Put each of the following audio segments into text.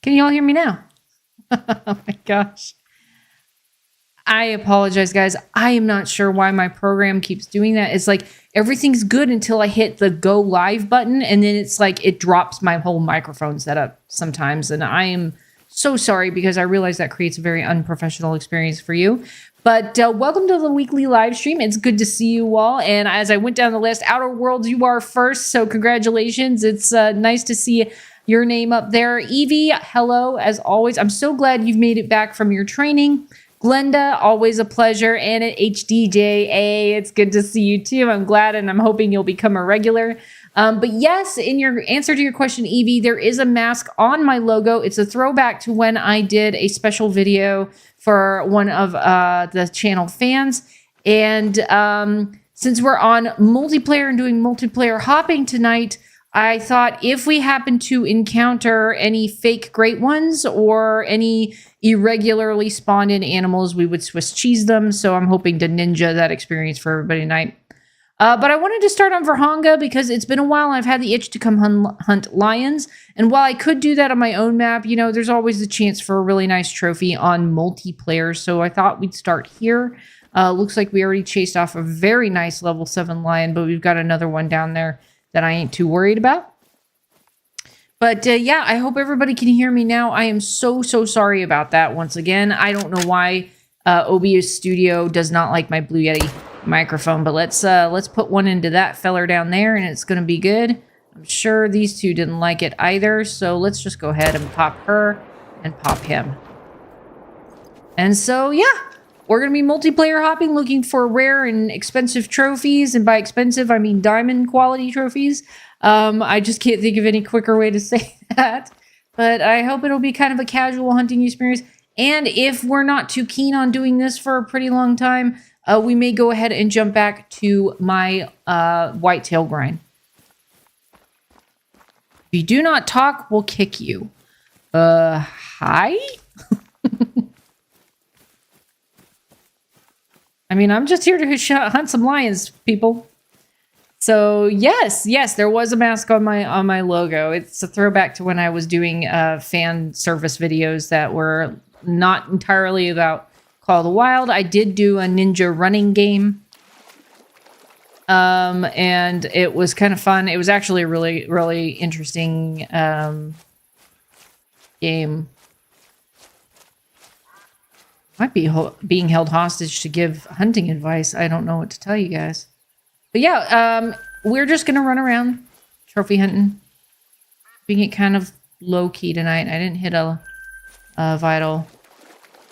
Can you all hear me now? Oh my gosh. I apologize, guys. I am not sure why my program keeps doing that. It's like everything's good until I hit the go live button, and then it's like it drops my whole microphone setup sometimes. And I am so sorry because I realize that creates a very unprofessional experience for you. But welcome to the weekly live stream. It's good to see you all. And as I went down the list, Outer Worlds, you are first. So congratulations. It's nice to see your name up there. Evie, hello, as always. I'm so glad you've made it back from your training. Glenda, always a pleasure. And at HDJA, it's good to see you too. I'm glad and I'm hoping you'll become a regular. But yes, in your answer to your question, Evie, there is a mask on my logo. It's a throwback to when I did a special video for one of the channel fans. And since we're on multiplayer and doing multiplayer hopping tonight, I thought if we happen to encounter any fake great ones or any irregularly spawned in animals, we would Swiss cheese them. So I'm hoping to ninja that experience for everybody tonight. But I wanted to start on Verhanga because it's been a while and I've had the itch to come hunt lions. And while I could do that on my own map, you know, there's always the chance for a really nice trophy on multiplayer. So I thought we'd start here. Looks like we already chased off a very nice level 7 lion, but we've got another one down there that I ain't too worried about. But yeah, I hope everybody can hear me now. I am so sorry about that once again. I don't know why OBS Studio does not like my Blue Yeti microphone, but let's put one into that feller down there and it's going to be good. I'm sure these two didn't like it either, so let's just go ahead and pop her and pop him. And so, yeah. We're going to be multiplayer hopping, looking for rare and expensive trophies. And by expensive, I mean diamond quality trophies. I just can't think of any quicker way to say that. But I hope it'll be kind of a casual hunting experience. And if we're not too keen on doing this for a pretty long time, we may go ahead and jump back to my whitetail grind. If you do not talk, we'll kick you. Hi? I mean, I'm just here to hunt some lions, people. So yes, there was a mask on my logo. It's a throwback to when I was doing fan service videos that were not entirely about Call of the Wild. I did do a ninja running game, and it was kind of fun. It was actually a really interesting game. Might be being held hostage to give hunting advice. I don't know what to tell you guys. But yeah, we're just going to run around trophy hunting. Being it kind of low-key tonight. I didn't hit a vital.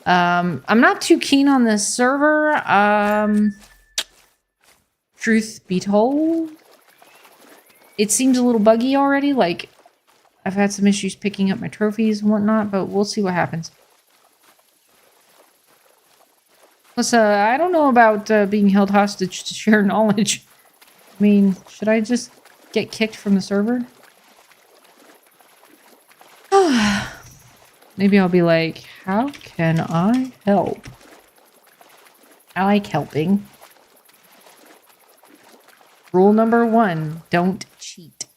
I'm not too keen on this server. Truth be told. It seems a little buggy already. Like, I've had some issues picking up my trophies and whatnot, but we'll see what happens. Plus, I don't know about being held hostage to share knowledge. I mean, should I just get kicked from the server? Maybe I'll be like, how can I help? I like helping. Rule number 1, don't cheat.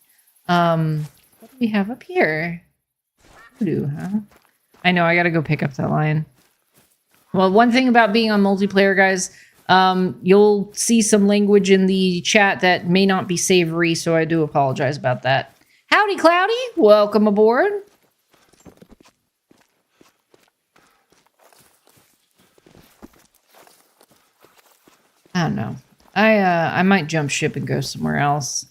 What do we have up here? Voodoo, huh? I know, I gotta go pick up that lion. Well, one thing about being on multiplayer, guys, you'll see some language in the chat that may not be savory, so I do apologize about that. Howdy, Cloudy. Welcome aboard. I don't know. I might jump ship and go somewhere else.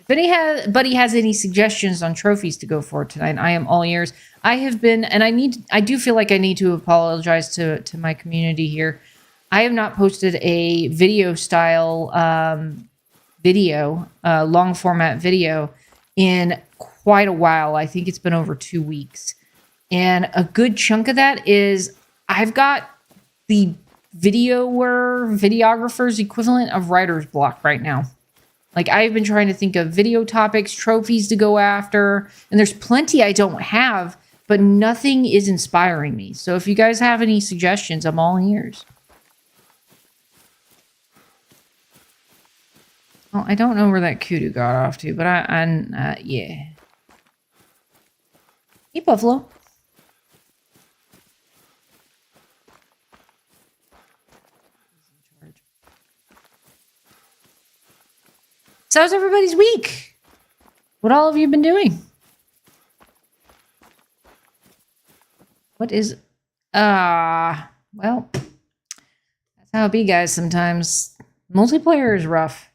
If anybody has any suggestions on trophies to go for tonight, I am all ears. I have been, and I do feel like I need to apologize to my community here. I have not posted a video style long format video in quite a while. I think it's been over 2 weeks. And a good chunk of that is I've got the videographer's equivalent of writer's block right now. Like, I've been trying to think of video topics, trophies to go after, and there's plenty I don't have, but nothing is inspiring me. So if you guys have any suggestions, I'm all ears. Well, I don't know where that kudu got off to, but yeah. Hey, Buffalo. So how's everybody's week? What all have you been doing? What is... well, that's how it be, guys, sometimes. Multiplayer is rough.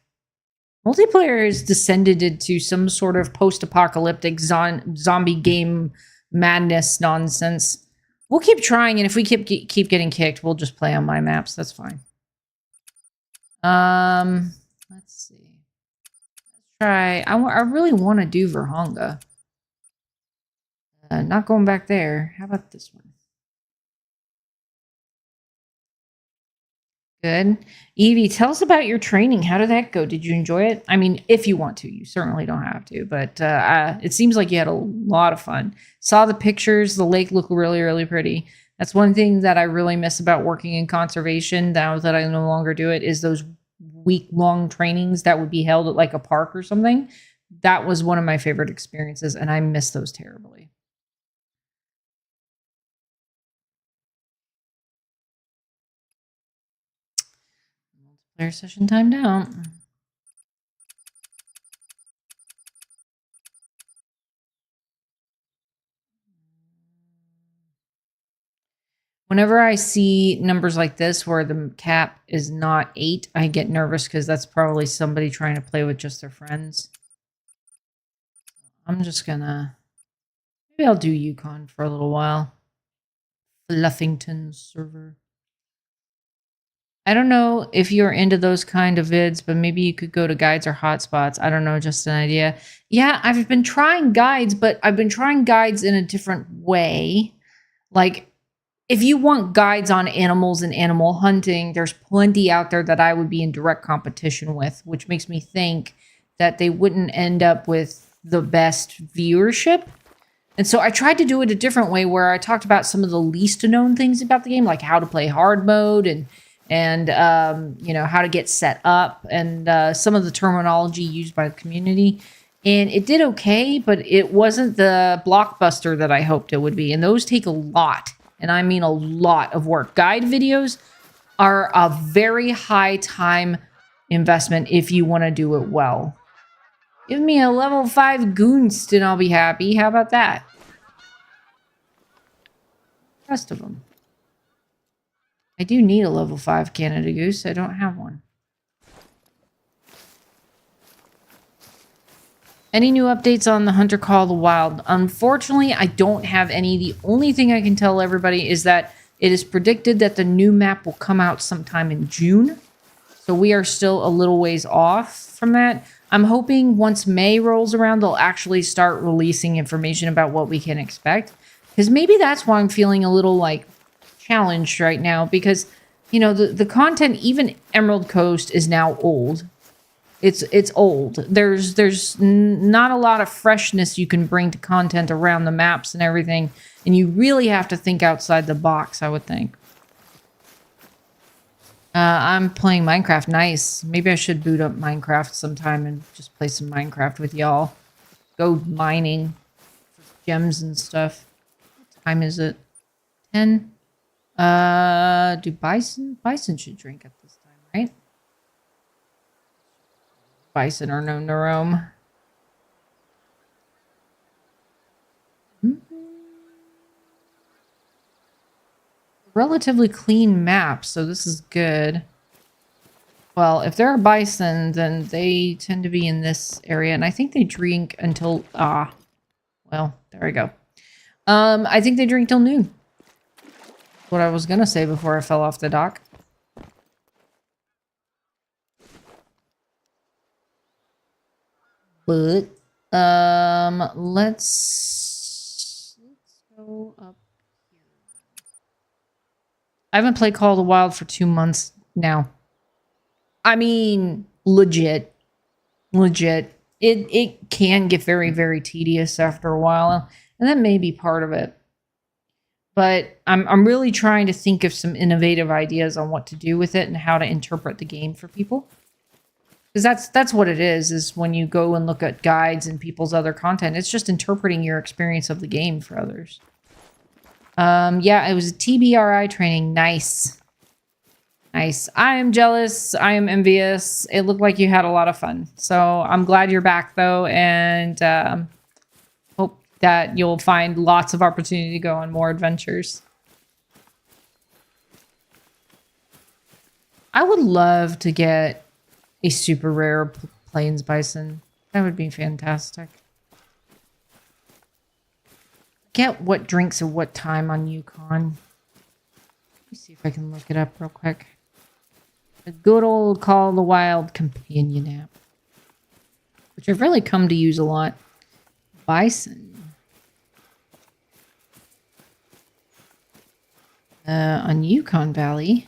Multiplayer has descended into some sort of post-apocalyptic zombie game madness nonsense. We'll keep trying, and if we keep getting kicked, we'll just play on my maps. That's fine. Let's see. Let's try. I really want to do Verhonga. Not going back there. How about this one? Good. Evie, tell us about your training. How did that go? Did you enjoy it? I mean, if you want to, you certainly don't have to, but it seems like you had a lot of fun. Saw the pictures. The lake looked really, really pretty. That's one thing that I really miss about working in conservation now that I no longer do it, is those week-long trainings that would be held at like a park or something. That was one of my favorite experiences, and I miss those terribly. Multiplayer session timed out. Whenever I see numbers like this where the cap is not 8, I get nervous because that's probably somebody trying to play with just their friends. I'm just gonna... Maybe I'll do Yukon for a little while. Fluffington server. I don't know if you're into those kind of vids, but maybe you could go to guides or hotspots. I don't know, just an idea. Yeah, I've been trying guides, but I've been trying guides in a different way. Like, if you want guides on animals and animal hunting, there's plenty out there that I would be in direct competition with, which makes me think that they wouldn't end up with the best viewership. And so I tried to do it a different way, where I talked about some of the least known things about the game, like how to play hard mode and you know, how to get set up, and some of the terminology used by the community. And it did okay, but it wasn't the blockbuster that I hoped it would be. And those take a lot, and I mean a lot of work. Guide videos are a very high time investment if you want to do it well. Give me a level 5 Goonst and I'll be happy. How about that? Rest of them. I do need a level 5 Canada Goose. I don't have one. Any new updates on the Hunter Call of the Wild? Unfortunately, I don't have any. The only thing I can tell everybody is that it is predicted that the new map will come out sometime in June. So we are still a little ways off from that. I'm hoping once May rolls around, they'll actually start releasing information about what we can expect. Because maybe that's why I'm feeling a little like challenged right now, because you know the content, even Emerald Coast, is now old. It's old. There's not a lot of freshness you can bring to content around the maps and everything, and you really have to think outside the box, I would think. I'm playing Minecraft. Nice. Maybe I should boot up Minecraft sometime and just play some Minecraft with y'all. Go mining for gems and stuff. What time is it? 10? Do Bison should drink at this time, right? Bison are known to roam. Relatively clean map, so this is good. Well, if there are bison, then they tend to be in this area, and I think they drink until well, there we go. I think they drink till noon. What I was gonna say before I fell off the dock. But let's go up here. I haven't played Call of the Wild for 2 months now. I mean, legit. It can get very, very tedious after a while, and that may be part of it. But I'm really trying to think of some innovative ideas on what to do with it and how to interpret the game for people. Because that's what it is when you go and look at guides and people's other content. It's just interpreting your experience of the game for others. Yeah, it was a TBRI training. Nice. Nice. I am jealous. I am envious. It looked like you had a lot of fun. So I'm glad you're back, though, and hope that you'll find lots of opportunity to go on more adventures. I would love to get a super rare plains bison. That would be fantastic. Get what drinks at what time on Yukon. Let me see if I can look it up real quick. A good old Call of the Wild companion app, which I've really come to use a lot. Bison. On Yukon Valley.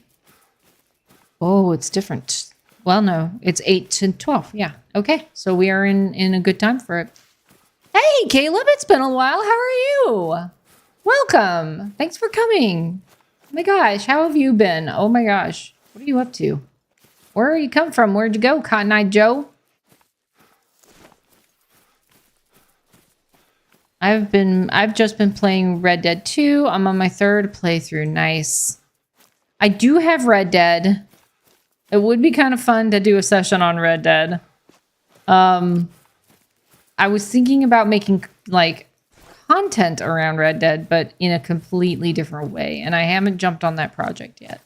Oh, it's different. Well, no, it's 8 to 12. Yeah. Okay. So we are in a good time for it. Hey, Caleb, it's been a while. How are you? Welcome. Thanks for coming. Oh my gosh, how have you been? Oh my gosh. What are you up to? Where you come from? Where'd you go, Cotton Eye Joe? I've just been playing Red Dead 2. I'm on my 3rd playthrough. Nice. I do have Red Dead. It would be kind of fun to do a session on Red Dead. I was thinking about making like content around Red Dead, but in a completely different way. And I haven't jumped on that project yet.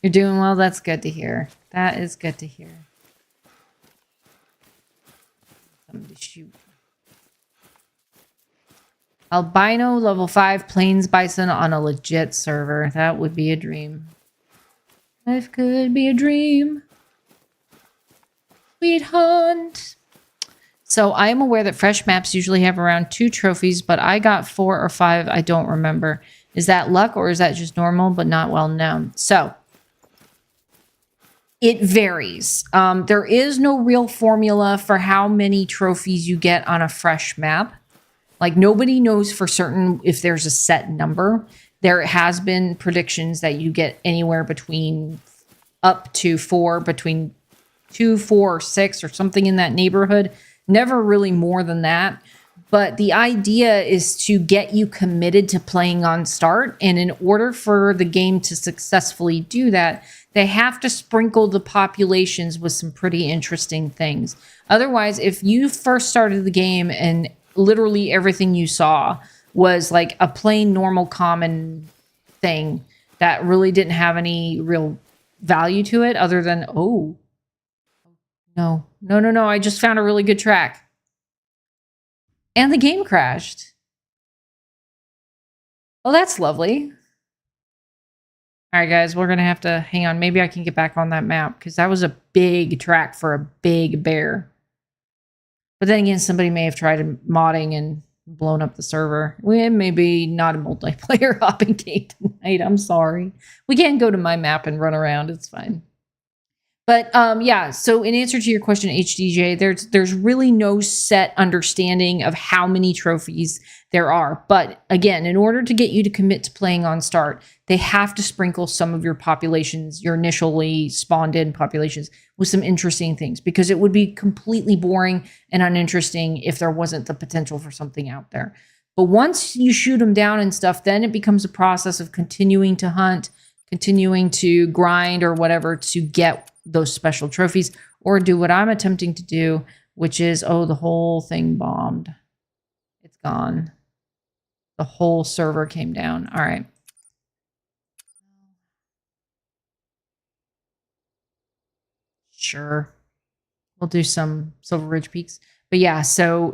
You're doing well. That's good to hear. That is good to hear. Somebody shoot. Albino level 5 plains bison on a legit server. That would be a dream. Life could be a dream. Sweet hunt. So I am aware that fresh maps usually have around 2 trophies, but I got 4 or 5. I don't remember. Is that luck or is that just normal but not well known? So it varies. There is no real formula for how many trophies you get on a fresh map. Like nobody knows for certain if there's a set number. There has been predictions that you get anywhere between up to 4, between 2, 4, or 6 or something in that neighborhood. Never really more than that. But the idea is to get you committed to playing on start. And in order for the game to successfully do that, they have to sprinkle the populations with some pretty interesting things. Otherwise, if you first started the game and literally everything you saw was like a plain, normal, common thing that really didn't have any real value to it other than, oh, no, I just found a really good track. And the game crashed. Well, that's lovely. All right, guys, we're going to have to hang on. Maybe I can get back on that map because that was a big track for a big bear. But then again, somebody may have tried modding and blown up the server. We may be not a multiplayer hopping game tonight. I'm sorry. We can go to my map and run around. It's fine. But yeah, so in answer to your question, HDJ, there's really no set understanding of how many trophies there are. But again, in order to get you to commit to playing on start, they have to sprinkle some of your populations, your initially spawned in populations, with some interesting things, because it would be completely boring and uninteresting if there wasn't the potential for something out there. But once you shoot them down and stuff, then it becomes a process of continuing to hunt, continuing to grind or whatever to get those special trophies, or do what I'm attempting to do, which is, oh, the whole thing bombed. It's gone. The whole server came down. All right. Sure. We'll do some Silver Ridge Peaks. But yeah, so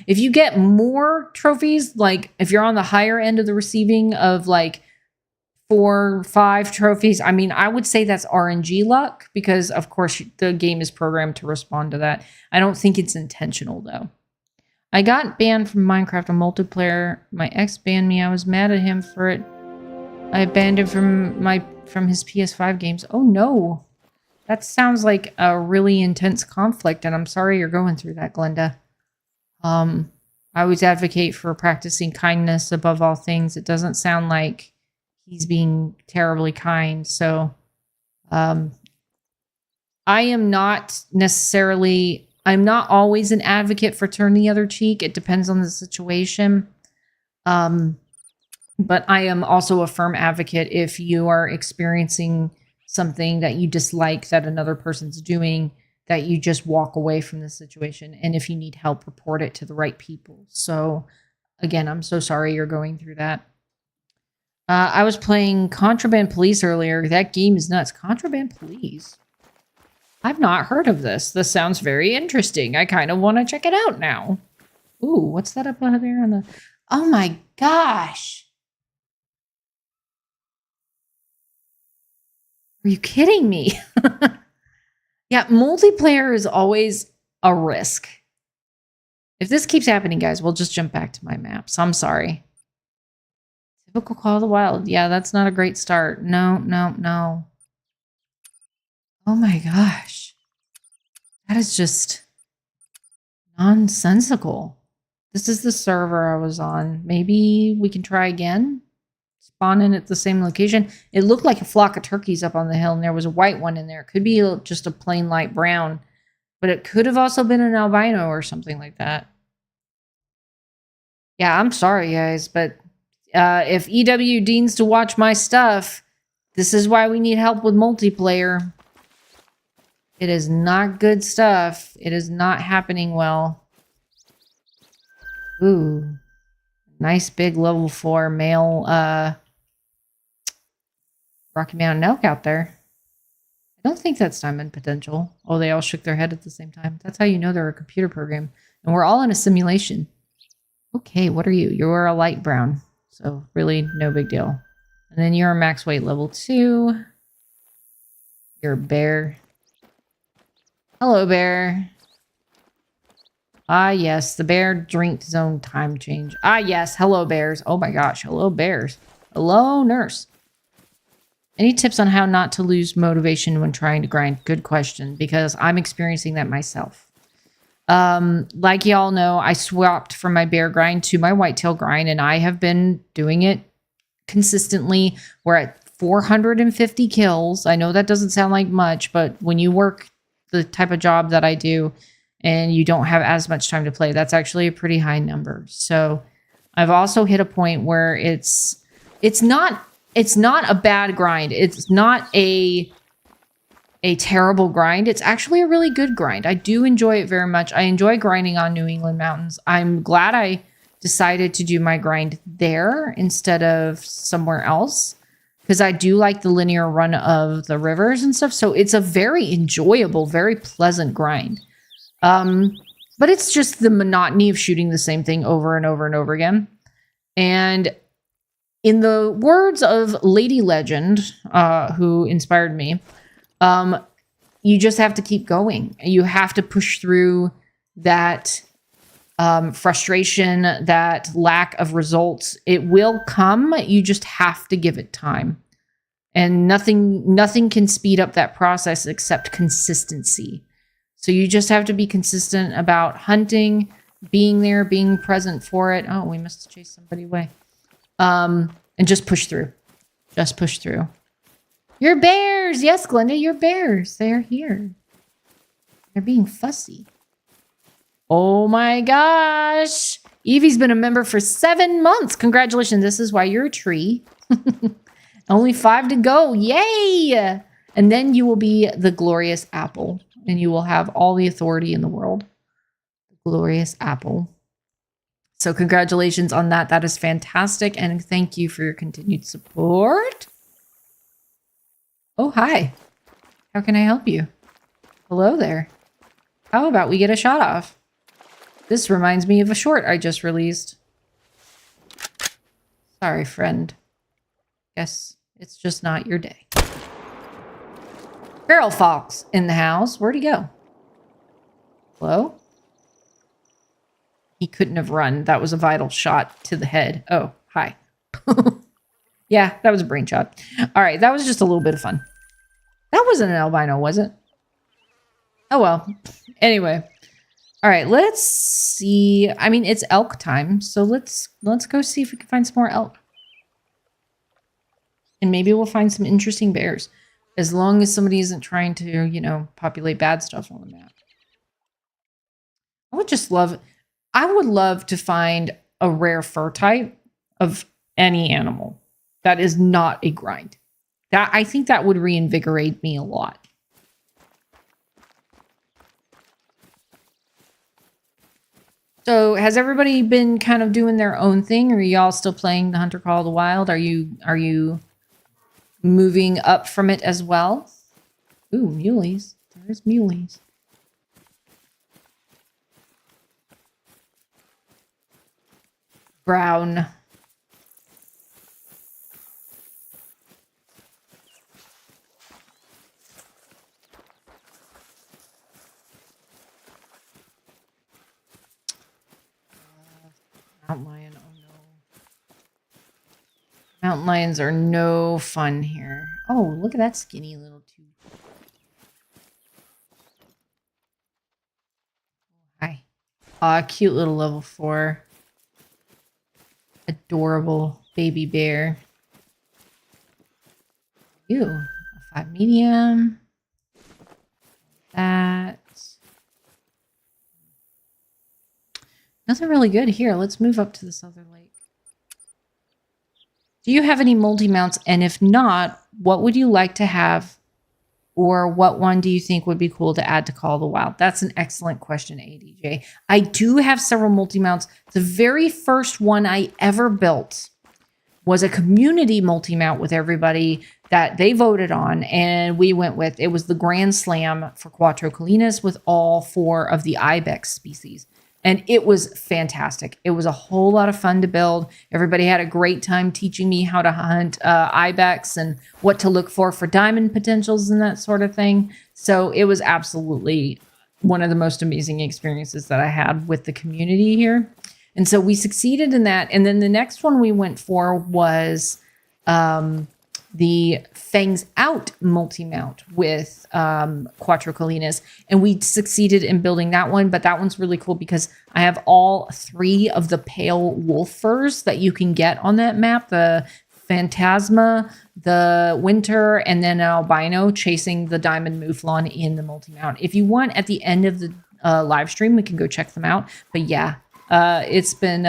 if you get more trophies, like if you're on the higher end of the receiving of like 4, 5 trophies, I mean, I would say that's RNG luck because, of course, the game is programmed to respond to that. I don't think it's intentional, though. I got banned from Minecraft on multiplayer. My ex banned me. I was mad at him for it. I banned him from his PS5 games. Oh, no. That sounds like a really intense conflict, and I'm sorry you're going through that, Glenda. I always advocate for practicing kindness above all things. It doesn't sound like he's being terribly kind. So I I am not necessarily, I'm not always an advocate for turn the other cheek. It depends on the situation. But I am also a firm advocate if you are experiencing something that you dislike that another person's doing, that you just walk away from the situation. And if you need help, report it to the right people. So again, I'm so sorry you're going through that. I was playing Contraband Police earlier. That game is nuts. Contraband Police. I've not heard of this. This sounds very interesting. I kind of want to check it out now. Ooh, what's that up there on the... Oh my gosh. Are you kidding me? Yeah, multiplayer is always a risk. If this keeps happening, guys, we'll just jump back to my maps. I'm sorry. Typical Call of the Wild. Yeah, that's not a great start. No. Oh my gosh. That is just nonsensical. This is the server I was on. Maybe we can try again? Spawn in at the same location. It looked like a flock of turkeys up on the hill, and there was a white one in there. It could be just a plain light brown, but it could have also been an albino or something like that. Yeah, I'm sorry, guys, but if EW deigns to watch my stuff, this is why we need help with multiplayer. It is not good stuff. It is not happening well. Ooh. Nice big level 4 male Rocky Mountain elk out there. I don't think that's diamond potential. Oh, they all shook their head at the same time. That's how you know they're a computer program. And we're all in a simulation. Okay, what are you? You're a light brown. So really no big deal. And then you're a max weight level 2. You're a bear. Hello, bear. Ah, yes. The bear drank his own time change. Ah, yes. Hello, bears. Oh my gosh. Hello, bears. Hello, nurse. Any tips on how not to lose motivation when trying to grind? Good question, because I'm experiencing that myself. Like y'all know, I swapped from my bear grind to my whitetail grind, and I have been doing it consistently. We're at 450 kills. I know that doesn't sound like much, but when you work the type of job that I do and you don't have as much time to play, that's actually a pretty high number. So I've also hit a point where it's not a bad grind. It's not a terrible grind. It's actually a really good grind. I do enjoy it very much. I enjoy grinding on New England mountains. I'm glad I decided to do my grind there instead of somewhere else, because I do like the linear run of the rivers and stuff. So it's a very enjoyable, very pleasant grind. But it's just the monotony of shooting the same thing over and over and over again. And in the words of Lady Legend, who inspired me, you just have to keep going. You have to push through that frustration, that lack of results. It will come. You just have to give it time. And nothing can speed up that process except consistency. So you just have to be consistent about hunting, being there, being present for it. Oh, we must have chased somebody away. And just push through. Just push through. Your bears! Yes, Glenda, your bears. They're here. They're being fussy. Oh my gosh. Evie's been a member for 7 months. Congratulations. This is why you're a tree. Only 5 to go. Yay! And then you will be the glorious apple. And you will have all the authority in the world. The glorious apple. So congratulations on that. That is fantastic. And thank you for your continued support. Oh, hi. How can I help you? Hello there. How about we get a shot off? This reminds me of a short I just released. Sorry, friend. Guess it's just not your day. Feral Fox in the house. Where'd he go? Hello? He couldn't have run. That was a vital shot to the head. Oh, hi. Yeah, that was a brain shot. All right, that was just a little bit of fun. That wasn't an albino, was it? Oh, well. Anyway. All right, let's see. I mean, it's elk time, so let's go see if we can find some more elk. And maybe we'll find some interesting bears. as long as somebody isn't trying to, you know, populate bad stuff on the map. I would love to find a rare fur type of any animal that is not a grind. I think that would reinvigorate me a lot. So has everybody been kind of doing their own thing, or are y'all still playing the Hunter Call of the Wild? Are you moving up from it as well? Ooh, muleys. There's muleys. Brown. Mountain lion, oh no. Mountain lions are no fun here. Oh, look at that skinny little tube. Hi. Aw, cute little level 4. Adorable baby bear. Ew, a 5 medium. That. Nothing really good here. Let's move up to this other lake. Do you have any multi-mounts? And if not, what would you like to have? Or what one do you think would be cool to add to Call of the Wild? That's an excellent question, ADJ. I do have several multi-mounts. The very first one I ever built was a community multi-mount with everybody that they voted on, and we went with. It was the Grand Slam for Quattro Colinas with all 4 of the ibex species. And it was fantastic. It was a whole lot of fun to build. Everybody had a great time teaching me how to hunt ibex and what to look for diamond potentials and that sort of thing. So it was absolutely one of the most amazing experiences that I had with the community here. And so we succeeded in that. And then the next one we went for was the Fangs Out multi-mount with Quattro Colinas. And we succeeded in building that one. But that one's really cool because I have all 3 of the pale wolf furs that you can get on that map. The Phantasma, the Winter, and then an albino chasing the Diamond Mouflon in the multi-mount. If you want, at the end of the live stream, we can go check them out. But yeah, it's been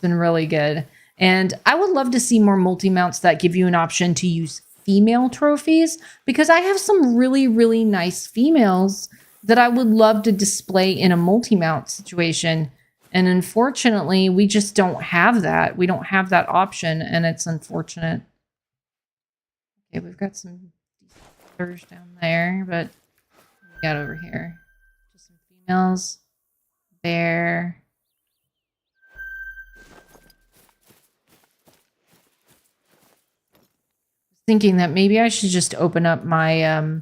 really good. And I would love to see more multi-mounts that give you an option to use female trophies, because I have some really, really nice females that I would love to display in a multi-mount situation. And unfortunately, we just don't have that. We don't have that option, and it's unfortunate. Okay, we've got some others down there, but what we got over here? Just some females. Bear. Thinking that maybe I should just open up my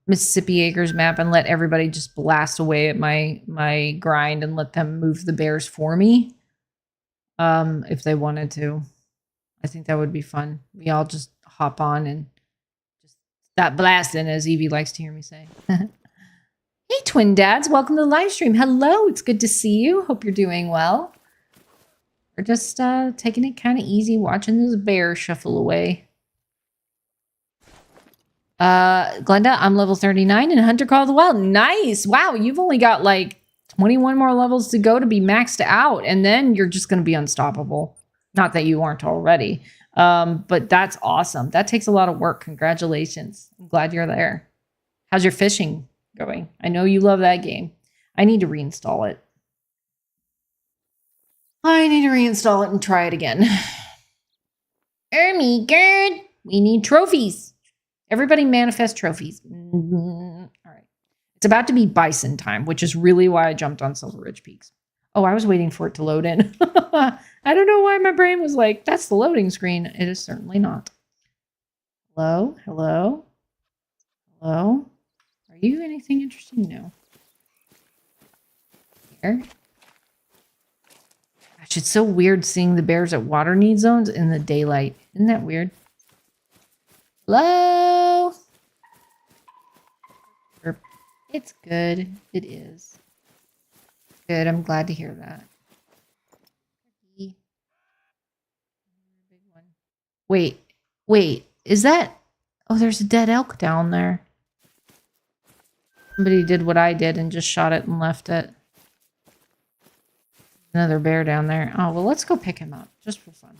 Mississippi Acres map and let everybody just blast away at my grind and let them move the bears for me. If they wanted to. I think that would be fun. We all just hop on and just stop blasting, as Evie likes to hear me say. Hey, twin dads, welcome to the live stream. Hello, it's good to see you. Hope you're doing well. We're just taking it kind of easy, watching this bear shuffle away. Glenda, I'm level 39 in Hunter Call of the Wild. Nice. Wow, you've only got like 21 more levels to go to be maxed out, and then you're just going to be unstoppable. Not that you aren't already, but that's awesome. That takes a lot of work. Congratulations. I'm glad you're there. How's your fishing going? I know you love that game. I need to reinstall it. I need to reinstall it and try it again. Ermy, good. We need trophies. Everybody manifest trophies. All right. It's about to be bison time, which is really why I jumped on Silver Ridge Peaks. Oh, I was waiting for it to load in. I don't know why my brain was like, that's the loading screen. It is certainly not. Hello? Hello? Hello? Are you anything interesting? No. Here? Gosh, it's so weird seeing the bears at water need zones in the daylight. Isn't that weird? Hello? It's good. It is. Good. I'm glad to hear that. Wait, is that... Oh, there's a dead elk down there. Somebody did what I did and just shot it and left it. Another bear down there. Oh, well, let's go pick him up just for fun.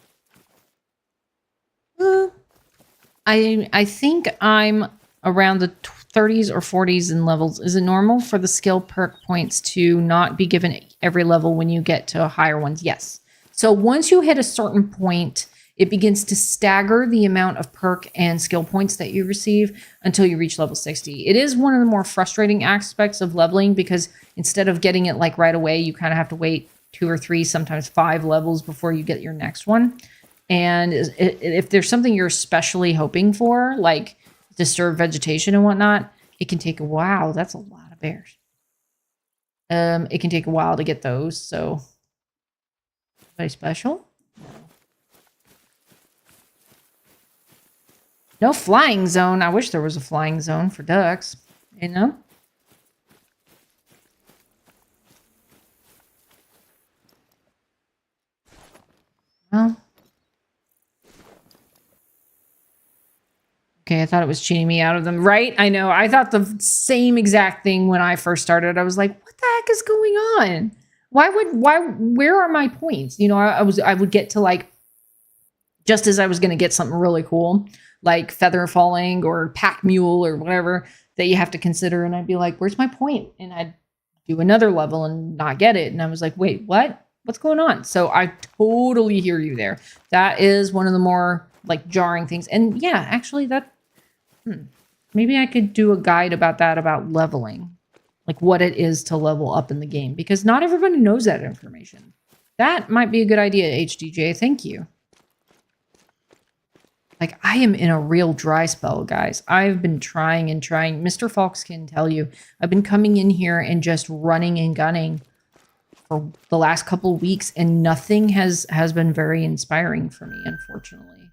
I think I'm around the 30s or 40s in levels. Is it normal for the skill perk points to not be given every level when you get to higher ones? Yes. So once you hit a certain point, it begins to stagger the amount of perk and skill points that you receive until you reach level 60. It is one of the more frustrating aspects of leveling because instead of getting it like right away, you kind of have to wait 2 or 3, sometimes 5 levels before you get your next one. And if there's something you're especially hoping for, like disturbed vegetation and whatnot, it can take a while. That's a lot of bears. It can take a while to get those. So, anybody special? No flying zone. I wish there was a flying zone for ducks. You know? Well. Okay, I thought it was cheating me out of them. Right? I know. I thought the same exact thing when I first started. I was like, what the heck is going on? Where are my points? You know, I would get to like, just as I was going to get something really cool, like feather falling or pack mule or whatever that you have to consider. And I'd be like, where's my point? And I'd do another level and not get it. And I was like, wait, what? What's going on? So I totally hear you there. That is one of the more like jarring things. And yeah, actually that, maybe I could do a guide about that, about leveling, like what it is to level up in the game, because not everybody knows that information. That might be a good idea, HDJ. Thank you. Like, I am in a real dry spell, guys. I've been trying and trying. Mr. Fox can tell you. I've been coming in here and just running and gunning for the last couple of weeks, and nothing has been very inspiring for me, unfortunately.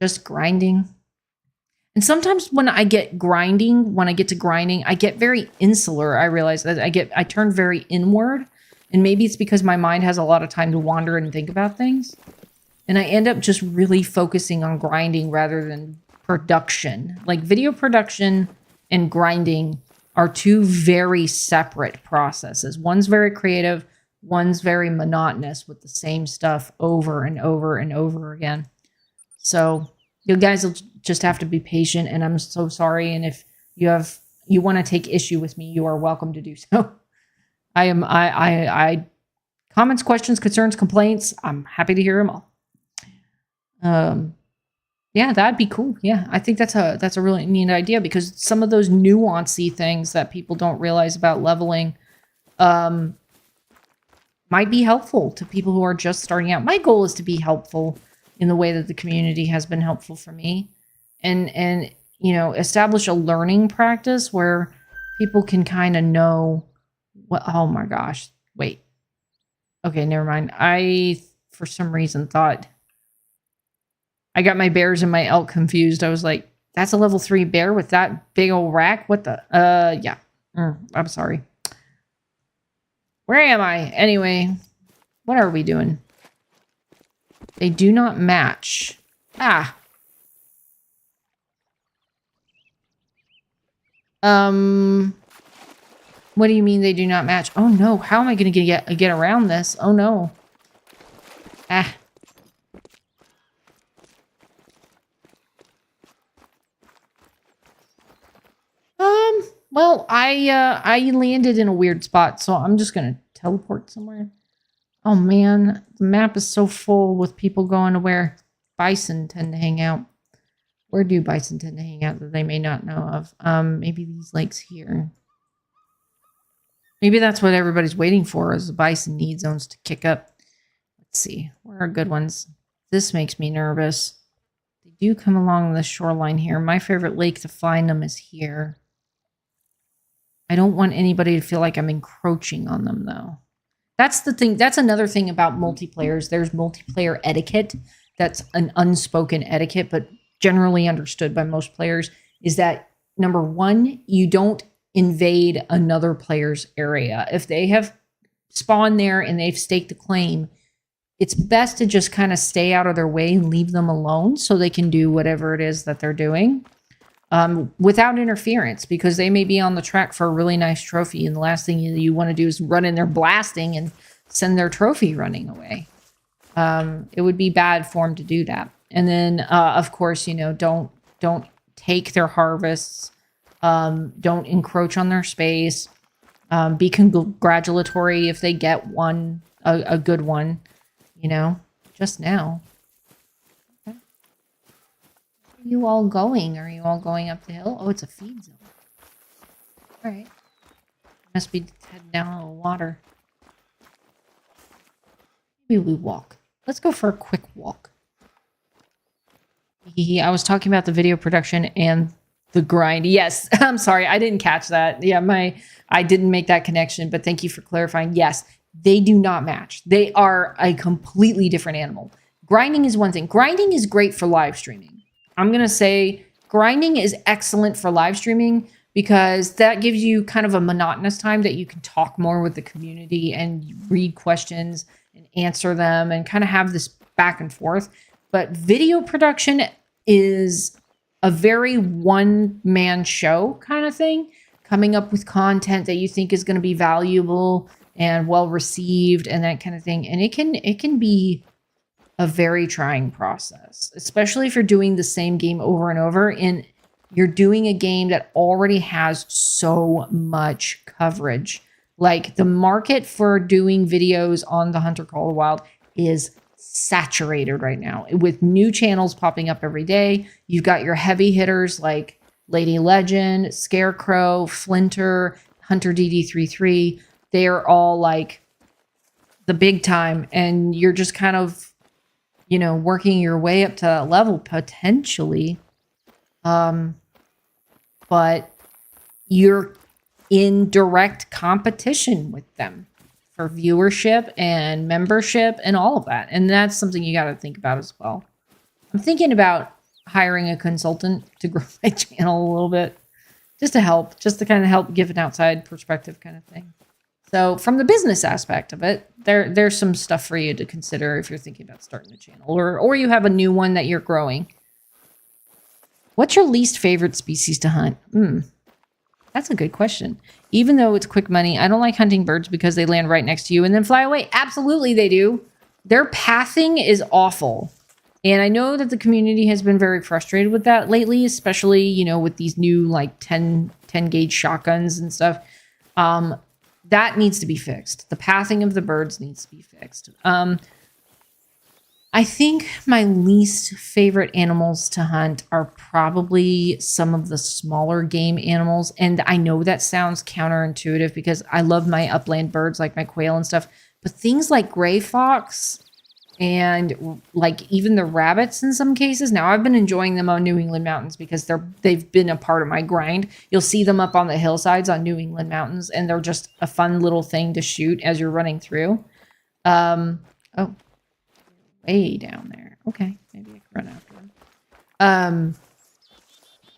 Just grinding. And sometimes when I get to grinding, I get very insular. I realize that I turn very inward, and maybe it's because my mind has a lot of time to wander and think about things. And I end up just really focusing on grinding rather than production. Like video production and grinding are two very separate processes. One's very creative, one's very monotonous with the same stuff over and over and over again. So you guys will just have to be patient, and I'm so sorry. And if you want to take issue with me, you are welcome to do so. I comments, questions, concerns, complaints, I'm happy to hear them all. Yeah, that'd be cool. Yeah, I think that's a really neat idea, because some of those nuancy things that people don't realize about leveling might be helpful to people who are just starting out. My goal is to be helpful in the way that the community has been helpful for me, and you know, establish a learning practice where people can kind of know what. Oh my gosh, wait. Okay, never mind. I for some reason thought I got my bears and my elk confused. I was like, that's a level 3 bear with that big old rack? What the? Yeah. I'm sorry. Where am I? Anyway, what are we doing? They do not match. Ah. What do you mean they do not match? Oh no, how am I going to get around this? Oh no. Ah. Well, I landed in a weird spot, so I'm just gonna teleport somewhere. Oh man, the map is so full with people going to where bison tend to hang out. Where do bison tend to hang out that they may not know of? Maybe these lakes here. Maybe that's what everybody's waiting for, is the bison need zones to kick up. Let's see, where are good ones? This makes me nervous. They do come along the shoreline here. My favorite lake to find them is here. I don't want anybody to feel like I'm encroaching on them, though. That's the thing. That's another thing about multiplayers. There's multiplayer etiquette. That's an unspoken etiquette, but generally understood by most players, is that, number one, you don't invade another player's area. If they have spawned there and they've staked a claim, it's best to just kind of stay out of their way and leave them alone so they can do whatever it is that they're doing without interference, because they may be on the track for a really nice trophy, and the last thing you want to do is run in there blasting and send their trophy running away. It would be bad for them to do that. And then, of course, you know, don't take their harvests. Don't encroach on their space. Be congratulatory if they get one, a good one, you know, just now. Okay. Where are you all going? Are you all going up the hill? Oh, it's a feed zone. All right. Must be heading down a little water. Maybe we walk. Let's go for a quick walk. I was talking about the video production and the grind. Yes, I'm sorry. I didn't catch that. Yeah, I didn't make that connection, but thank you for clarifying. Yes, they do not match. They are a completely different animal. Grinding is one thing. Grinding is great for live streaming. I'm going to say grinding is excellent for live streaming because that gives you kind of a monotonous time that you can talk more with the community and read questions and answer them and kind of have this back and forth. But video production is a very one-man show kind of thing, coming up with content that you think is going to be valuable and well received and that kind of thing. And it can be a very trying process, especially if you're doing the same game over and over and you're doing a game that already has so much coverage. Like the market for doing videos on the Hunter Call of the Wild is saturated right now with new channels popping up every day. You've got your heavy hitters like Lady Legend, Scarecrow, Flinter, Hunter DD33. They are all like the big time, and you're just kind of, you know, working your way up to that level potentially. But you're in direct competition with them for viewership and membership and all of that. And that's something you got to think about as well. I'm thinking about hiring a consultant to grow my channel a little bit, just to kind of help give an outside perspective kind of thing. So from the business aspect of it, there's some stuff for you to consider if you're thinking about starting a channel or you have a new one that you're growing. What's your least favorite species to hunt? That's a good question. Even though it's quick money, I don't like hunting birds because they land right next to you and then fly away. Absolutely they do. Their pathing is awful. And I know that the community has been very frustrated with that lately, especially, you know, with these new like 10 gauge shotguns and stuff. That needs to be fixed. The pathing of the birds needs to be fixed. I think my least favorite animals to hunt are probably some of the smaller game animals. And I know that sounds counterintuitive because I love my upland birds like my quail and stuff. But things like gray fox and like even the rabbits in some cases. Now I've been enjoying them on New England mountains because they've been a part of my grind. You'll see them up on the hillsides on New England mountains and they're just a fun little thing to shoot as you're running through. Oh. Way down there. Okay, maybe I can run after them.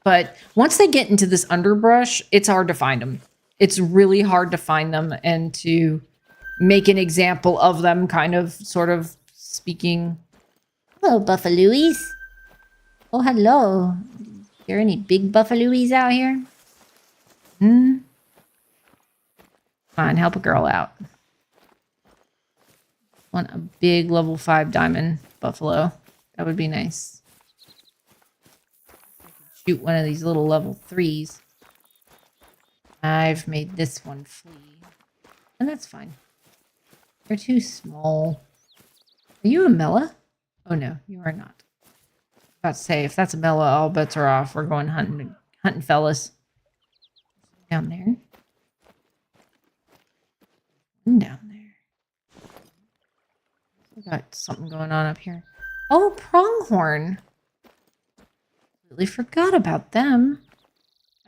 But once they get into this underbrush, it's hard to find them. It's really hard to find them and to make an example of them, kind of, sort of speaking. Hello, buffaloes. Oh, hello. Is there any big buffaloes out here? Come on, help a girl out. Want a big level 5 diamond buffalo. That would be nice. I could shoot one of these little level 3s. I've made this one flee. And that's fine. They're too small. Are you a Mela? Oh no, you are not. About to say, if that's a Mela, all bets are off. We're going hunting fellas. Down there. And down there. We got something going on up here. Oh, pronghorn. Completely forgot about them.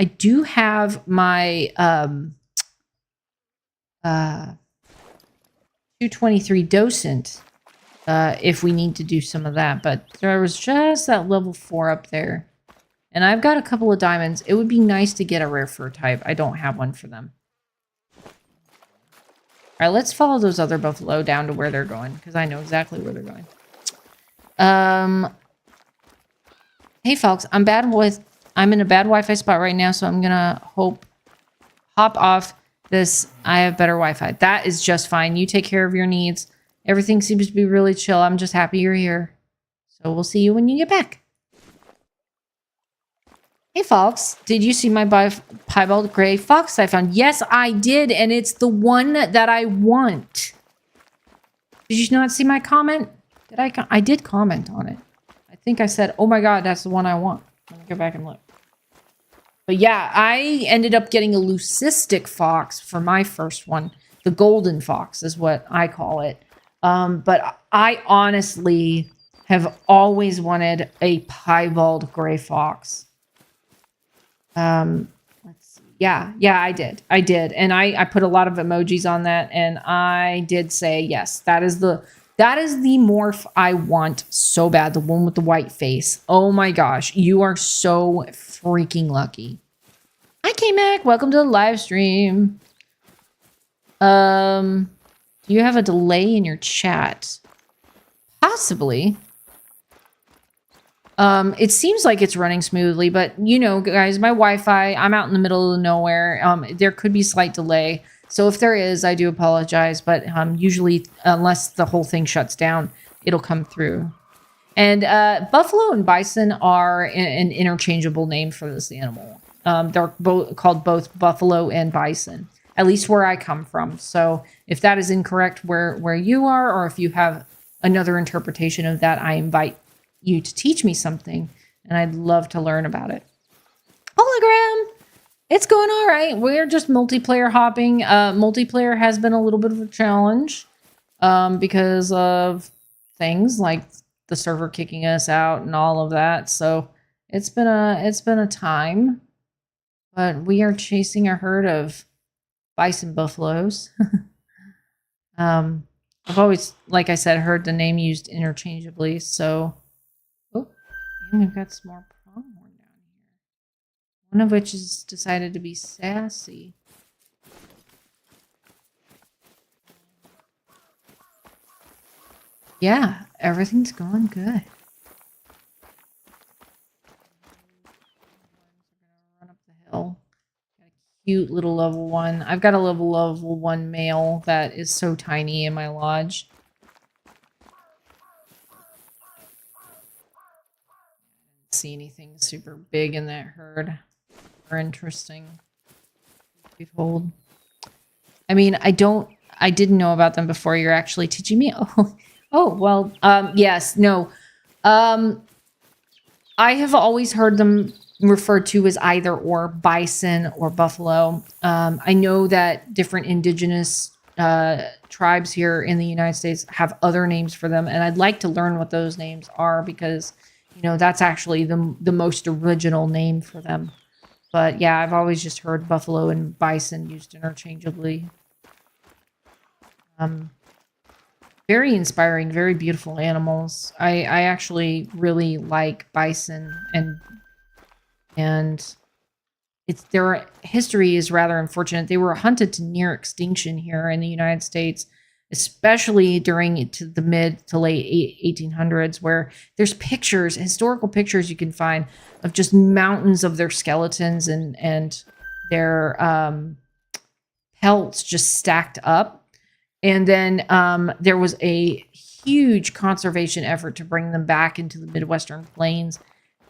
I do have my 223 docent if we need to do some of that. But there was just that level 4 up there. And I've got a couple of diamonds. It would be nice to get a rare fur type. I don't have one for them. All right, let's follow those other buffalo down to where they're going, because I know exactly where they're going. Hey, folks, I'm in a bad Wi-Fi spot right now, so I'm gonna hop off this. I have better Wi-Fi. That is just fine. You take care of your needs. Everything seems to be really chill. I'm just happy you're here. So we'll see you when you get back. Hey, folks, did you see my piebald gray fox I found? Yes, I did, and it's the one that I want. Did you not see my comment? I did comment on it. I think I said, oh my god, that's the one I want. Let me go back and look. But yeah, I ended up getting a leucistic fox for my first one. The golden fox is what I call it. But I honestly have always wanted a piebald gray fox. Let's see. Yeah, I did. And I put a lot of emojis on that, and I did say, yes, that is the morph I want so bad. The one with the white face. Oh my gosh. You are so freaking lucky. Hi, K-Mac. Welcome to the live stream. Do you have a delay in your chat? Possibly. It seems like it's running smoothly, but you know, guys, my Wi-Fi, I'm out in the middle of nowhere. There could be slight delay. So if there is, I do apologize, but usually, unless the whole thing shuts down, it'll come through. And buffalo and bison are an interchangeable name for this animal. They're called both buffalo and bison, at least where I come from. So if that is incorrect where you are, or if you have another interpretation of that, I invite you to teach me something, and I'd love to learn about it. Hologram! It's going all right. We're just multiplayer hopping. Multiplayer has been a little bit of a challenge because of things like the server kicking us out and all of that. So it's been a time, but we are chasing a herd of bison buffaloes. I've always, like I said, heard the name used interchangeably. So, oh, and we've got some more pronghorn down here. One of which has decided to be sassy. Yeah, everything's going good. Run up the hill. Got a cute little level 1. I've got a level 1 male that is so tiny in my lodge. Didn't see anything super big in that herd or interesting. Be told. I mean, I didn't know about them before you're actually teaching me. Oh, well, yes, no. I have always heard them referred to as either or, bison or buffalo. I know that different indigenous tribes here in the United States have other names for them, and I'd like to learn what those names are because, you know, that's actually the most original name for them. But yeah, I've always just heard buffalo and bison used interchangeably. Very inspiring, very beautiful animals. I actually really like bison, and their history is rather unfortunate. They were hunted to near extinction here in the United States, especially during the mid to late 1800s, where there's pictures, historical pictures you can find of just mountains of their skeletons and their pelts just stacked up. And then there was a huge conservation effort to bring them back into the Midwestern plains.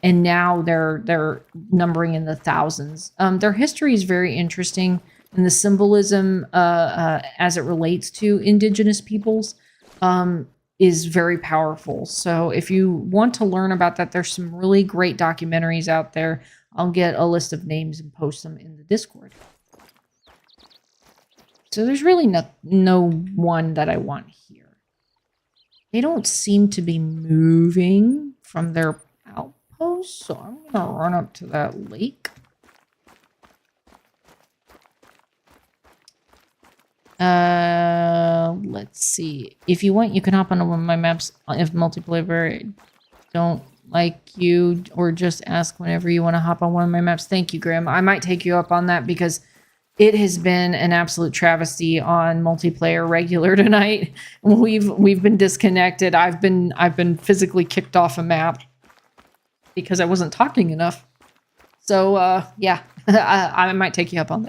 And now they're numbering in the thousands. Their history is very interesting. And the symbolism as it relates to indigenous peoples is very powerful. So if you want to learn about that, there's some really great documentaries out there. I'll get a list of names and post them in the Discord. So there's really no one that I want here. They don't seem to be moving from their outpost, so I'm going to run up to that lake. Let's see. If you want, you can hop on one of my maps if multiplayer don't like you, or just ask whenever you want to hop on one of my maps. Thank you, Grim. I might take you up on that because It has been an absolute travesty on multiplayer regular tonight. We've been disconnected. I've been physically kicked off a map because I wasn't talking enough. So yeah, I might take you up on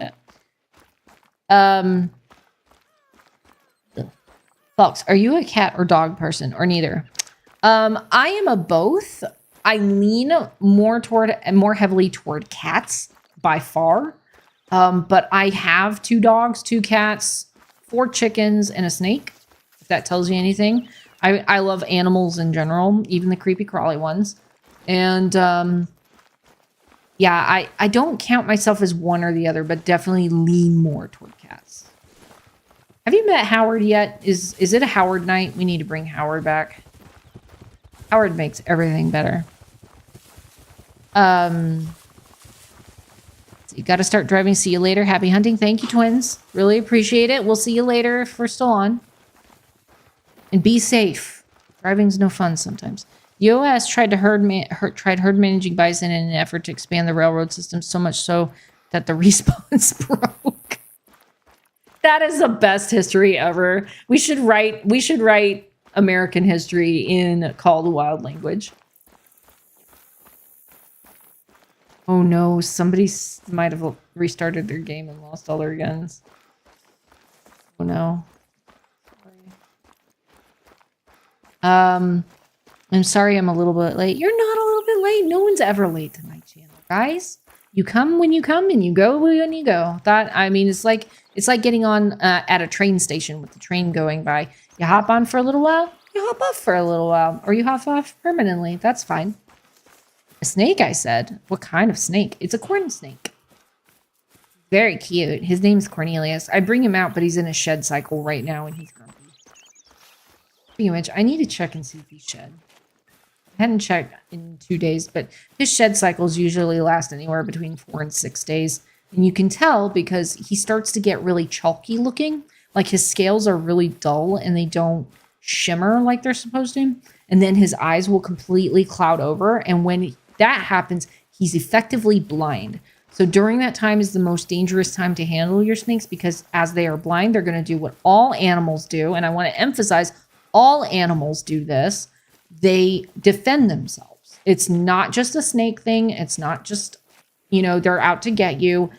that. Fox, are you a cat or dog person or neither? I am a both. I lean more heavily toward cats by far. But I have 2 dogs, 2 cats, 4 chickens, and a snake, if that tells you anything. I love animals in general, even the creepy crawly ones. And yeah, I don't count myself as one or the other, but definitely lean more toward cats. Have you met Howard yet? Is it a Howard night? We need to bring Howard back. Howard makes everything better. You got to start driving. See you later. Happy hunting. Thank you, twins. Really appreciate it. We'll see you later if we're still on. And be safe. Driving's no fun sometimes. The OS tried herd managing bison in an effort to expand the railroad system so much so that the respawns broke. That is the best history ever. We should write American history in Call of the Wild language. Oh no, somebody might have restarted their game and lost all their guns. Oh no. I'm sorry I'm a little bit late. You're not a little bit late. No one's ever late to my channel, guys. You come when you come and you go when you go. It's like getting on at a train station with the train going by. You hop on for a little while, you hop off for a little while, or you hop off permanently. That's fine. A snake, I said. What kind of snake? It's a corn snake. Very cute. His name's Cornelius. I bring him out, but he's in a shed cycle right now, and he's grumpy. Speaking of which, I need to check and see if he's shed. I hadn't checked in 2 days, but his shed cycles usually last anywhere between 4 and 6 days. And you can tell because he starts to get really chalky looking. Like his scales are really dull and they don't shimmer like they're supposed to. And then his eyes will completely cloud over. And when that happens, he's effectively blind. So during that time is the most dangerous time to handle your snakes because as they are blind, they're going to do what all animals do. And I want to emphasize all animals do this. They defend themselves. It's not just a snake thing. It's not just, they're out to get you.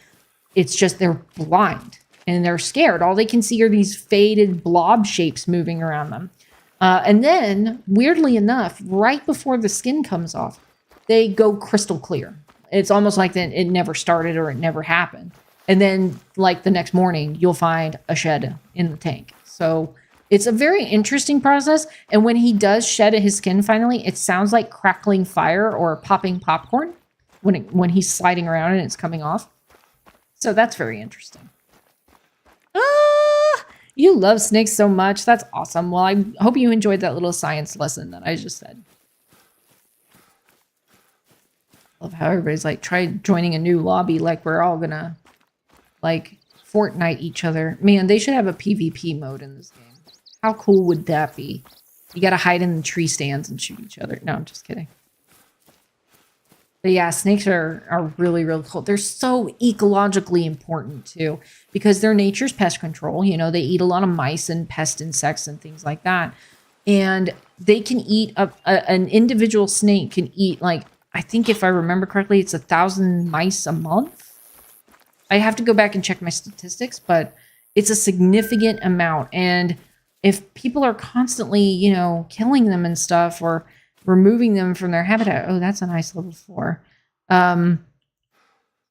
It's just they're blind and they're scared. All they can see are these faded blob shapes moving around them. And then, weirdly enough, right before the skin comes off, they go crystal clear. It's almost like that it never started or it never happened. And then, like the next morning, you'll find a shed in the tank. So it's a very interesting process. And when he does shed his skin finally, it sounds like crackling fire or popping popcorn when he's sliding around and it's coming off. So that's very interesting. You love snakes so much. That's awesome. Well, I hope you enjoyed that little science lesson that I just said. Love how everybody's like, try joining a new lobby like we're all gonna like Fortnite each other. Man, they should have a PvP mode in this game. How cool would that be? You gotta hide in the tree stands and shoot each other. No, I'm just kidding. But yeah, snakes are really, really cool. They're so ecologically important too, because they're nature's pest control. They eat a lot of mice and pest insects and things like that. And they can eat an individual snake can eat like, I think if I remember correctly, it's 1,000 mice a month. I have to go back and check my statistics, but it's a significant amount. And if people are constantly, killing them and stuff or removing them from their habitat, oh, that's a nice level 4.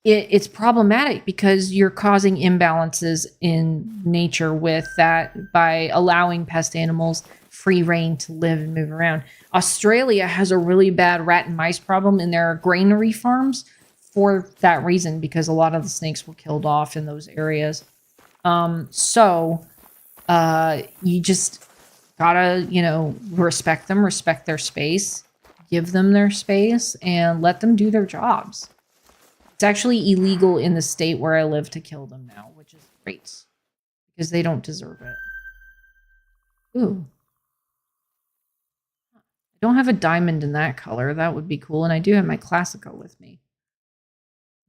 It's problematic because you're causing imbalances in nature with that by allowing pest animals free reign to live and move around. Australia has a really bad rat and mice problem in their granary farms for that reason, because a lot of the snakes were killed off in those areas. So you just gotta, respect them, respect their space, give them their space, and let them do their jobs. It's actually illegal in the state where I live to kill them now, which is great because they don't deserve it. Ooh. I don't have a diamond in that color. That would be cool. And I do have my Classico with me.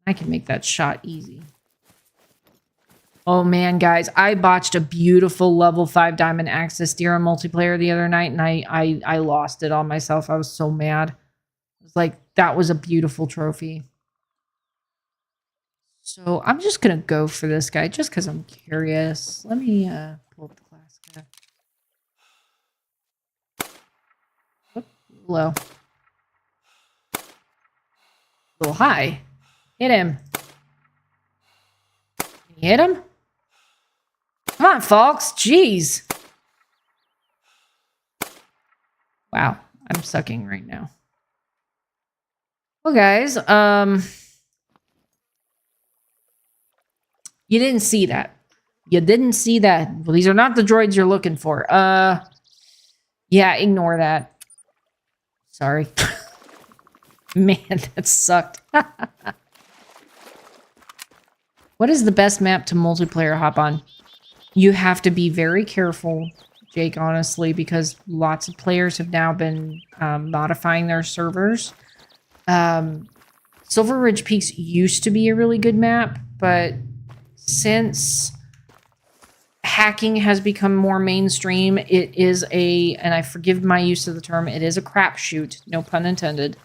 I can make that shot easy. Oh man, guys, I botched a beautiful level 5 diamond access deer on multiplayer the other night, and I lost it on myself. I was so mad. It was like, that was a beautiful trophy. So I'm just gonna go for this guy just because I'm curious. Let me pull up the class guy. Oop, low. A little high. Hit him. Can you hit him? Come on, folks. Jeez. Wow. I'm sucking right now. Well, guys, you didn't see that. You didn't see that. Well, these are not the droids you're looking for. Yeah, ignore that. Sorry. Man, that sucked. What is the best map to multiplayer hop on? You have to be very careful, Jake, honestly, because lots of players have now been modifying their servers. Silver Ridge Peaks used to be a really good map, but since hacking has become more mainstream, it is and I forgive my use of the term, it is a crapshoot, no pun intended,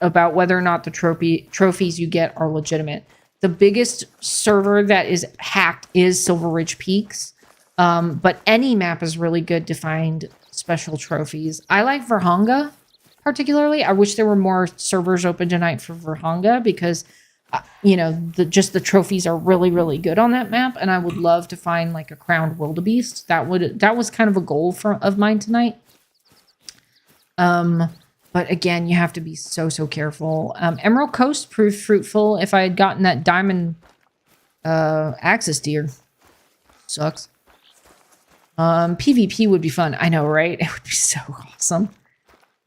about whether or not the trophies you get are legitimate. The biggest server that is hacked is Silver Ridge Peaks, but any map is really good to find special trophies. I like Verhonga particularly. I wish there were more servers open tonight for Verhonga because, you know, just the trophies are really, really good on that map, and I would love to find like a crowned wildebeest. That was kind of a goal of mine tonight. But again, you have to be so careful. Emerald Coast proved fruitful. If I had gotten that diamond access deer. Sucks. PvP would be fun. I know, right? It would be so awesome.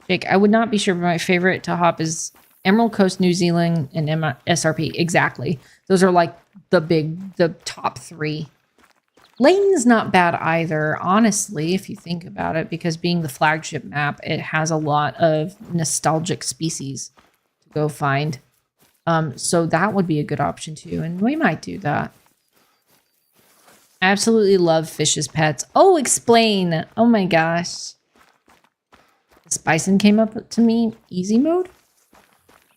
Jake, I would not be sure, but my favorite to hop is Emerald Coast, New Zealand, and SRP. Exactly. Those are like the top 3. Layton's not bad either, honestly, if you think about it, because being the flagship map, it has a lot of nostalgic species to go find. So that would be a good option too, and we might do that. I absolutely love fish as pets. Oh, explain! Oh my gosh. This bison came up to me. Easy mode?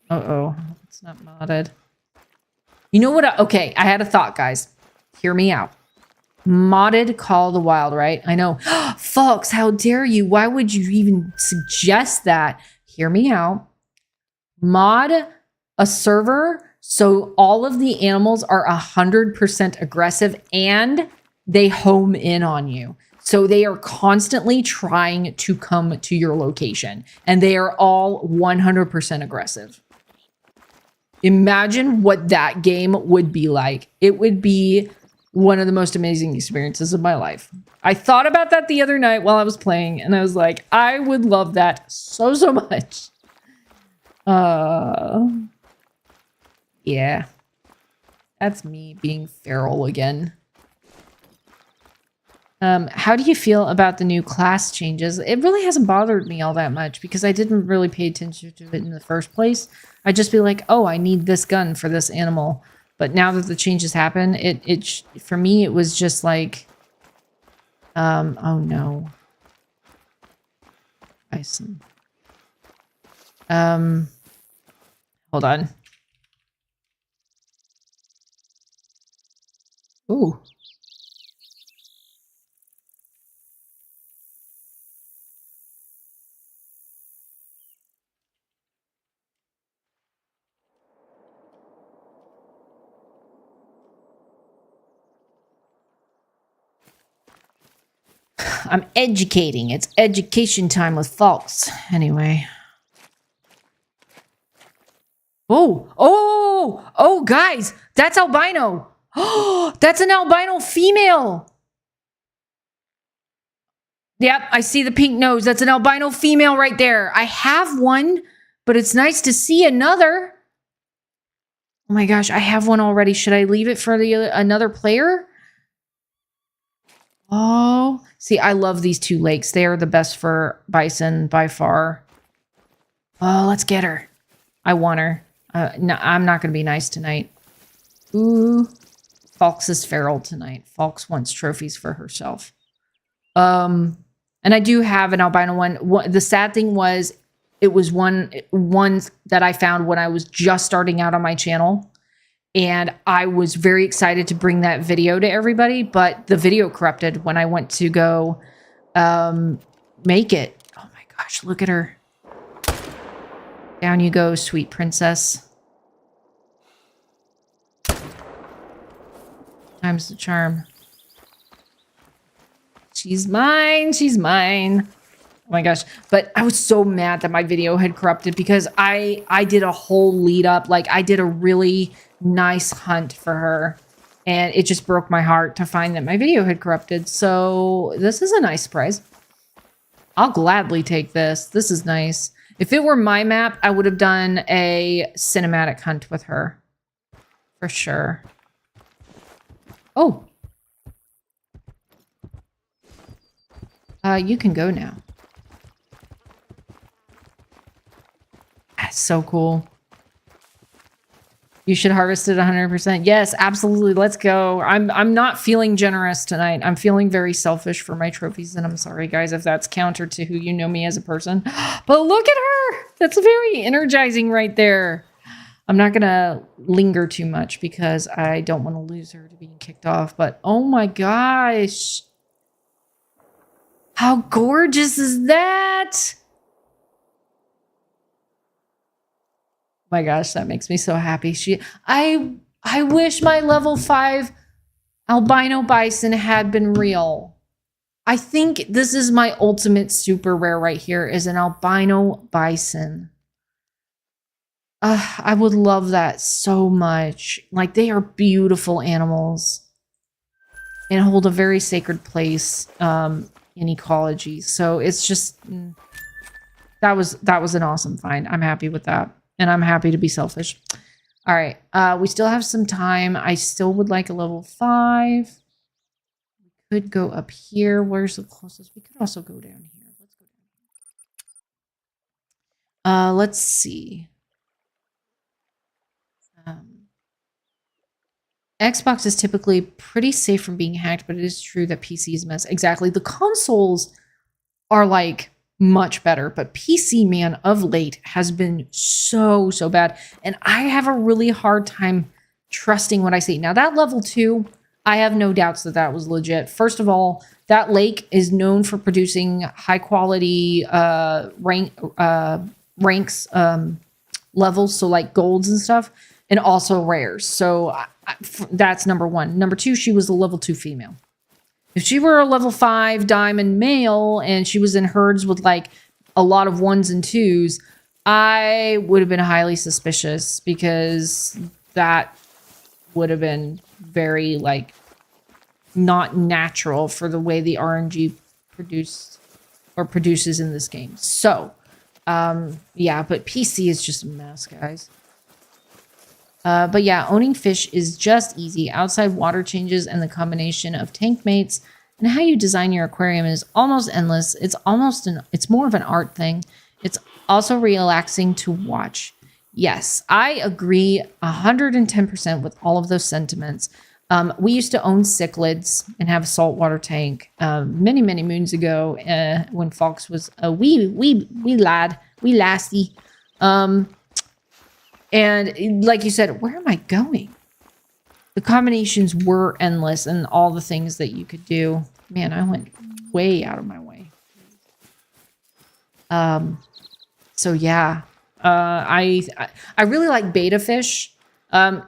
Uh-oh. It's not modded. You know what? Okay, I had a thought, guys. Hear me out. Modded Call of the Wild, right? I know. Fox, how dare you? Why would you even suggest that? Hear me out. Mod a server so all of the animals are 100% aggressive and they home in on you. So they are constantly trying to come to your location and they are all 100% aggressive. Imagine what that game would be like. It would be one of the most amazing experiences of my life. I thought about that the other night while I was playing, and I was like, I would love that so much. Yeah. That's me being feral again. How do you feel about the new class changes? It really hasn't bothered me all that much because I didn't really pay attention to it in the first place. I'd just be like, oh, I need this gun for this animal. But now that the changes happen, it for me, it was just like, oh no. Bison. Hold on. Ooh. I'm educating. It's education time with Fox. Anyway. Oh, guys, that's albino. Oh, that's an albino female. Yep, I see the pink nose. That's an albino female right there. I have one, but it's nice to see another. Oh my gosh, I have one already. Should I leave it for another player? Oh, see, I love these two lakes. They are the best for bison by far. Oh, let's get her. I want her. No, I'm not going to be nice tonight. Ooh. Falks is feral tonight. Falks wants trophies for herself. And I do have an albino one. The sad thing was, it was one that I found when I was just starting out on my channel. And I was very excited to bring that video to everybody, but the video corrupted when I went to go make it. Oh my gosh, look at her. Down you go, sweet princess. Time's the charm. She's mine. She's mine. Oh my gosh. But I was so mad that my video had corrupted because I did a whole lead up. Like, I did a really nice hunt for her. And it just broke my heart to find that my video had corrupted. So this is a nice surprise. I'll gladly take this. This is nice. If it were my map, I would have done a cinematic hunt with her. For sure. Oh. You can go now. That's so cool. You should harvest it 100%. Yes, absolutely. Let's go. I'm not feeling generous tonight. I'm feeling very selfish for my trophies, and I'm sorry, guys, if that's counter to who you know me as a person. But look at her. That's very energizing right there. I'm not going to linger too much because I don't want to lose her to being kicked off. But oh my gosh. How gorgeous is that? My gosh, that makes me so happy. I wish my level 5 albino bison had been real. I think this is my ultimate super rare right here, is an albino bison. I would love that so much. Like, they are beautiful animals and hold a very sacred place in ecology. So it's just, that was an awesome find. I'm happy with that. And I'm happy to be selfish. All right. We still have some time. I still would like a level 5. We could go up here. Where's the closest? We could also go down here. Let's go down here. Let's see. Xbox is typically pretty safe from being hacked, but it is true that PC is a mess. Exactly. The consoles are like much better, but PC, man, of late has been so bad, and I have a really hard time trusting what I see. Now, that level 2, I have no doubts that that was legit. First of all, that lake is known for producing high quality ranks levels, so like golds and stuff, and also rares. So that's number 1. Number 2, she was a level 2 female. If she were a level 5 diamond male and she was in herds with like a lot of 1s and 2s, I would have been highly suspicious, because that would have been very like not natural for the way the RNG produces in this game. So yeah, but PC is just a mess, guys. But yeah, owning fish is just easy. Outside water changes and the combination of tank mates and how you design your aquarium is almost endless. It's more of an art thing. It's also relaxing to watch. Yes, I agree 110% with all of those sentiments. We used to own cichlids and have a saltwater tank many moons ago when Fox was a wee lassie. And like you said, where am I going? The combinations were endless, and all the things that you could do. Man, I went way out of my way. So yeah, I really like beta fish. The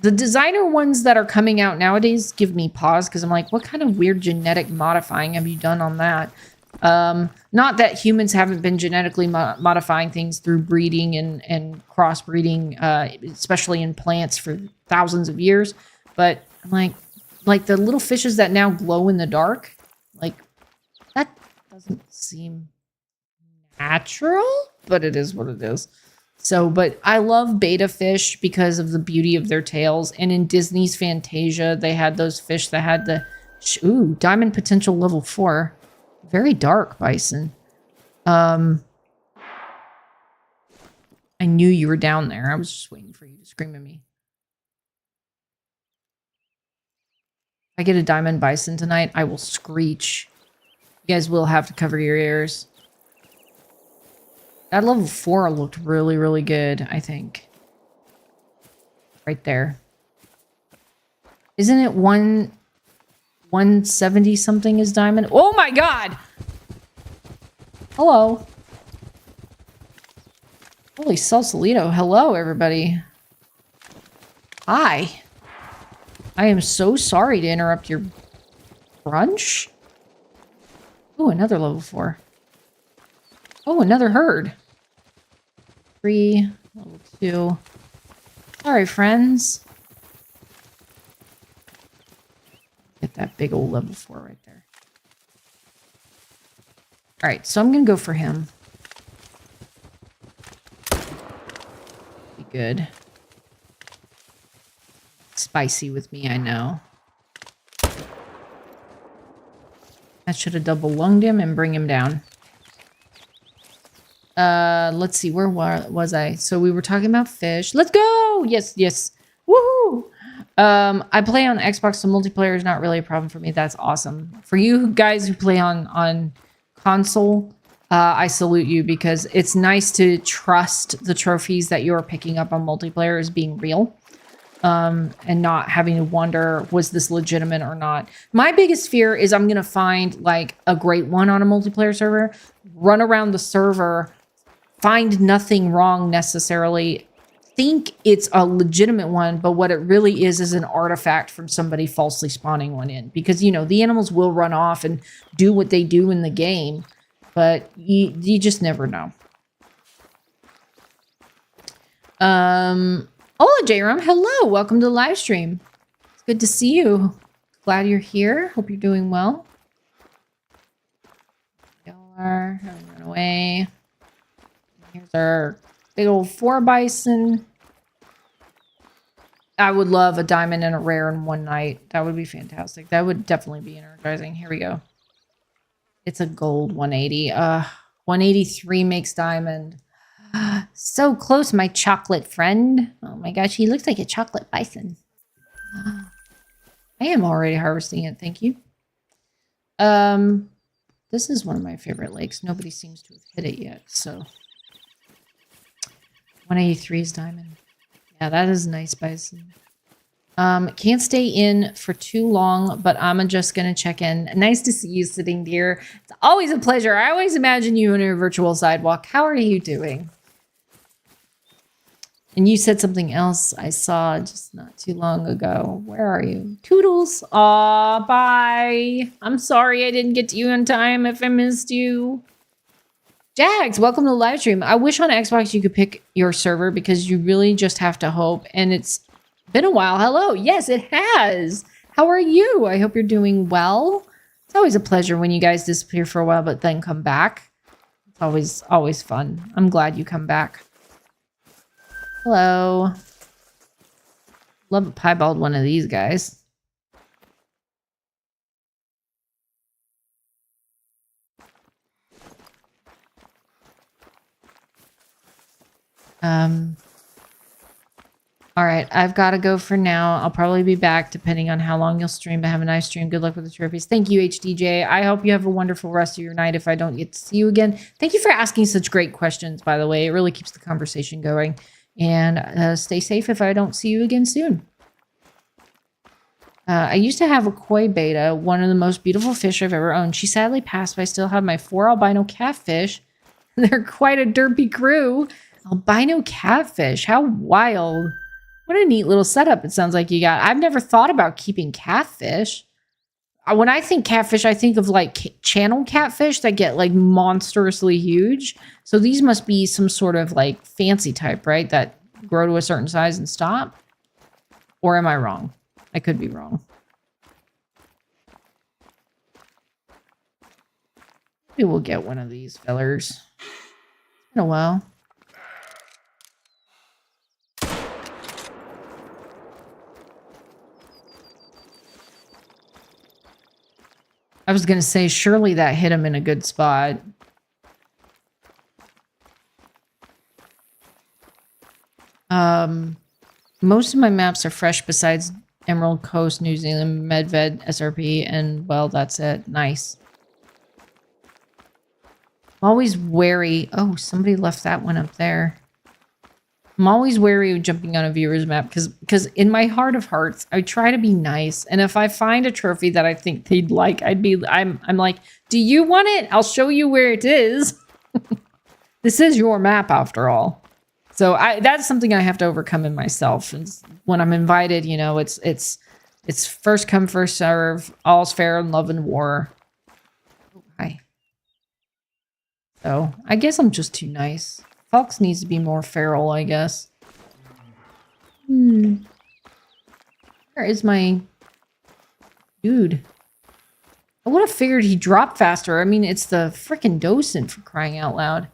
designer ones that are coming out nowadays give me pause, because I'm like, what kind of weird genetic modifying have you done on that? Not that humans haven't been genetically modifying things through breeding and crossbreeding, especially in plants, for thousands of years. But I'm like the little fishes that now glow in the dark, like, that doesn't seem natural, but it is what it is. So, but I love beta fish because of the beauty of their tails. And in Disney's Fantasia, they had those fish that had the, diamond potential level 4. Very dark bison. I knew you were down there. I was just waiting for you to scream at me. I get a diamond bison tonight, I will screech. You guys will have to cover your ears. That level 4 looked really, really good, I think. Right there. Isn't it 170 something is diamond? Oh my god! Hello. Holy Sausalito. Hello, everybody. Hi. I am so sorry to interrupt your brunch. Oh, another level 4. Oh, another herd. 3, level 2. Sorry, friends. Get that big old level 4 right there. Alright, so I'm going to go for him. Be good. Spicy with me, I know. I should have double lunged him and bring him down. Let's see, where was I? So we were talking about fish. Let's go! Yes, yes. Woohoo! I play on Xbox, so multiplayer is not really a problem for me. That's awesome. For you guys who play on console, I salute you because it's nice to trust the trophies that you're picking up on multiplayer as being real. And not having to wonder, was this legitimate or not? My biggest fear is I'm going to find like a great one on a multiplayer server, run around the server, find nothing wrong necessarily, think it's a legitimate one, but what it really is an artifact from somebody falsely spawning one in. Because, you know, the animals will run off and do what they do in the game, but you just never know. Hola, J-Rum. Hello. Welcome to the live stream. It's good to see you. Glad you're here. Hope you're doing well. Y'all are. Run away. Here's our big old 4 bison. I would love a diamond and a rare in one night. That would be fantastic. That would definitely be energizing. Here we go. It's a gold 180. 183 makes diamond. So close, my chocolate friend. Oh my gosh, he looks like a chocolate bison. I am already harvesting it, thank you. This is one of my favorite lakes. Nobody seems to have hit it yet, so. 183 is diamond. Yeah, that is nice bison. Can't stay in for too long, but I'm just gonna check in. Nice to see you, Sitting Deer. It's always a pleasure. I always imagine you on a virtual sidewalk. How are you doing? And you said something else I saw just not too long ago. Where are you? Toodles. Aw, bye. I'm sorry I didn't get to you in time if I missed you. Jags, welcome to the live stream. I wish on Xbox you could pick your server because you really just have to hope. And it's been a while. Hello. Yes, it has. How are you? I hope you're doing well. It's always a pleasure when you guys disappear for a while but then come back. It's always fun. I'm glad you come back. Hello. Love a piebald one of these guys. All right, I've got to go for now. I'll probably be back depending on how long you'll stream, but have a nice stream. Good luck with the trophies. Thank you, HDJ. I hope you have a wonderful rest of your night if I don't get to see you again. Thank you for asking such great questions, by the way. It really keeps the conversation going. And stay safe if I don't see you again soon. I used to have a koi beta, one of the most beautiful fish I've ever owned. She sadly passed, but I still have my 4 albino catfish. They're quite a derpy crew. Albino catfish, how wild. What a neat little setup it sounds like you got. I've never thought about keeping catfish. When I think catfish, I think of like channel catfish that get like monstrously huge. So these must be some sort of like fancy type, right? That grow to a certain size and stop. Or am I wrong? I could be wrong. Maybe we'll get one of these fellers. It's been a while. I was going to say, surely that hit him in a good spot. Most of my maps are fresh besides Emerald Coast, New Zealand, Medved, SRP, and well, that's it. Nice. I'm always wary. Oh, somebody left that one up there. I'm always wary of jumping on a viewer's map because in my heart of hearts, I try to be nice. And if I find a trophy that I think they'd like, I'm like, do you want it? I'll show you where it is. This is your map after all. So that's something I have to overcome in myself. And when I'm invited, you know, it's first come, first serve, all's fair in love and war. Oh, hi. So I guess I'm just too nice. Fox needs to be more feral, I guess. Where is my dude? I would have figured he dropped faster. I mean, it's the frickin' docent, for crying out loud.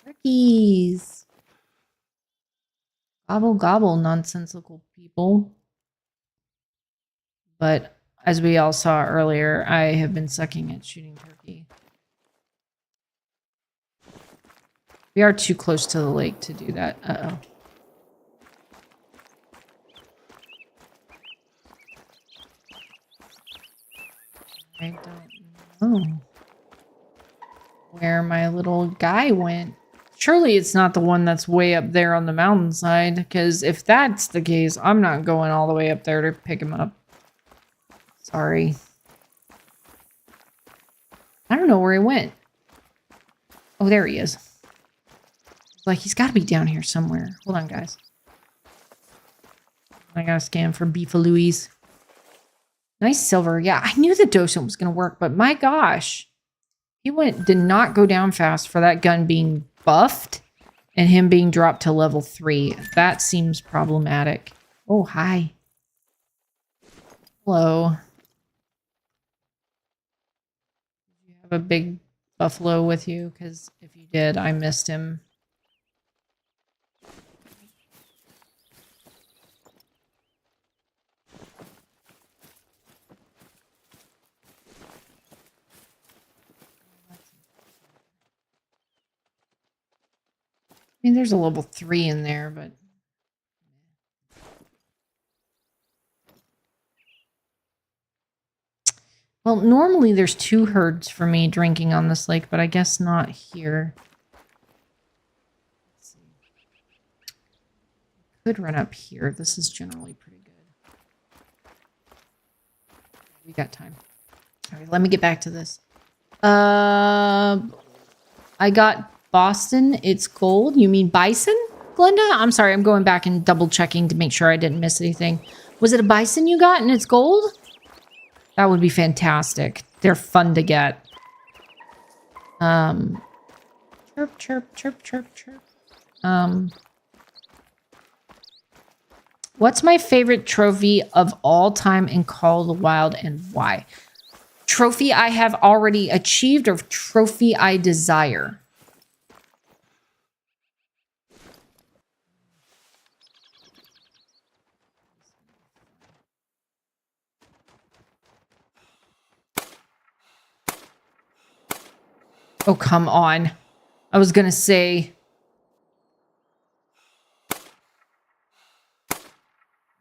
Turkeys. Gobble, gobble, nonsensical people. But as we all saw earlier, I have been sucking at shooting turkey. We are too close to the lake to do that. Uh-oh. I don't know where my little guy went. Surely it's not the one that's way up there on the mountainside, because if that's the case, I'm not going all the way up there to pick him up. Sorry. I don't know where he went. Oh, there he is. Like, he's got to be down here somewhere. Hold on, guys. I gotta scan for beefaloos. Nice silver. Yeah, I knew the docent was going to work, but my gosh. He did not go down fast for that gun being buffed and him being dropped to level 3. That seems problematic. Oh, hi. Hello. You have a big buffalo with you? Because if you did, I missed him. I mean, there's a level 3 in there, but... Well, normally there's 2 herds for me drinking on this lake, but I guess not here. Let's see. Could run up here. This is generally pretty good. We got time. All right, let me get back to this. I got... Boston, it's gold. You mean bison, Glenda? I'm sorry, I'm going back and double checking to make sure I didn't miss anything. Was it a bison you got and it's gold? That would be fantastic. They're fun to get. Chirp, chirp, chirp, chirp, chirp. What's my favorite trophy of all time in Call of the Wild and why? Trophy I have already achieved or trophy I desire? Oh, come on. I was going to say...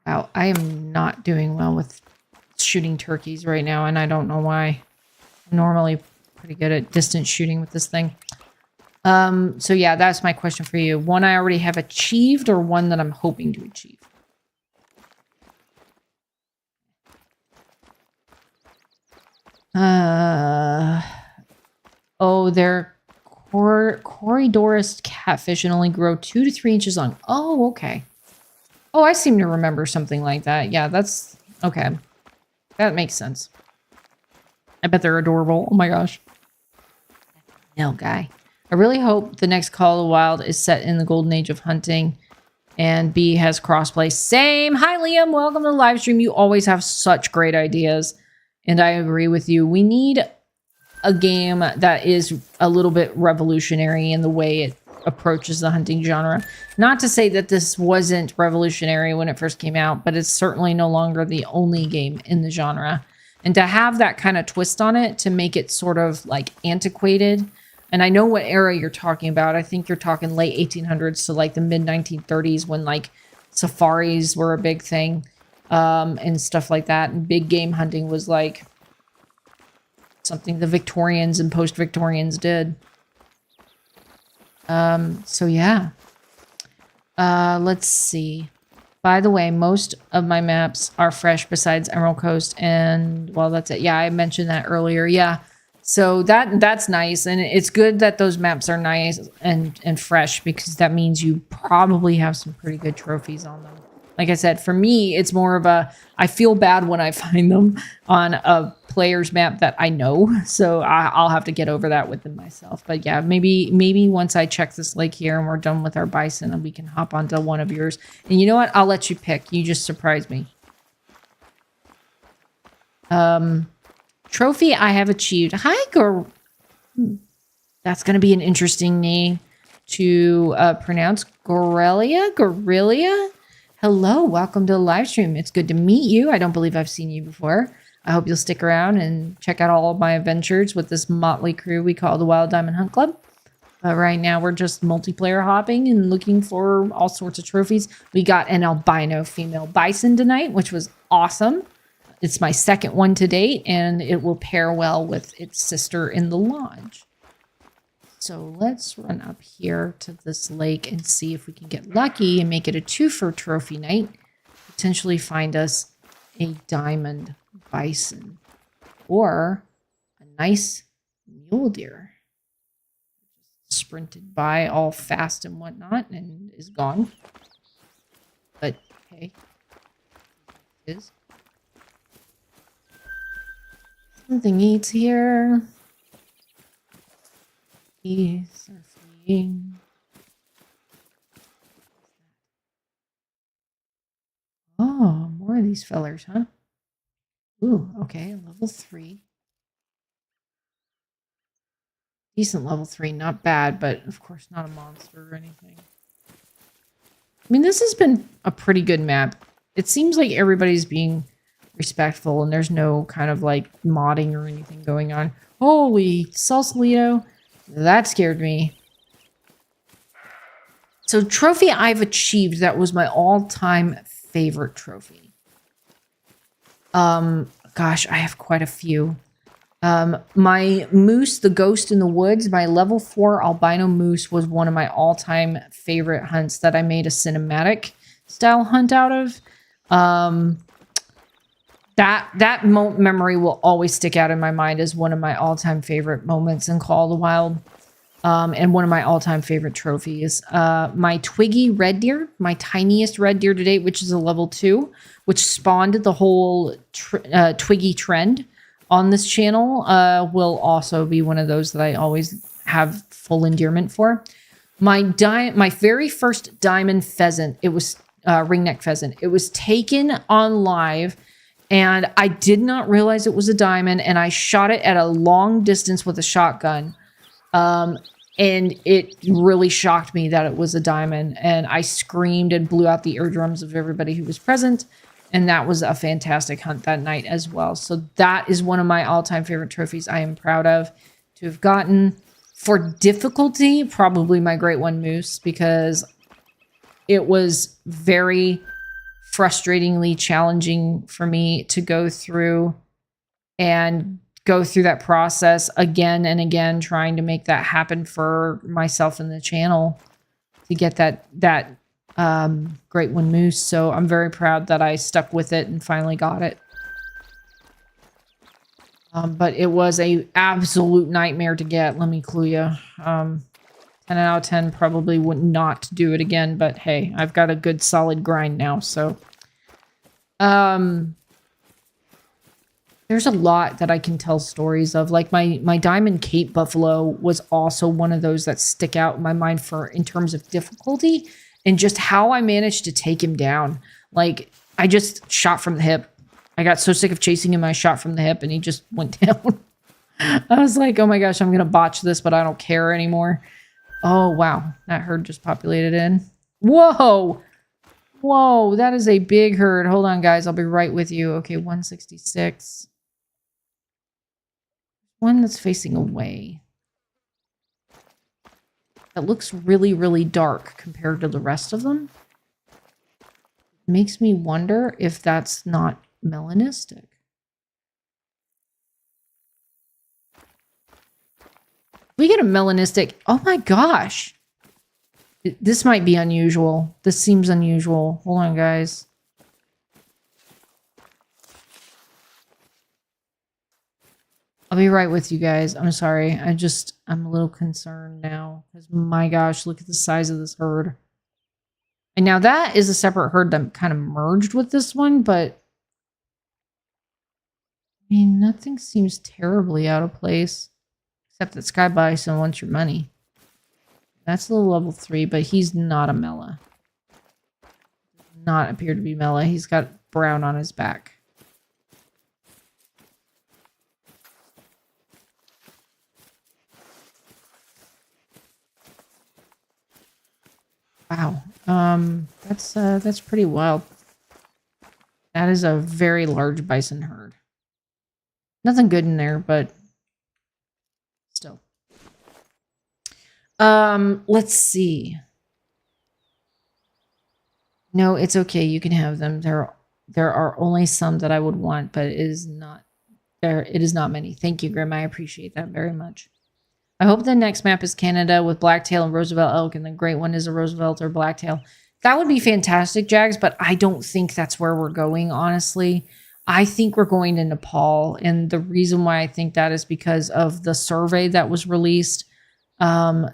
Wow, I am not doing well with shooting turkeys right now, and I don't know why. I'm normally pretty good at distance shooting with this thing. So yeah, that's my question for you. One I already have achieved or one that I'm hoping to achieve? Oh, they're Corydoris catfish and only grow 2 to 3 inches long. Oh, okay. Oh, I seem to remember something like that. Yeah, that's... Okay. That makes sense. I bet they're adorable. Oh my gosh. No, guy. I really hope the next Call of the Wild is set in the golden age of hunting and B has crossplay. Same. Hi, Liam. Welcome to the live stream. You always have such great ideas. And I agree with you. We need a game that is a little bit revolutionary in the way it approaches the hunting genre. Not to say that this wasn't revolutionary when it first came out, but it's certainly no longer the only game in the genre. And to have that kind of twist on it to make it sort of like antiquated. And I know what era you're talking about. I think you're talking late 1800s to like the mid 1930s when like safaris were a big thing. and stuff like that. And big game hunting was like something the Victorians and post-Victorians did. So yeah. Let's see. By the way, most of my maps are fresh besides Emerald Coast, and well, that's it. Yeah, I mentioned that earlier. Yeah. So that's nice, and it's good that those maps are nice and fresh, because that means you probably have some pretty good trophies on them. Like I said, for me, it's more of a, I feel bad when I find them on a player's map that I know, so I'll have to get over that with them myself. But yeah, maybe once I check this lake here and we're done with our bison, and we can hop onto one of yours. And you know what? I'll let you pick. You just surprise me. Trophy I have achieved. Hi, that's going to be an interesting name to pronounce. Gorelia? Hello, welcome to the live stream. It's good to meet you. I don't believe I've seen you before. I hope you'll stick around and check out all of my adventures with this motley crew we call the Wild Diamond Hunt Club. But right now, we're just multiplayer hopping and looking for all sorts of trophies. We got an albino female bison tonight, which was awesome. It's my second one to date, and it will pair well with its sister in the lodge. So let's run up here to this lake and see if we can get lucky and make it a 2-for trophy night. Potentially find us a diamond bison or a nice mule deer. Sprinted by all fast and whatnot and is gone. But hey, it is. Something eats here. Geese are fleeing. Oh, more of these fellers, huh? Ooh, okay, level 3. Decent level 3, not bad, but of course not a monster or anything. I mean, this has been a pretty good map. It seems like everybody's being respectful and there's no kind of like modding or anything going on. Holy Sausalito. That scared me. So trophy I've achieved that was my all-time favorite trophy. Gosh, I have quite a few. My moose, the ghost in the woods, my level 4 albino moose was one of my all-time favorite hunts that I made a cinematic style hunt out of. That memory will always stick out in my mind as one of my all-time favorite moments in Call of the Wild. And one of my all-time favorite trophies. My Twiggy red deer, my tiniest red deer to date, which is a level 2, which spawned the whole Twiggy trend on this channel, will also be one of those that I always have full endearment for. My very first diamond pheasant, it was ringneck pheasant. It was taken on live, and I did not realize it was a diamond, and I shot it at a long distance with a shotgun. And it really shocked me that it was a diamond, and I screamed and blew out the eardrums of everybody who was present. And that was a fantastic hunt that night as well. So that is one of my all-time favorite trophies I am proud of to have gotten. For difficulty, probably my Great One Moose, because it was very frustratingly challenging for me to go through that process again and again, trying to make that happen for myself and the channel to get that Great One Moose. So I'm very proud that I stuck with it and finally got it. But it was a absolute nightmare to get, let me clue you. 10 out of 10 probably would not do it again, but hey, I've got a good solid grind now, so there's a lot that I can tell stories of. Like my Diamond Cape Buffalo was also one of those that stick out in my mind in terms of difficulty and just how I managed to take him down. Like, I just shot from the hip. I got so sick of chasing him, I shot from the hip and he just went down. I was like, oh my gosh, I'm going to botch this, but I don't care anymore. Oh, wow. That herd just populated in. Whoa. Whoa, that is a big herd. Hold on, guys. I'll be right with you. Okay, 166. One that's facing away. That looks really, really dark compared to the rest of them. makes me wonder if that's not melanistic. We get a melanistic. Oh my gosh. This might be unusual. This seems unusual. Hold on, guys. I'll be right with you guys. I'm sorry. I'm a little concerned now. Because my gosh, look at the size of this herd. And now that is a separate herd that kind of merged with this one, but I mean, nothing seems terribly out of place. Except that Sky Bison wants your money. That's a little level 3, but he's not a Mela. Does not appear to be Mela. He's got brown on his back. Wow. That's pretty wild. That is a very large bison herd. Nothing good in there, but still. Let's see. No, it's okay. You can have them. There are only some that I would want, but it is not many. Thank you, Grim. I appreciate that very much. I hope the next map is Canada with blacktail and Roosevelt elk, and the great one is a Roosevelt or blacktail. That would be fantastic, Jags, but I don't think that's where we're going, honestly. I think we're going to Nepal, and the reason why I think that is because of the survey that was released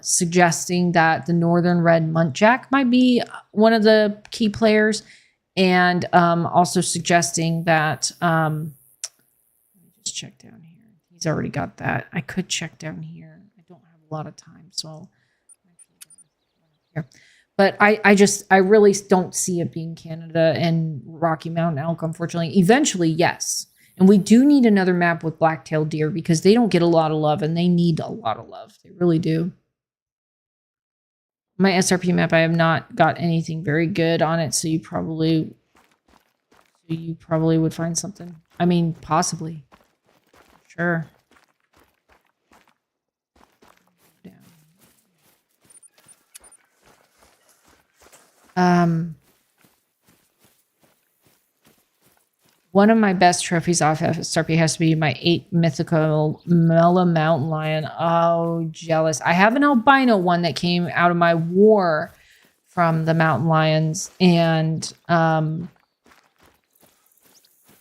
suggesting that the northern red muntjac might be one of the key players, and also suggesting that let me just check down here. He's already got that. I could check down here. I don't have a lot of time, so I'll actually go here. But I really don't see it being Canada and Rocky Mountain elk, unfortunately. Eventually, yes. And we do need another map with black-tailed deer because they don't get a lot of love, and they need a lot of love. They really do. My SRP map, I have not got anything very good on it, so you probably would find something. I mean, possibly. Sure. One of my best trophies off SRP has to be my 8 mythical Mela mountain lion. Oh, jealous. I have an albino one that came out of my war from the mountain lions, and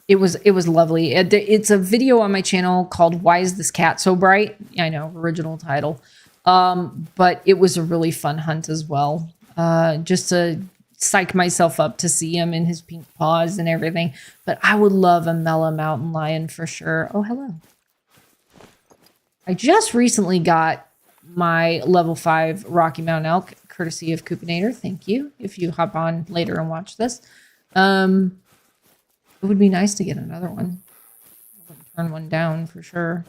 it was lovely. It's a video on my channel called Why Is This Cat So Bright? I know, original title. But it was a really fun hunt as well. Just to psych myself up to see him in his pink paws and everything. But I would love a Mela mountain lion for sure. Oh, hello. I just recently got my level 5 Rocky Mountain elk, courtesy of Coopinator. Thank you. If you hop on later and watch this. It would be nice to get another one. I wouldn't turn one down for sure.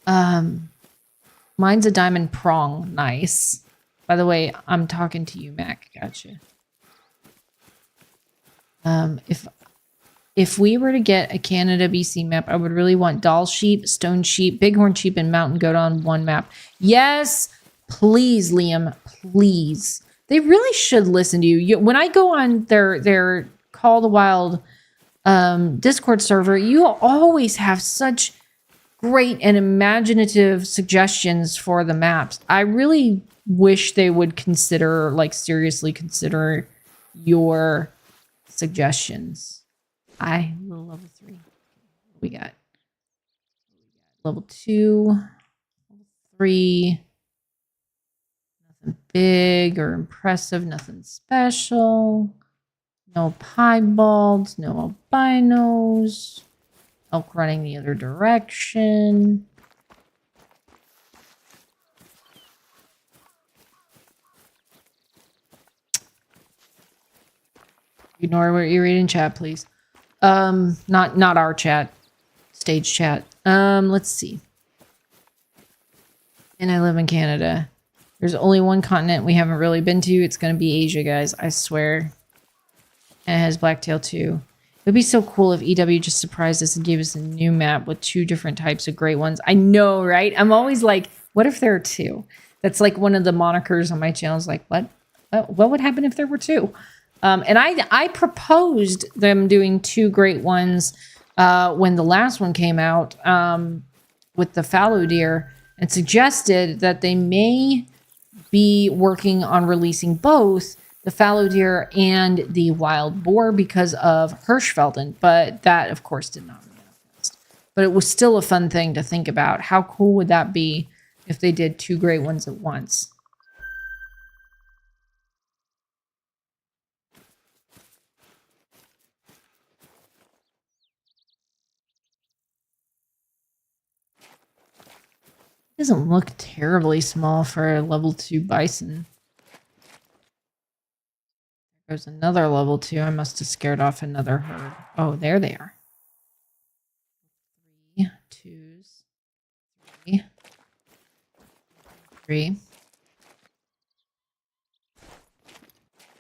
Mine's a diamond prong. Nice. By the way, I'm talking to you, Mac. Gotcha. If we were to get a Canada BC map, I would really want doll sheep, stone sheep, bighorn sheep, and mountain goat on one map. Yes, please, Liam, please. They really should listen to you. When I go on their Call the Wild Discord server, you always have such great and imaginative suggestions for the maps. I really wish they would consider, like, seriously consider your suggestions. I will level 3. What we got? Level 2, level 3. Nothing big or impressive, nothing special. No piebalds, no albinos. Elk running the other direction. Ignore what you're reading, chat, please. Not our chat. Stage chat. Let's see. And I live in Canada. There's only one continent we haven't really been to. It's going to be Asia, guys. I swear. And it has blacktail too. It would be so cool if EW just surprised us and gave us a new map with 2 different types of great ones. I know, right? I'm always like, what if there are 2? That's like one of the monikers on my channel is like, what would happen if there were 2? And I proposed them doing 2 great ones when the last one came out with the fallow deer, and suggested that they may be working on releasing both the fallow deer and the wild boar because of Hirschfelden, but that, of course, did not manifest. But it was still a fun thing to think about. How cool would that be if they did 2 great ones at once? Doesn't look terribly small for a level 2 bison. There's another level 2. I must have scared off another herd. Oh, there they are. 3 twos. 3. 3.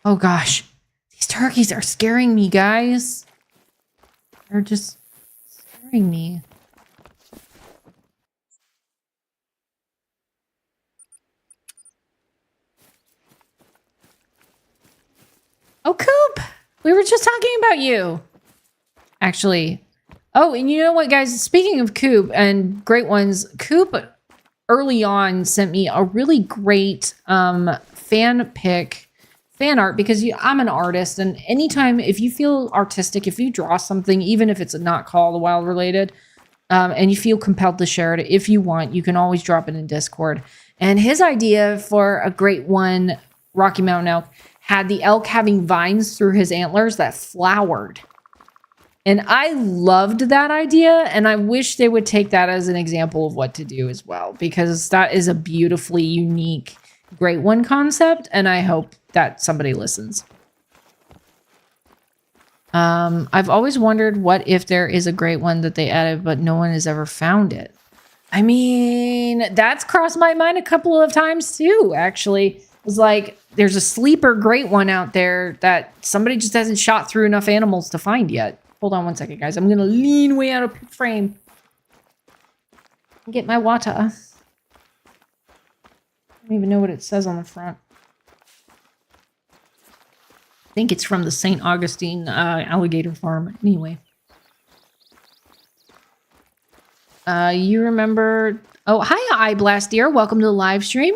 Oh gosh. These turkeys are scaring me, guys. They're just scaring me. Oh, Coop! We were just talking about you. Actually. Oh, and you know what, guys? Speaking of Coop and great ones, Coop early on sent me a really great fan art, because I'm an artist, and anytime, if you feel artistic, if you draw something, even if it's not Call of the Wild related, and you feel compelled to share it, if you want, you can always drop it in Discord. And his idea for a great one, Rocky Mountain elk, had the elk having vines through his antlers that flowered. And I loved that idea, and I wish they would take that as an example of what to do as well, because that is a beautifully unique great one concept, and I hope that somebody listens. I've always wondered what if there is a great one that they added, but no one has ever found it. I mean, that's crossed my mind a couple of times too, actually. It was like, there's a sleeper great one out there that somebody just hasn't shot through enough animals to find yet. Hold on one second, guys. I'm going to lean way out of frame and get my water. I don't even know what it says on the front. I think it's from the St. Augustine alligator farm. Anyway. You remember... Oh, hi, iBlast dear. Welcome to the live stream.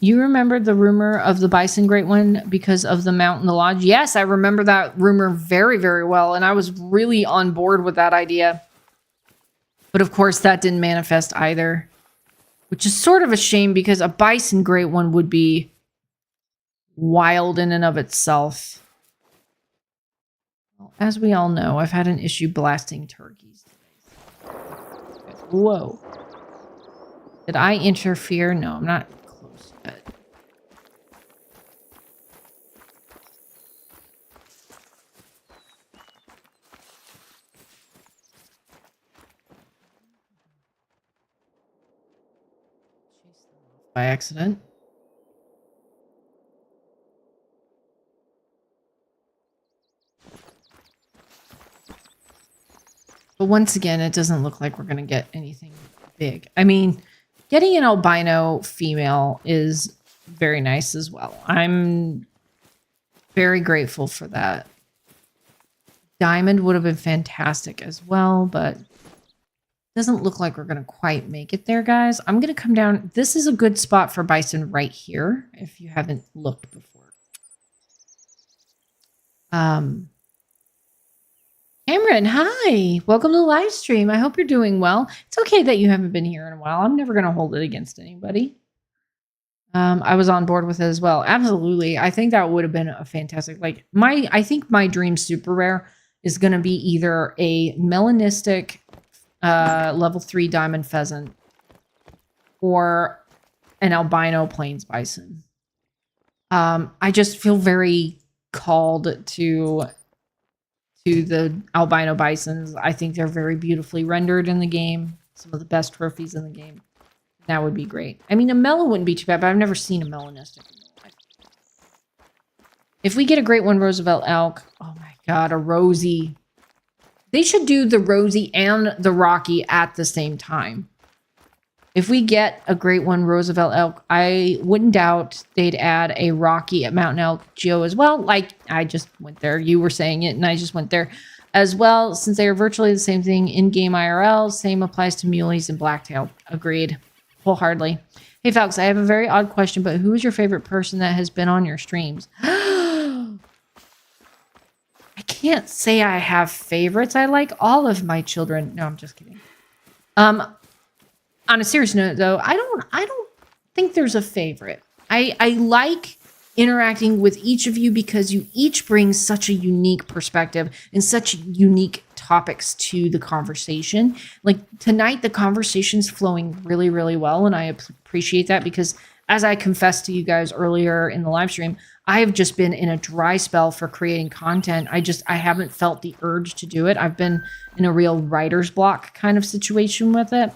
You remember the rumor of the bison great one because of the mount in the lodge? Yes, I remember that rumor very, very well, and I was really on board with that idea. But of course, that didn't manifest either, which is sort of a shame, because a bison great one would be wild in and of itself. Well, as we all know, I've had an issue blasting turkeys today. Whoa. Did I interfere? No, I'm not close yet. By accident. But once again, it doesn't look like we're going to get anything big. I mean, getting an albino female is very nice as well. I'm very grateful for that. Diamond would have been fantastic as well, but it doesn't look like we're going to quite make it there, guys. I'm going to come down. This is a good spot for bison right here, if you haven't looked before. Cameron, hi. Welcome to the live stream. I hope you're doing well. It's okay that you haven't been here in a while. I'm never going to hold it against anybody. I was on board with it as well. Absolutely. I think that would have been a fantastic, like I think my dream super rare is going to be either a melanistic level 3 diamond pheasant or an albino plains bison. I just feel very called to the albino bisons. I think they're very beautifully rendered in the game. Some of the best trophies in the game. That would be great. I mean, a mellow wouldn't be too bad, but I've never seen a melanistic in real life. If we get a great one Roosevelt elk, oh my god, a Rosie. They should do the Rosie and the Rocky at the same time. If we get a great one, Roosevelt elk, I wouldn't doubt they'd add a Rocky at Mountain Elk Geo as well. Like, I just went there. You were saying it, and I just went there as well, since they are virtually the same thing in-game IRL. Same applies to muleys and blacktail. Agreed. Wholeheartedly. Hey, Falks, I have a very odd question, but who is your favorite person that has been on your streams? I can't say I have favorites. I like all of my children. No, I'm just kidding. On a serious note, though, I don't think there's a favorite. I like interacting with each of you because you each bring such a unique perspective and such unique topics to the conversation. Like tonight, the conversation's flowing really, really well, and I appreciate that because, as I confessed to you guys earlier in the live stream, I have just been in a dry spell for creating content. I haven't felt the urge to do it. I've been in a real writer's block kind of situation with it.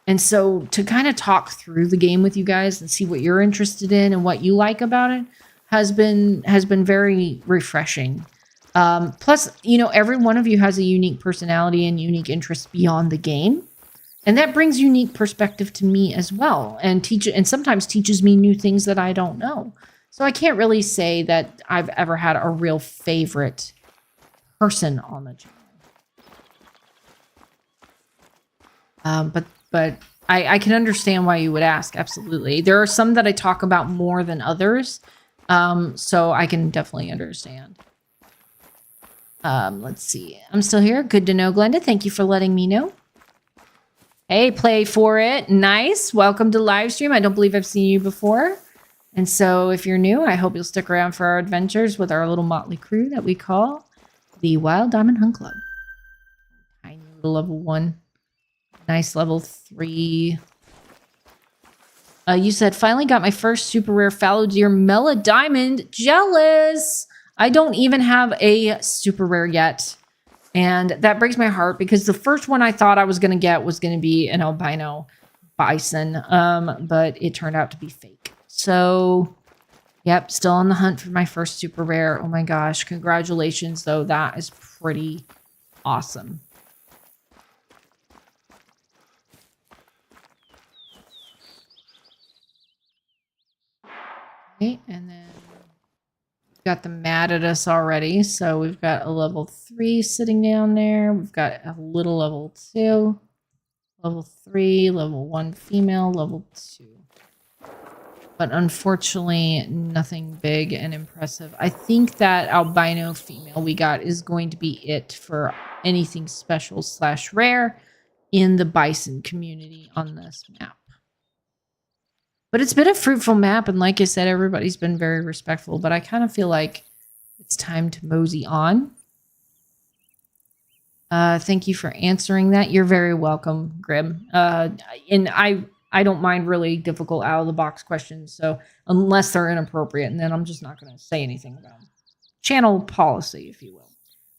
And so to kind of talk through the game with you guys and see what you're interested in and what you like about it has been very refreshing. Plus, you know, every one of you has a unique personality and unique interests beyond the game. And that brings unique perspective to me as well, and sometimes teaches me new things that I don't know. So I can't really say that I've ever had a real favorite person on the channel. But I can understand why you would ask. Absolutely. There are some that I talk about more than others. So I can definitely understand. Let's see. I'm still here. Good to know, Glenda. Thank you for letting me know. Hey, play for it. Nice. Welcome to live stream. I don't believe I've seen you before. And so if you're new, I hope you'll stick around for our adventures with our little motley crew that we call the Wild Diamond Hunt Club. Tiny little level 1. Nice level 3. You said, finally got my first super rare fallow deer Mela Diamond. Jealous. I don't even have a super rare yet. And that breaks my heart because the first one I thought I was going to get was going to be an albino bison. But it turned out to be fake. So, yep, still on the hunt for my first super rare. Oh my gosh. Congratulations, though. That is pretty awesome. Okay, and then we've got them mad at us already. So we've got a level 3 sitting down there. We've got a little level 2, level 3, level 1 female, level 2. But unfortunately, nothing big and impressive. I think that albino female we got is going to be it for anything special / rare in the bison community on this map. But it's been a fruitful map, and like I said, everybody's been very respectful, but I kind of feel like it's time to mosey on. Thank you for answering that. You're very welcome, Grim. And I don't mind really difficult out-of-the-box questions, so unless they're inappropriate, and then I'm just not going to say anything about them. Channel policy, if you will.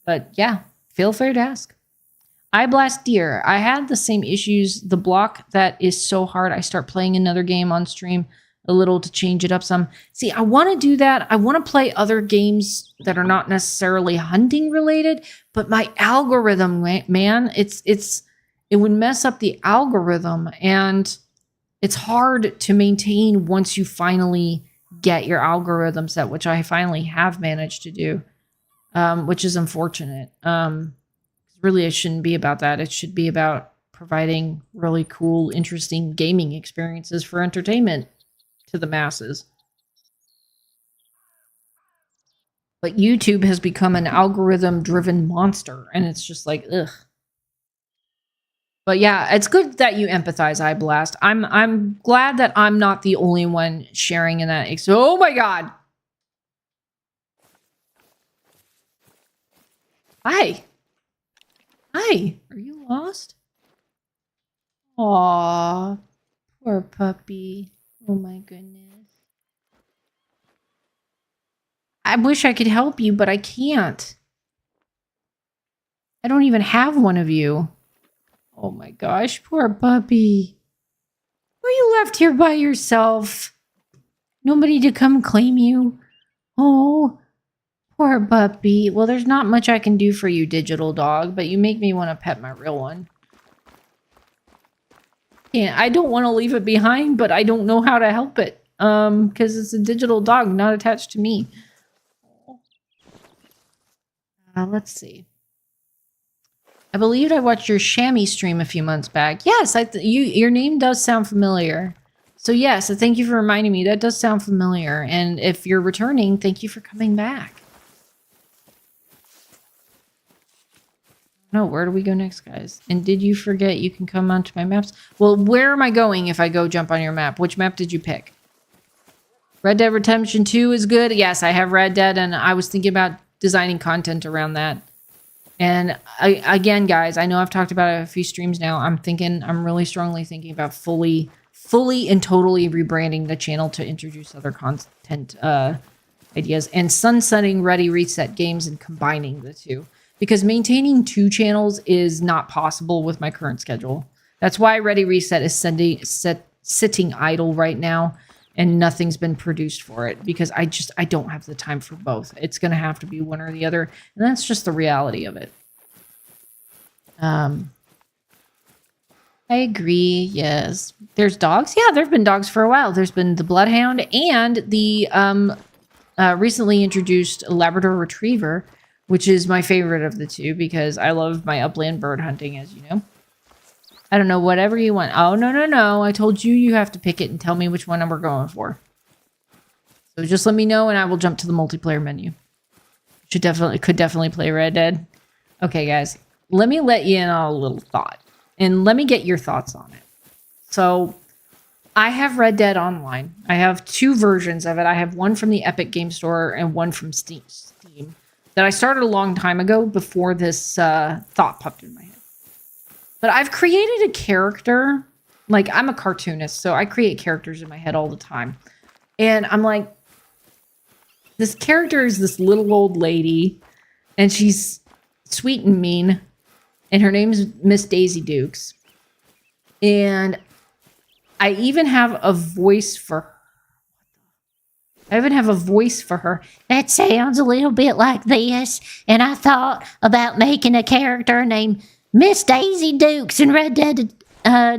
But yeah, feel free to ask. I blast deer. I had the same issues. The block that is so hard. I start playing another game on stream a little to change it up some. See, I want to do that. I want to play other games that are not necessarily hunting related, but my algorithm, man, it would mess up the algorithm, and it's hard to maintain once you finally get your algorithm set, which I finally have managed to do, which is unfortunate. Really, it shouldn't be about that. It should be about providing really cool, interesting gaming experiences for entertainment to the masses. But YouTube has become an algorithm-driven monster, and it's just like, ugh. But yeah, it's good that you empathize, iBlast. I'm glad that I'm not the only one sharing in that. Oh my god! Hi. Hi. Are you lost? Aw, poor puppy. Oh my goodness. I wish I could help you, but I can't. I don't even have one of you. Oh my gosh, poor puppy. Were you left here by yourself? Nobody to come claim you? Oh, poor puppy. Well, there's not much I can do for you, digital dog, but you make me want to pet my real one. can't. I don't want to leave it behind, but I don't know how to help it. Because it's a digital dog, not attached to me. Let's see. I believe I watched your chamois stream a few months back. Yes, your name does sound familiar. So yes, thank you for reminding me. That does sound familiar. And if you're returning, thank you for coming back. No, where do we go next, guys? And did you forget you can come onto my maps? Well, where am I going if I go jump on your map? Which map did you pick? Red Dead Redemption 2 is good. Yes, I have Red Dead, and I was thinking about designing content around that. And again, guys, I know I've talked about it a few streams now. I'm really strongly thinking about fully and totally rebranding the channel to introduce other content ideas and sunsetting Ready Reset games and combining the two. Because maintaining 2 channels is not possible with my current schedule. That's why Ready Reset is sitting idle right now. And nothing's been produced for it because I don't have the time for both. It's going to have to be one or the other. And that's just the reality of it. I agree. Yes. There's dogs. Yeah, there've been dogs for a while. There's been the Bloodhound and the recently introduced Labrador Retriever, which is my favorite of the two because I love my upland bird hunting, as you know. I don't know, whatever you want. Oh, no. I told you you have to pick it and tell me which one we're going for. So just let me know and I will jump to the multiplayer menu. Could definitely play Red Dead. Okay, guys. Let me let you in on a little thought. And let me get your thoughts on it. So, I have Red Dead Online. I have 2 versions of it. I have one from the Epic Game Store and one from Steam that I started a long time ago before this thought popped in my head. But I've created a character, like I'm a cartoonist, so I create characters in my head all the time. And I'm like, this character is this little old lady, and she's sweet and mean, and her name's Miss Daisy Dukes. And I even have a voice for her. That sounds a little bit like this, and I thought about making a character named Miss Daisy Dukes in Red Dead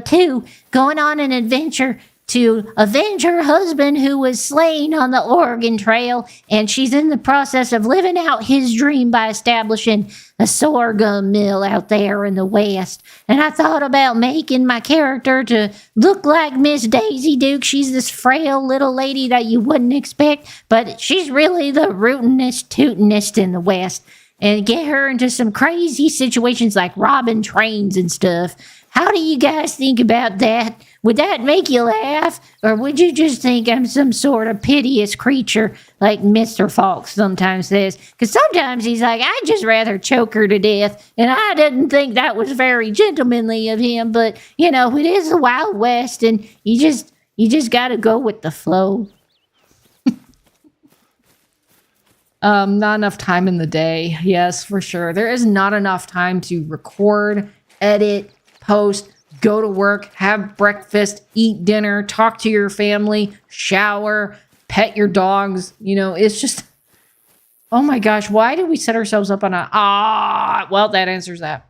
2 going on an adventure to avenge her husband who was slain on the Oregon Trail, and she's in the process of living out his dream by establishing a sorghum mill out there in the West. And I thought about making my character to look like Miss Daisy Duke. She's this frail little lady that you wouldn't expect, but she's really the rootinest, tootinest in the West. And get her into some crazy situations like robbing trains and stuff. How do you guys think about that? Would that make you laugh? Or would you just think I'm some sort of piteous creature like Mr. Fox sometimes says? Because sometimes he's like, I'd just rather choke her to death. And I didn't think that was very gentlemanly of him. But, you know, it is the Wild West and you just got to go with the flow. Not enough time in the day. Yes, for sure. There is not enough time to record, edit, post, go to work, have breakfast, eat dinner, talk to your family, shower, pet your dogs. You know, it's just, oh my gosh, why did we set ourselves up on well, that answers that.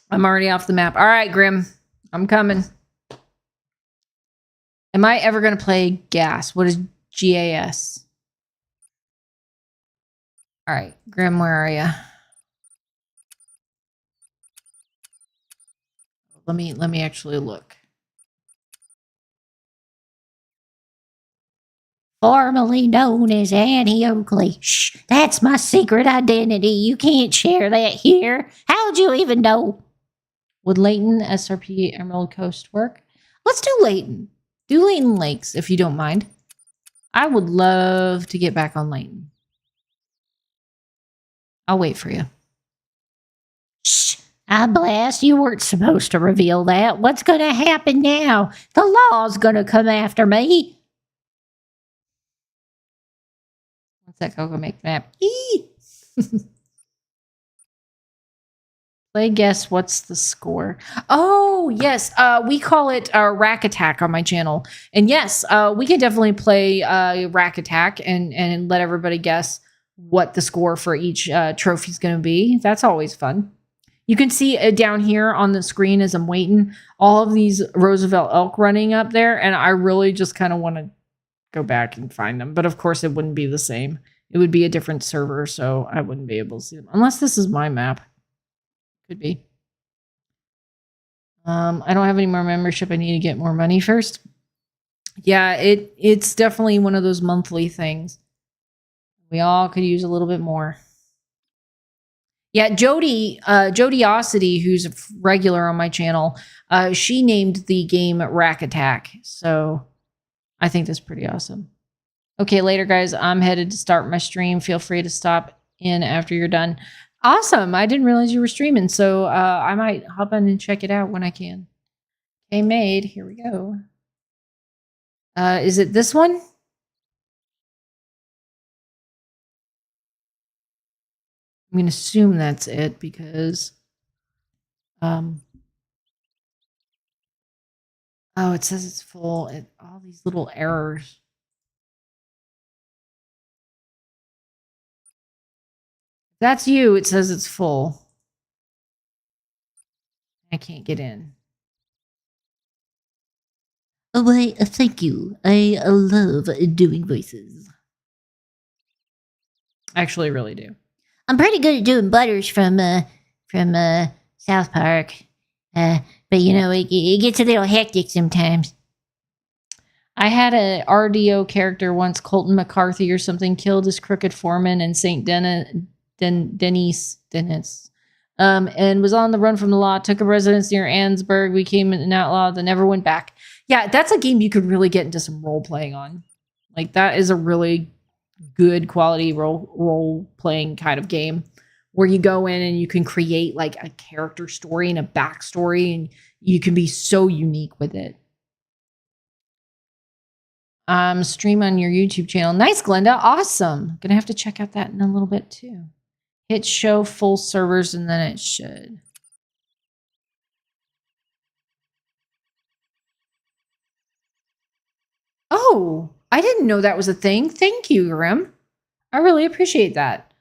I'm already off the map. All right, Grim, I'm coming. Am I ever going to play GAS? What is GAS? All right, Grim, where are you? Let me actually look. Formerly known as Annie Oakley. Shh, that's my secret identity. You can't share that here. How'd you even know? Would Layton SRP Emerald Coast work? Let's do Layton. Do Layton Lakes, if you don't mind. I would love to get back on Layton. I'll wait for you. Shh. I blast, you weren't supposed to reveal that. What's going to happen now? The law's going to come after me. One sec, I'll go make the map. Play guess what's the score. Oh, yes. We call it Rack Attack on my channel. And yes, we can definitely play Rack Attack and let everybody guess what the score for each trophy is going to be. That's always fun. You can see down here on the screen as I'm waiting, all of these Roosevelt elk running up there. And I really just kind of want to go back and find them. But of course, it wouldn't be the same. It would be a different server, so I wouldn't be able to see them. Unless this is my map. Could be. I don't have any more membership. I need to get more money first. Yeah, it's definitely one of those monthly things. We all could use a little bit more. Yeah, Jodiosity, who's a regular on my channel, she named the game Rack Attack. So I think that's pretty awesome. Okay, later, guys. I'm headed to start my stream. Feel free to stop in after you're done. Awesome. I didn't realize you were streaming, so I might hop on and check it out when I can. Okay, made. Here we go. Is it this one? I'm going to assume that's it because... oh, it says it's full. All these little errors. That's you. It says it's full. I can't get in. Oh, thank you. I love doing voices. I actually really do. I'm pretty good at doing Butters from South Park. But you know, it gets a little hectic sometimes. I had a RDO character once, Colton McCarthy or something, killed his crooked foreman in St. Dennis, and was on the run from the law, took a residence near Ansburg, became an outlaw, then never went back. Yeah, that's a game you could really get into some role-playing on. Like, that is a really good quality role-playing kind of game where you go in and you can create, like, a character story and a backstory, and you can be so unique with it. Stream on your YouTube channel. Nice, Glenda. Awesome. Gonna have to check out that in a little bit, too. Hit show full servers, and then it should. Oh, I didn't know that was a thing. Thank you, Grim. I really appreciate that.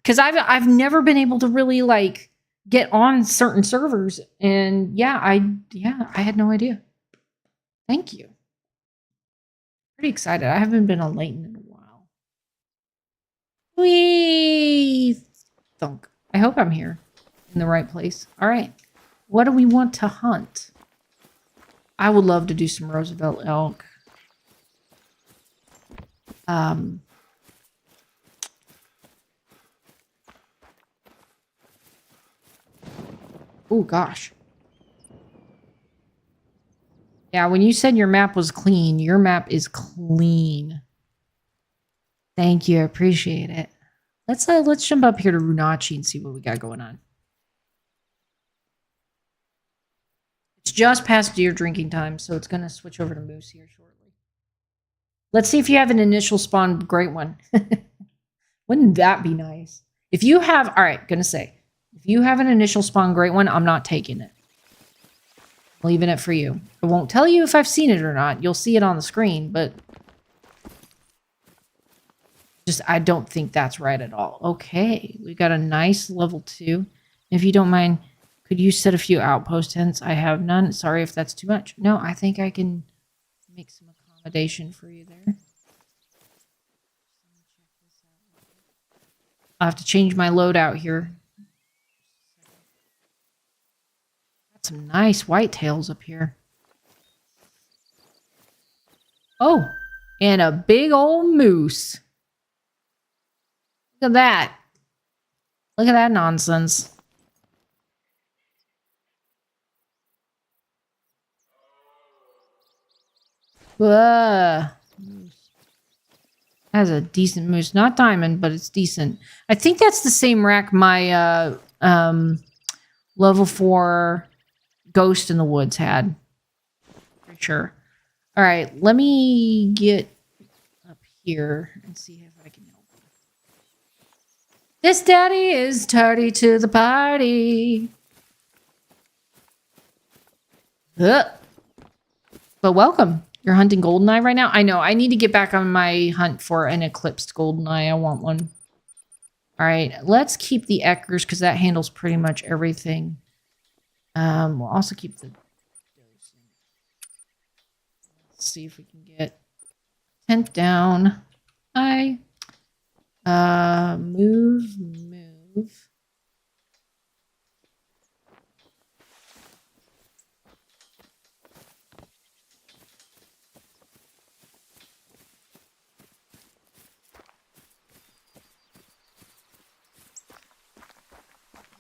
Because I've never been able to really, like, get on certain servers. And yeah, I had no idea. Thank you. Pretty excited. I haven't been on Layton in a while. Whee! Thunk. I hope I'm here in the right place. All right. What do we want to hunt? I would love to do some Roosevelt elk. Oh, gosh. Yeah, when you said your map was clean, your map is clean. Thank you. I appreciate it. Let's jump up here to Runachi and see what we got going on. It's just past deer drinking time, so it's going to switch over to moose here shortly. Let's see if you have an initial spawn great one. Wouldn't that be nice? If you have, all right, gonna say, if you have an initial spawn great one, I'm not taking it. I'm leaving it for you. I won't tell you if I've seen it or not. You'll see it on the screen, but just, I don't think that's right at all. Okay, we got a nice level 2. If you don't mind, could you set a few outpost tents? I have none. Sorry if that's too much. No, I think I can make some accommodation for you there. I'll have to change my loadout here. Got some nice whitetails up here. Oh, and a big old moose. Look at that. Look at that nonsense. Moose. That's a decent moose. Not diamond, but it's decent. I think that's the same rack my level 4 ghost in the woods had. For sure. All right, let me get up here and see if I can help. This daddy is tardy to the party. But welcome. You're hunting goldeneye right now? I know. I need to get back on my hunt for an eclipsed goldeneye. I want one. All All right, let's keep the Eckers because that handles pretty much everything. We'll also keep the... Let's see if we can get tent down. Hi. Move.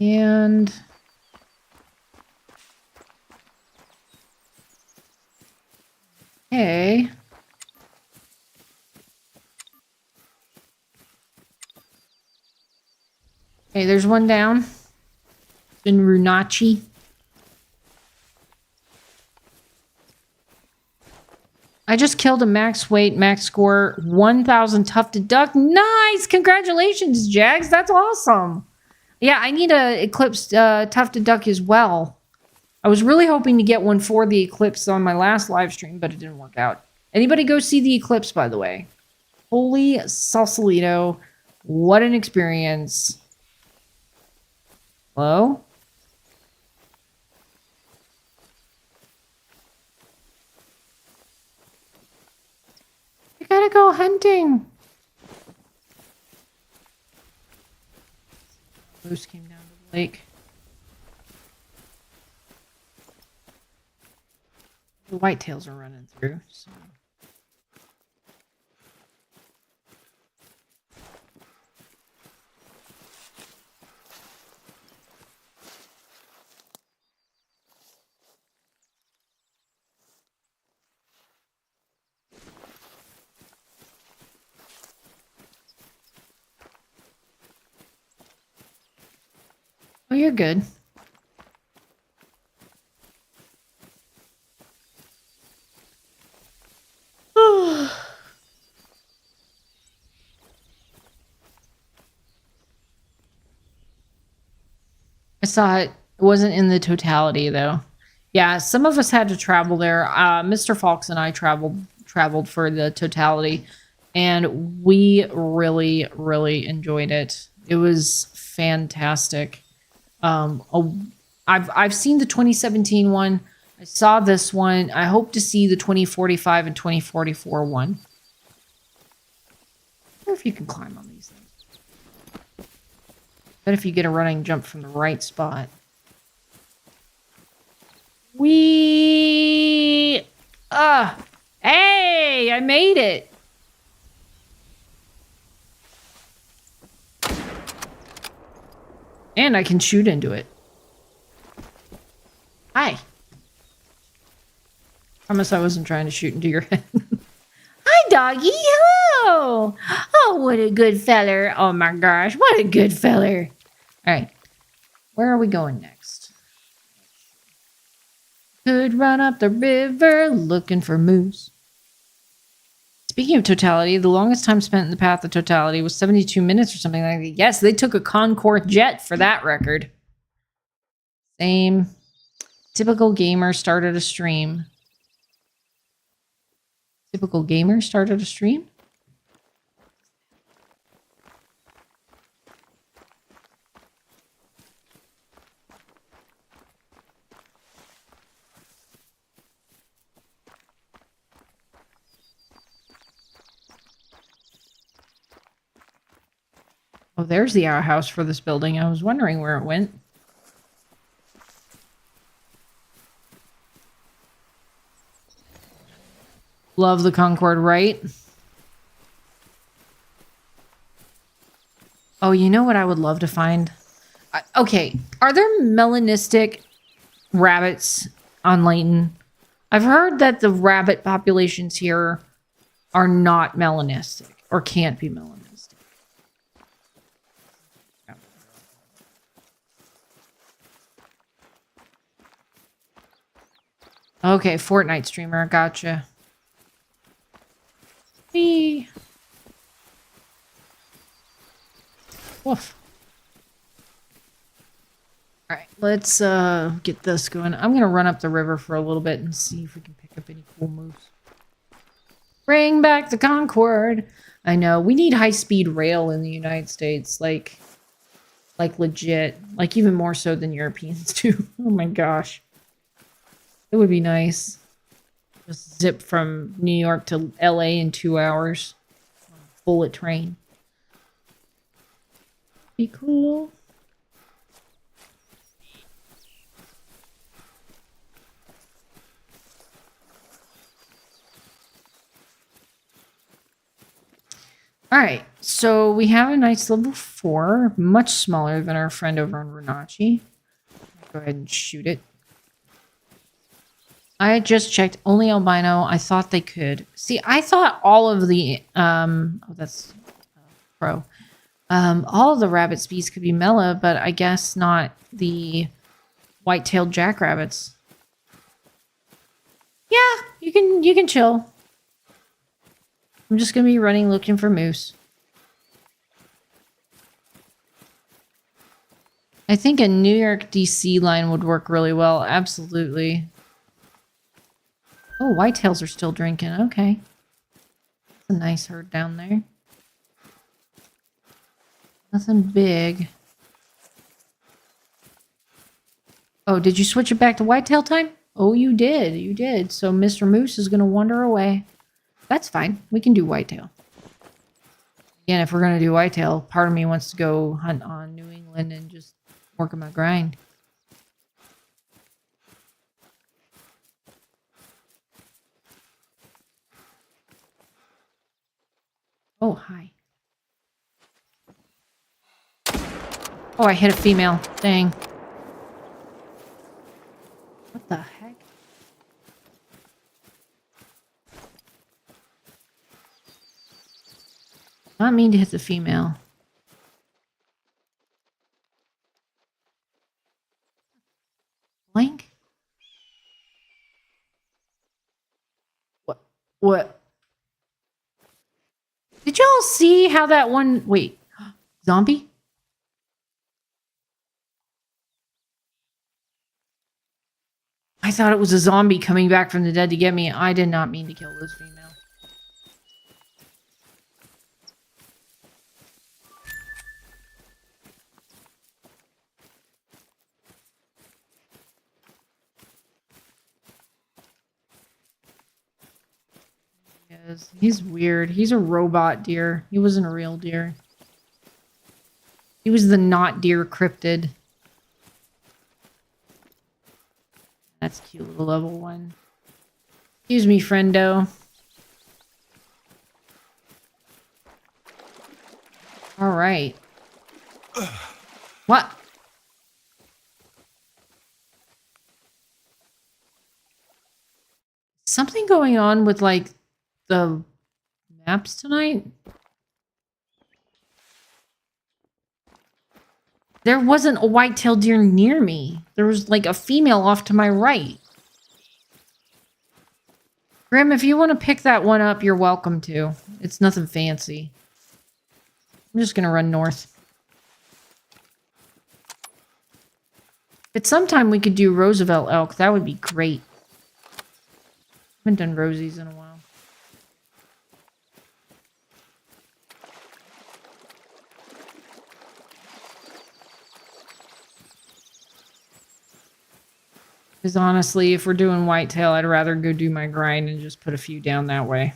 And okay. Okay, there's one down in Runachi. I just killed a max weight, max score, 1,000 tufted duck. Nice! Congratulations, Jags. That's awesome. Yeah, I need a eclipse tufted duck as well. I was really hoping to get one for the eclipse on my last live stream, but it didn't work out. Anybody go see the eclipse, by the way? Holy Sausalito. What an experience. Hello? I gotta go hunting. Moose came down to the lake. The whitetails are running through, so. Oh, you're good. I saw it. It wasn't in the totality, though. Yeah, some of us had to travel there. Mr. Fawkes and I traveled for the totality, and we really, really enjoyed it. It was fantastic. I've seen the 2017 one. I saw this one. I hope to see the 2045 and 2044 one. I wonder if you can climb on these things. But if you get a running jump from the right spot. Hey, I made it. And I can shoot into it. Hi. Promise I wasn't trying to shoot into your head. Hi, doggy. Hello. Oh, what a good feller. Oh, my gosh. What a good feller. All right. Where are we going next? Could run up the river looking for moose. Speaking of totality, the longest time spent in the path of totality was 72 minutes or something like that. Yes, they took a Concorde jet for that record. Same. Typical gamer started a stream. Typical gamer started a stream? Oh, there's the outhouse for this building. I was wondering where it went. Love the Concorde, right? Oh, you know what I would love to find? Okay, are there melanistic rabbits on Layton? I've heard that the rabbit populations here are not melanistic or can't be melanistic. Okay, Fortnite streamer, gotcha. Whee. Woof. All right, let's get this going. I'm gonna run up the river for a little bit and see if we can pick up any cool moves. Bring back the Concorde. I know we need high-speed rail in the United States. Like, Like legit. Like even more so than Europeans do. Oh my gosh. It would be nice. Just zip from New York to LA in 2 hours. Bullet train. Be cool. All right, so we have a nice level 4, much smaller than our friend over on Renachi. Go ahead and shoot it. I just checked, only albino. I thought they could. See, I thought all of the, oh, that's pro. All of the rabbit species could be mellow, but I guess not the white-tailed jackrabbits. Yeah, you can chill. I'm just gonna be running looking for moose. I think a New York DC line would work really well. Absolutely. Oh, whitetails are still drinking. Okay. That's a nice herd down there. Nothing big. Oh, did you switch it back to whitetail time? Oh, you did. You did. So Mr. Moose is going to wander away. That's fine. We can do whitetail. Again, if we're going to do whitetail, part of me wants to go hunt on New England and just work on my grind. Oh, hi. Oh, I hit a female. Dang. What the heck? Not mean to hit the female. Blank? What? Did y'all see how that one... Wait. Zombie? I thought it was a zombie coming back from the dead to get me. I did not mean to kill those females. He's weird. He's a robot deer. He wasn't a real deer. He was the not deer cryptid. That's cute little level 1. Excuse me, friendo. All right. What? Something going on with like the maps tonight? There wasn't a white-tailed deer near me. There was like a female off to my right. Grim, if you want to pick that one up, you're welcome to. It's nothing fancy. I'm just going to run north. But sometime we could do Roosevelt elk. That would be great. Haven't done Rosies in a while. Because honestly, if we're doing whitetail, I'd rather go do my grind and just put a few down that way.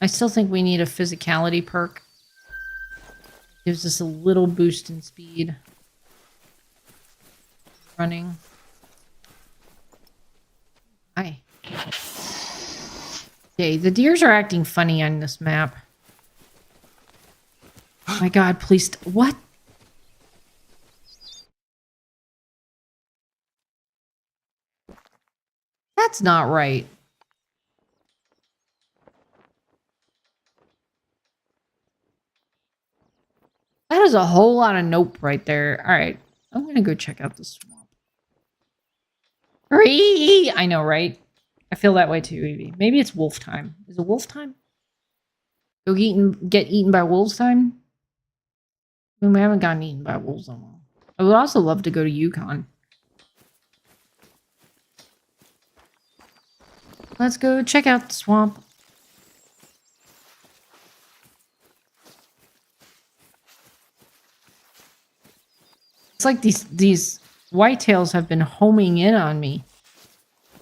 I still think we need a physicality perk. Gives us a little boost in speed. Running. Hi. Okay, the deers are acting funny on this map. My God, please. What? That's not right. That is a whole lot of nope right there. All right. I'm going to go check out the swamp. I know, right? I feel that way too, Evie. Maybe it's wolf time. Is it wolf time? Go get eaten by wolves time? I mean, we haven't gotten eaten by wolves in a while. I would also love to go to Yukon. Let's go check out the swamp. It's like these whitetails have been homing in on me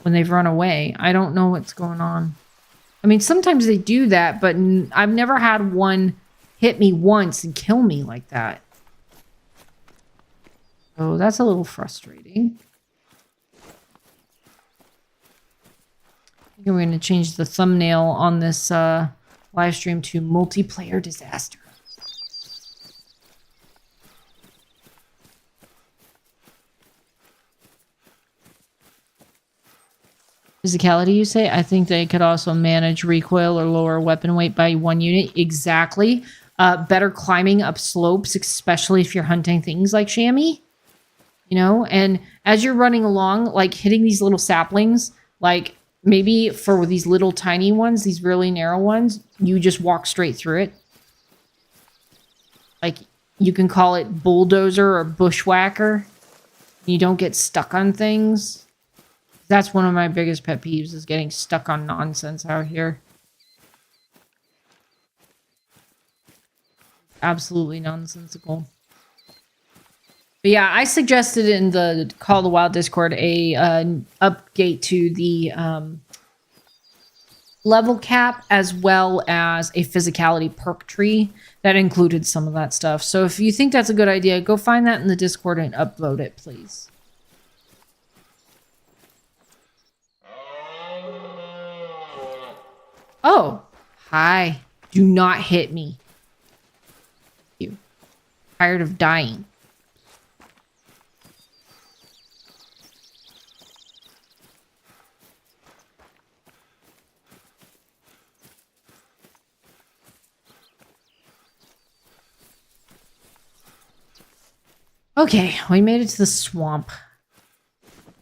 when they've run away. I don't know what's going on. I mean, sometimes they do that, but I've never had one hit me once and kill me like that. So that's a little frustrating. I think we're going to change the thumbnail on this live stream to multiplayer disaster. Physicality, you say? I think they could also manage recoil or lower weapon weight by 1 unit. Exactly. Better climbing up slopes, especially if you're hunting things like chamois. You know, and as you're running along, like hitting these little saplings, like maybe for these little tiny ones, these really narrow ones, you just walk straight through it. Like you can call it bulldozer or bushwhacker. You don't get stuck on things. That's one of my biggest pet peeves is getting stuck on nonsense out here. Absolutely nonsensical. But yeah, I suggested in the Call of the Wild Discord a update to the level cap as well as a physicality perk tree that included some of that stuff. So if you think that's a good idea, go find that in the Discord and upload it, please. Oh, hi. Do not hit me. You. Tired of dying. Okay, we made it to the swamp.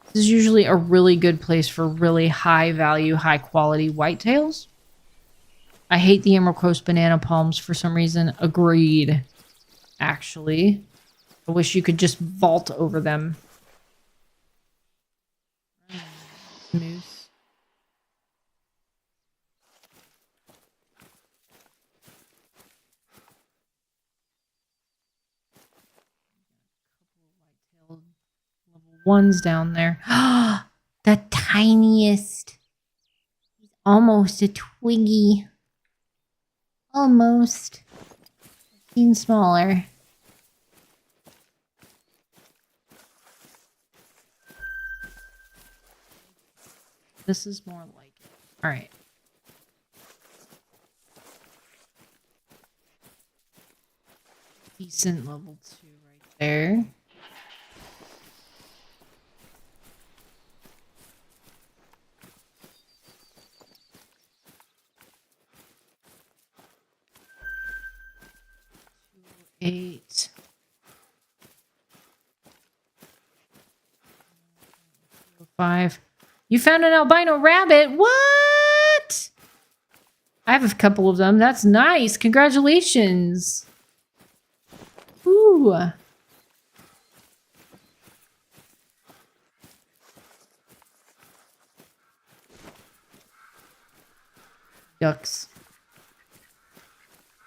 This is usually a really good place for really high value, high quality whitetails. I hate the Emerald Coast banana palms for some reason. Agreed. Actually, I wish you could just vault over them. Moose. Level 1's down there. The tiniest. Almost a twiggy. Almost. Even smaller. This is more like it. All right. Decent level 2 right there. Eight. Five. You found an albino rabbit? What? I have a couple of them. That's nice. Congratulations. Ooh. Ducks.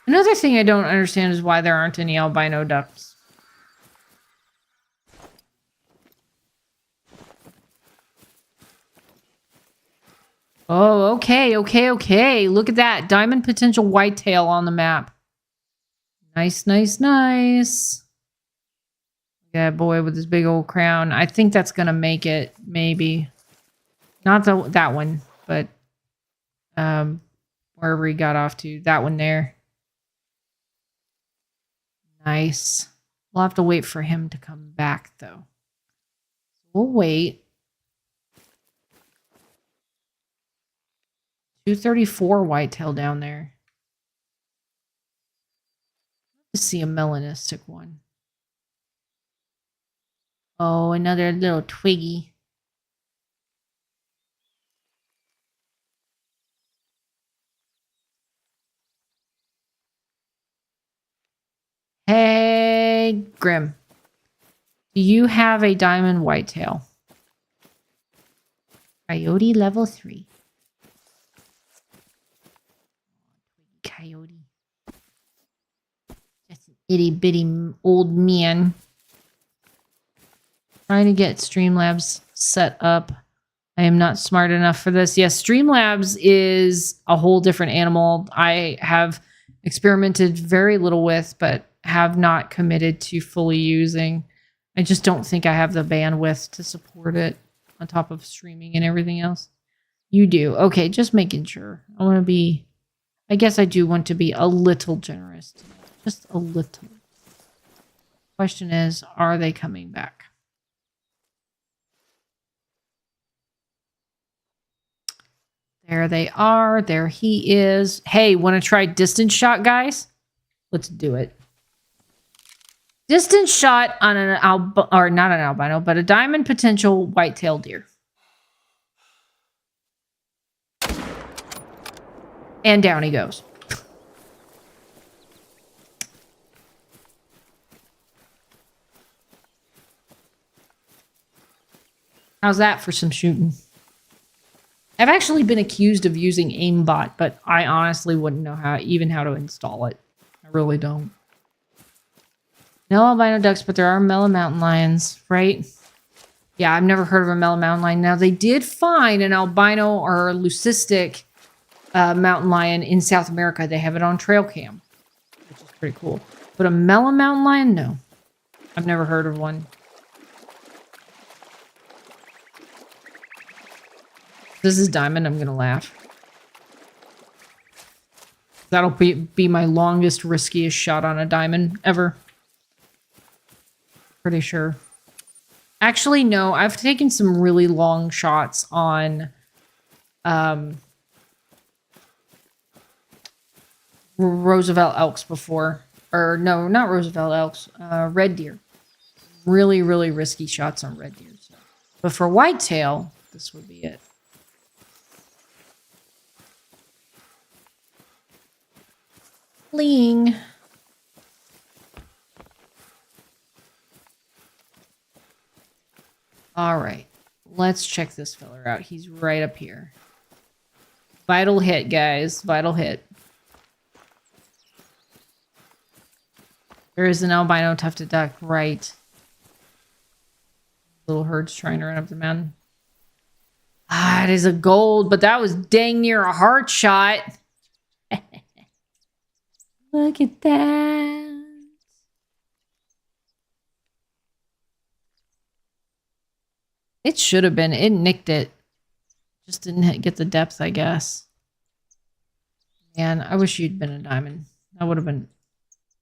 Another thing I don't understand is why there aren't any albino ducks. Oh, okay, okay, okay. Look at that. Diamond potential whitetail on the map. Nice, nice, nice. Yeah, boy with his big old crown. I think that's going to make it, maybe. Not that one, but wherever he got off to. That one there. Nice. We'll have to wait for him to come back, though. We'll wait. 234 whitetail down there. Let's see a melanistic one. Oh, another little twiggy. Hey, Grim. Do you have a diamond whitetail? Coyote level 3. Coyote. Just an itty bitty old man. Trying to get Streamlabs set up. I am not smart enough for this. Yes, Streamlabs is a whole different animal. I have experimented very little with, but have not committed to fully using. I just don't think I have the bandwidth to support it on top of streaming and everything else. You do. Okay, just making sure. I guess I do want to be a little generous. Just a little. Question is, are they coming back? There they are. There he is. Hey, want to try distance shot, guys? Let's do it. Distance shot on an or not an albino, but a diamond potential whitetail deer. And down he goes. How's that for some shooting? I've actually been accused of using aimbot, but I honestly wouldn't know how to install it. I really don't. No albino ducks, but there are mellow mountain lions, right? Yeah, I've never heard of a mellow mountain lion. Now, they did find an albino or leucistic mountain lion in South America. They have it on trail cam, which is pretty cool. But a mellow mountain lion, no. I've never heard of one. This is diamond. I'm going to laugh. That'll be my longest, riskiest shot on a diamond ever. Pretty sure. Actually, no. I've taken some really long shots on Roosevelt elks before. Or no, not Roosevelt elks. Red deer. Really, really risky shots on red deer. So. But for whitetail, this would be it. Fleeing. All right. Let's check this fella out. He's right up here. Vital hit, guys. Vital hit. There is an albino tufted duck right. Little herd's trying to run up the mountain. Ah, it is a gold, but that was dang near a heart shot. Look at that. It should have been. It nicked it. Just didn't get the depth, I guess. Man, I wish you'd been a diamond. That would have been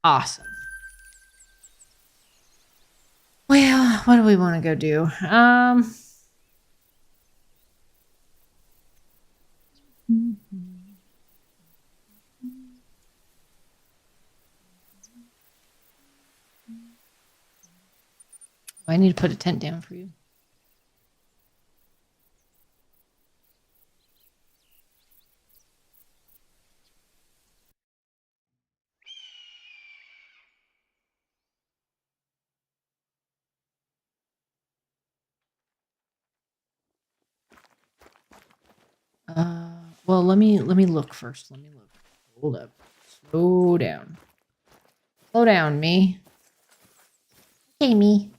awesome. Well, what do we want to go do? I need to put a tent down for you. Well, let me look first. Let me look. Hold up. Slow down. Slow down, me. Hey, me.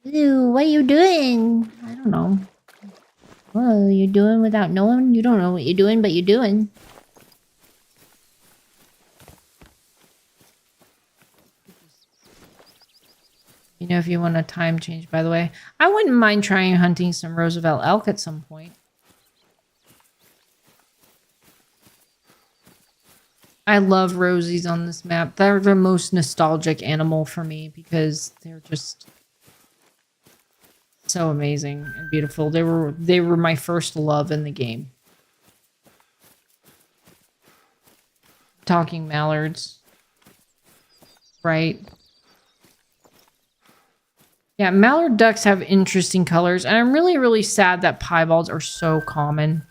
Ooh, what are you doing? I don't know. Well, you're doing without knowing. You don't know what you're doing, but you're doing. You know, if you want a time change, by the way, I wouldn't mind trying hunting some Roosevelt elk at some point. I love rosies on this map. They're the most nostalgic animal for me because they're just so amazing and beautiful. They were my first love in the game. Talking mallards. Right? Yeah, mallard ducks have interesting colors, and I'm really, really sad that piebalds are so common.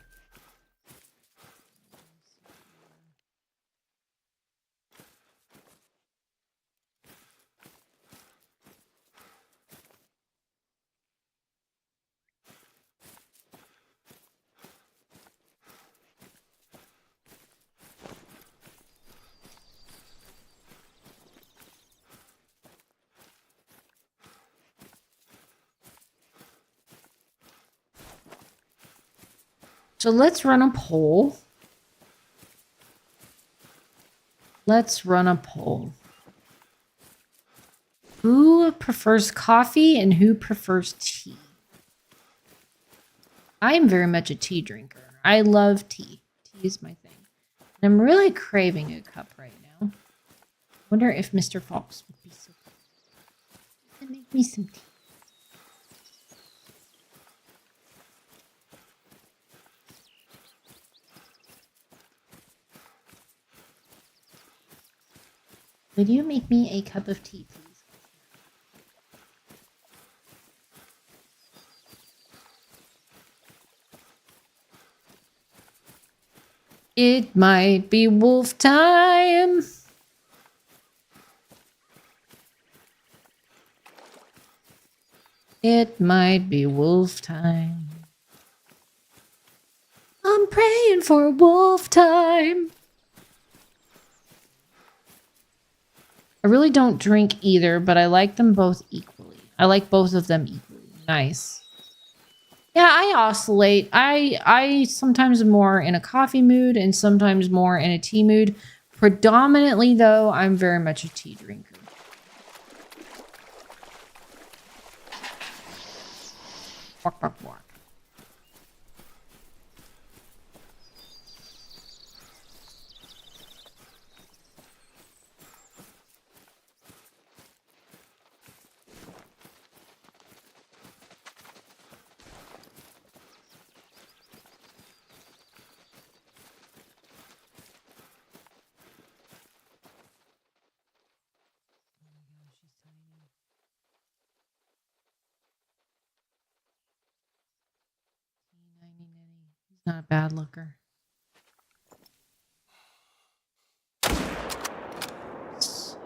So let's run a poll. Let's run a poll. Who prefers coffee and who prefers tea? I'm very much a tea drinker. I love tea. Tea is my thing. And I'm really craving a cup right now. Wonder if Mr. Fox would be so kind to make me some tea. Would you make me a cup of tea, please? It might be wolf time. It might be wolf time. I'm praying for wolf time. I really don't drink either, but I like them both equally. I like both of them equally. Nice. Yeah, I oscillate. I sometimes more in a coffee mood and sometimes more in a tea mood. Predominantly, though, I'm very much a tea drinker. Walk, walk, walk. He's not a bad looker.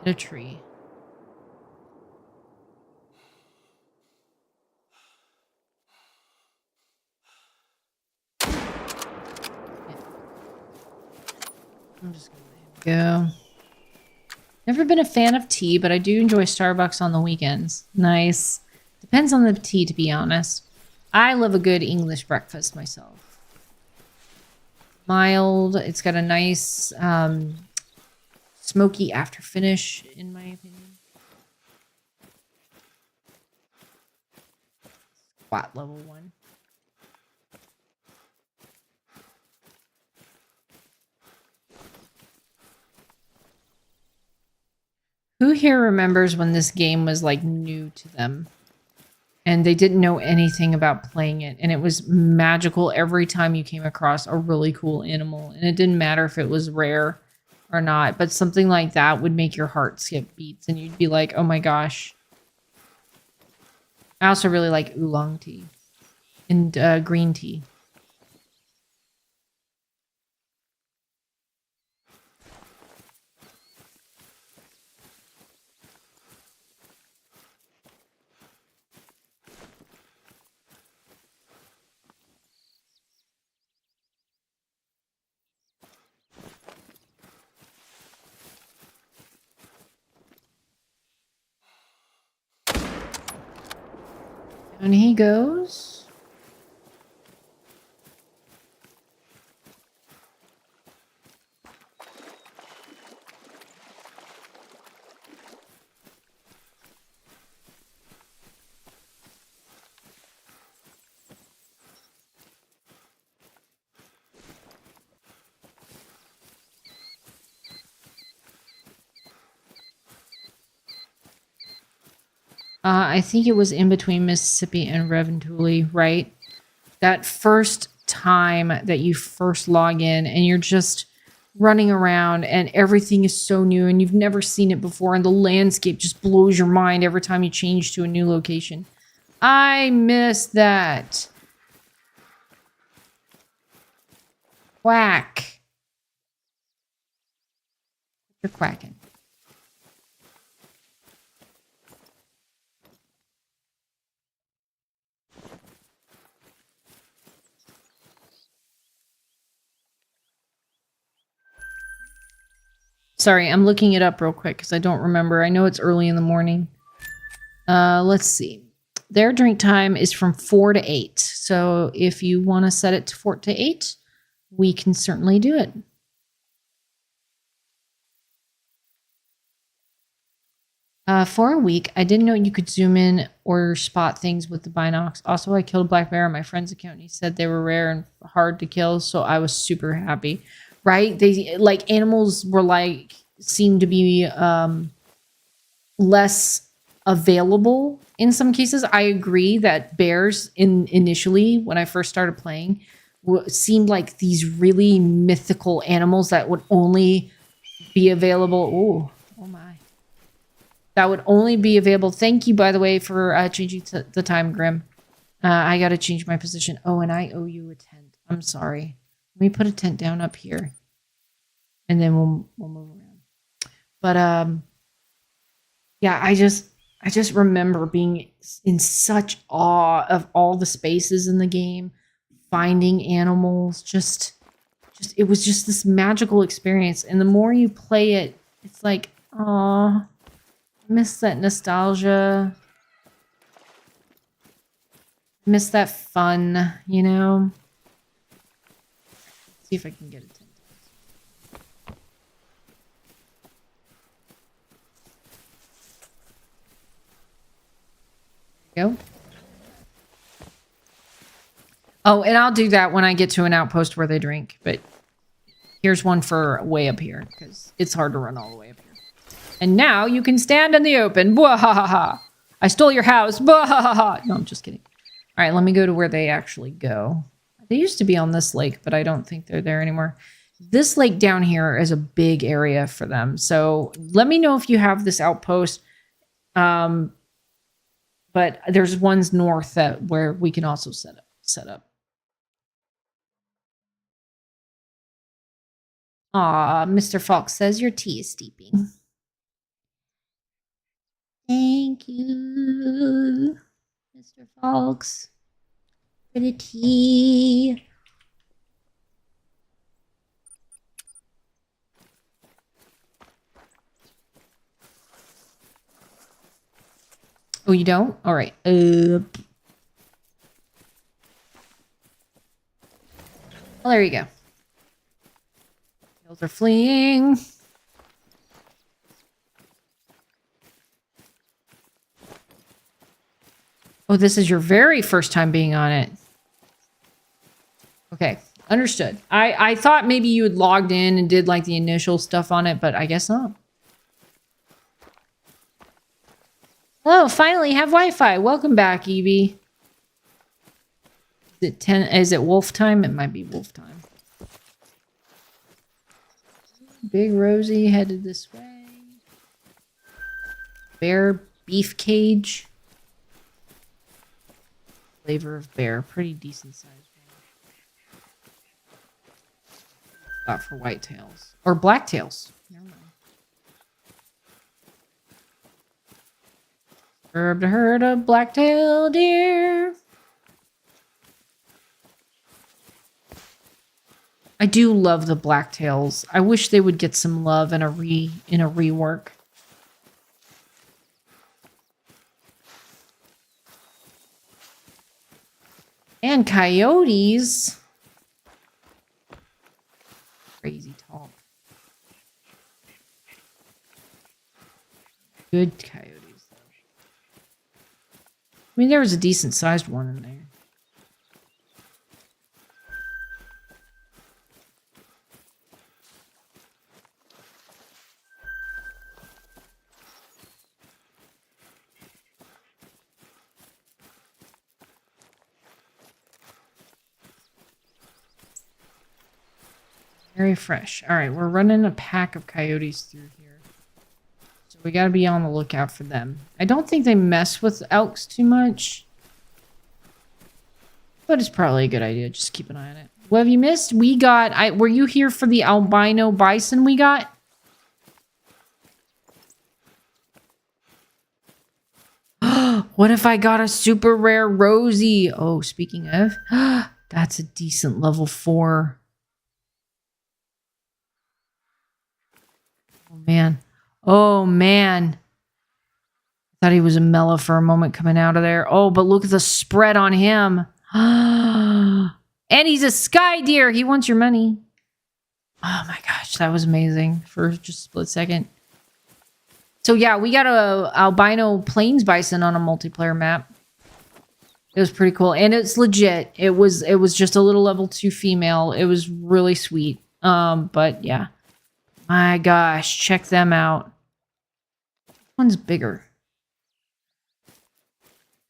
Hit a tree. I'm just gonna let him go. Never been a fan of tea, but I do enjoy Starbucks on the weekends. Nice. Depends on the tea, to be honest. I love a good English breakfast myself. Mild. It's got a nice smoky after finish, in my opinion. Squat level 1. Who here remembers when this game was like new to them and they didn't know anything about playing it, and it was magical every time you came across a really cool animal, and it didn't matter if it was rare or not, but something like that would make your heart skip beats and you'd be like, oh my gosh. I also really like oolong tea and green tea. And he goes. I think it was in between Mississippi and Revontuli, right? That first time that you first log in and you're just running around and everything is so new and you've never seen it before and the landscape just blows your mind every time you change to a new location. I miss that. Quack. You're quacking. Sorry, I'm looking it up real quick because I don't remember. I know it's early in the morning. Let's see. Their drink time is from 4 to 8. So if you want to set it to 4 to 8, we can certainly do it. For a week, I didn't know you could zoom in or spot things with the binocs. Also, I killed a black bear on my friend's account and he said they were rare and hard to kill, so I was super happy. Right? They like animals were like seemed to be less available in some cases. I agree that bears initially when I first started playing seemed like these really mythical animals that would only be available. Oh my. That would only be available. Thank you, by the way, for changing the time, Grim. I got to change my position. Oh, and I owe you a tent. I'm sorry. Let me put a tent down up here. And then we'll move around. But yeah, I just remember being in such awe of all the spaces in the game, finding animals, just it was just this magical experience. And the more you play it, it's like, oh, I miss that nostalgia. Miss that fun, you know? Let's see if I can get it. Go. Oh, and I'll do that when I get to an outpost where they drink. But here's one for way up here because it's hard to run all the way up here. And now you can stand in the open. Bwahaha. I stole your house. Bwahaha. No, I'm just kidding. All right, let me go to where they actually go. They used to be on this lake, but I don't think they're there anymore. This lake down here is a big area for them. So let me know if you have this outpost. But there's ones north that where we can also set up. Aw, Mr. Fox says your tea is steeping. Thank you, Mr. Fox, for the tea. Oh, you don't? All right. Well, there you go. Hills are fleeing. Oh, this is your very first time being on it. Okay, understood. I thought maybe you had logged in and did like the initial stuff on it, but I guess not. Oh, finally have Wi-Fi. Welcome back, Evie. Is it 10? Is it wolf time? It might be wolf time. Big Rosie headed this way. Bear beef cage. Flavor of bear. Pretty decent size one. Not for whitetails. Or blacktails. Never mind. Observed a herd of blacktail deer. I do love the blacktails. I wish they would get some love in a rework. And coyotes. Crazy talk. Good coyotes. I mean, there was a decent sized one in there. Very fresh. All right, we're running a pack of coyotes through here. So we got to be on the lookout for them. I don't think they mess with elks too much. But it's probably a good idea. Just keep an eye on it. What have you missed? We got... were you here for the albino bison we got? What if I got a super rare Rosie? Oh, speaking of... that's a decent level 4. Oh, man. Oh, man. Thought he was a mellow for a moment coming out of there. Oh, but look at the spread on him. And he's a sky deer. He wants your money. Oh, my gosh. That was amazing for just a split second. So, yeah, we got a albino plains bison on a multiplayer map. It was pretty cool. And it's legit. It was just a little level 2 female. It was really sweet. But, yeah. My gosh, check them out. This one's bigger.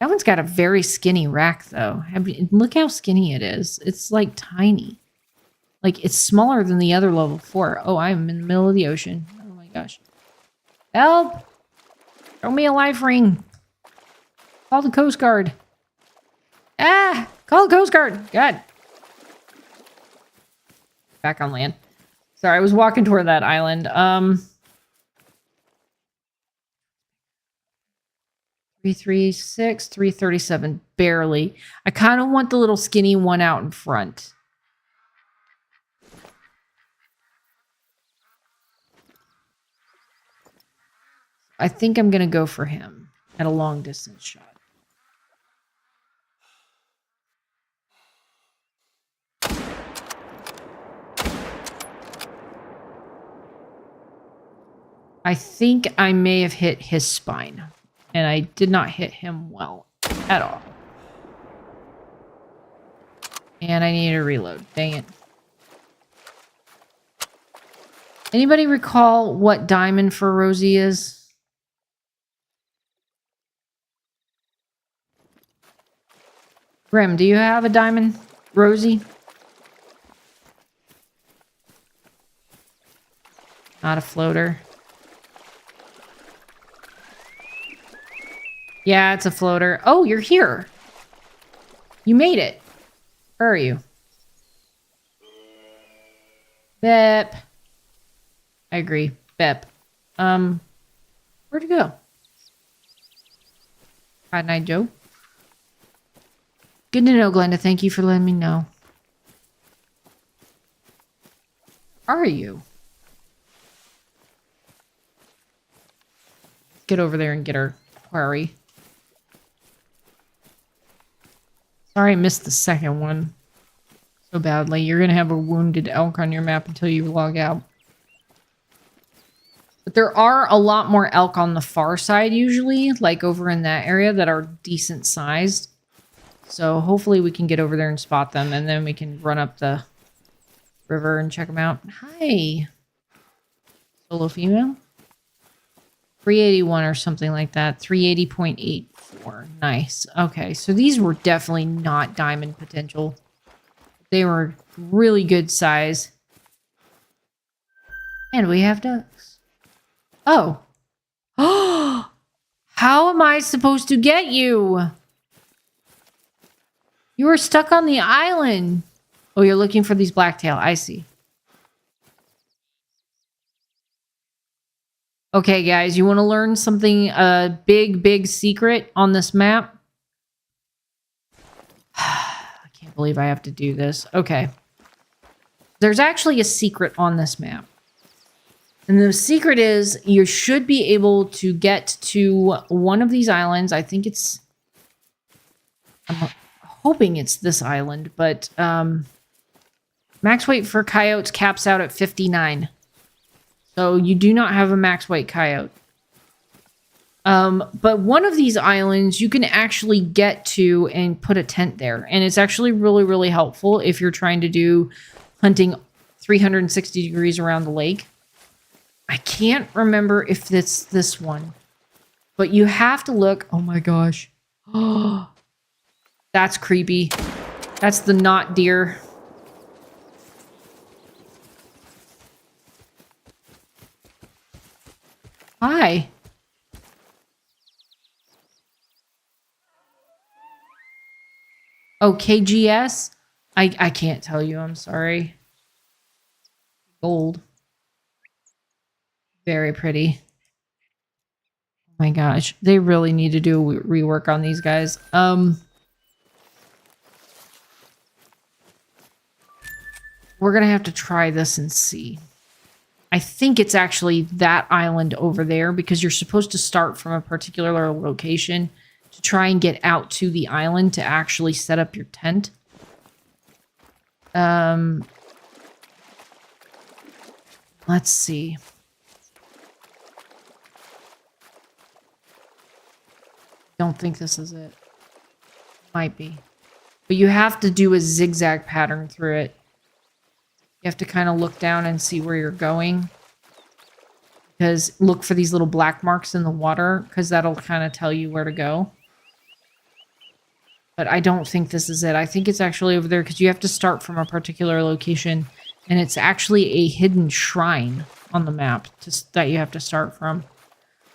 That one's got a very skinny rack, though. Look how skinny it is. It's like tiny. Like, it's smaller than the other level 4. Oh, I'm in the middle of the ocean. Oh my gosh. Help! Throw me a life ring. Call the Coast Guard. Ah! Call the Coast Guard. God. Back on land. Sorry, I was walking toward that island. 336, 337, barely. I kind of want the little skinny one out in front. I think I'm going to go for him at a long distance shot. I think I may have hit his spine. And I did not hit him well at all. And I need to reload. Dang it. Anybody recall what diamond for Rosie is? Grim, do you have a diamond, Rosie? Not a floater. Yeah, it's a floater. Oh, you're here. You made it. Where are you? Bep. I agree. Bep. Where'd you go? Hi, Night Joe. Good to know, Glenda. Thank you for letting me know. Are you? Get over there and get our quarry. Sorry I missed the second one so badly. You're going to have a wounded elk on your map until you log out. But there are a lot more elk on the far side usually, like over in that area, that are decent sized. So hopefully we can get over there and spot them, and then we can run up the river and check them out. Hi. Solo female? 381 or something like that. 380.84. Nice. Okay, so these were definitely not diamond potential. They were really good size. And we have ducks. Oh. Oh! How am I supposed to get you? You were stuck on the island. Oh, you're looking for these blacktail. I see. Okay, guys, you want to learn something, a big secret on this map? I can't believe I have to do this. Okay. There's actually a secret on this map. And the secret is you should be able to get to one of these islands. I think it's... I'm hoping it's this island, but max weight for coyotes caps out at 59. So you do not have a max weight coyote. But one of these islands you can actually get to and put a tent there. And it's actually really helpful if you're trying to do hunting 360 degrees around the lake. I can't remember if it's this one. But you have to look. Oh my gosh. Oh, that's creepy. That's the knot deer. Hi. Oh, KGS? I can't tell you. I'm sorry. Gold. Very pretty. Oh my gosh. They really need to do a rework on these guys. We're going to have to try this and see. I think it's actually that island over there because you're supposed to start from a particular location to try and get out to the island to actually set up your tent. Let's see. Don't think this is it. Might be. But you have to do a zigzag pattern through it. You have to kind of look down and see where you're going. Because look for these little black marks in the water, because that'll kind of tell you where to go. But I don't think this is it. I think it's actually over there because you have to start from a particular location. And it's actually a hidden shrine on the map that you have to start from.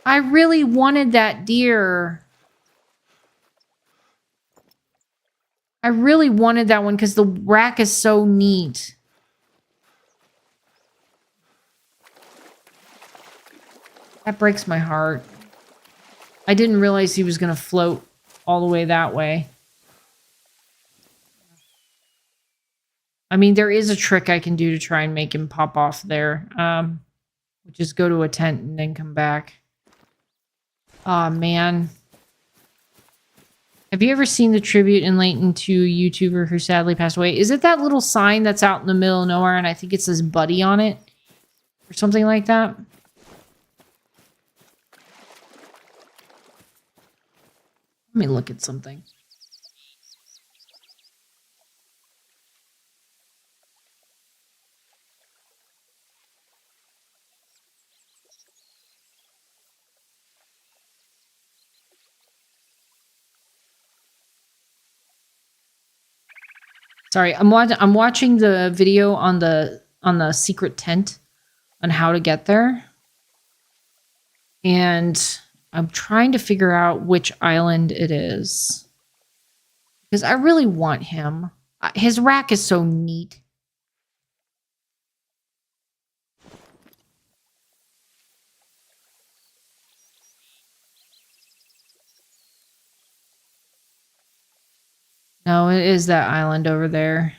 I really wanted that deer. I really wanted that one because the rack is so neat. That breaks my heart. I didn't realize he was going to float all the way that way. I mean, there is a trick I can do to try and make him pop off there. Which is go to a tent and then come back. Aw, man. Have you ever seen the tribute in Layton to a YouTuber who sadly passed away? Is it that little sign that's out in the middle of nowhere and I think it says Buddy on it? Or something like that? Let me look at something. Sorry, I'm watching the video on the secret tent on how to get there. And I'm trying to figure out which island it is. Because I really want him. His rack is so neat. No, it is that island over there.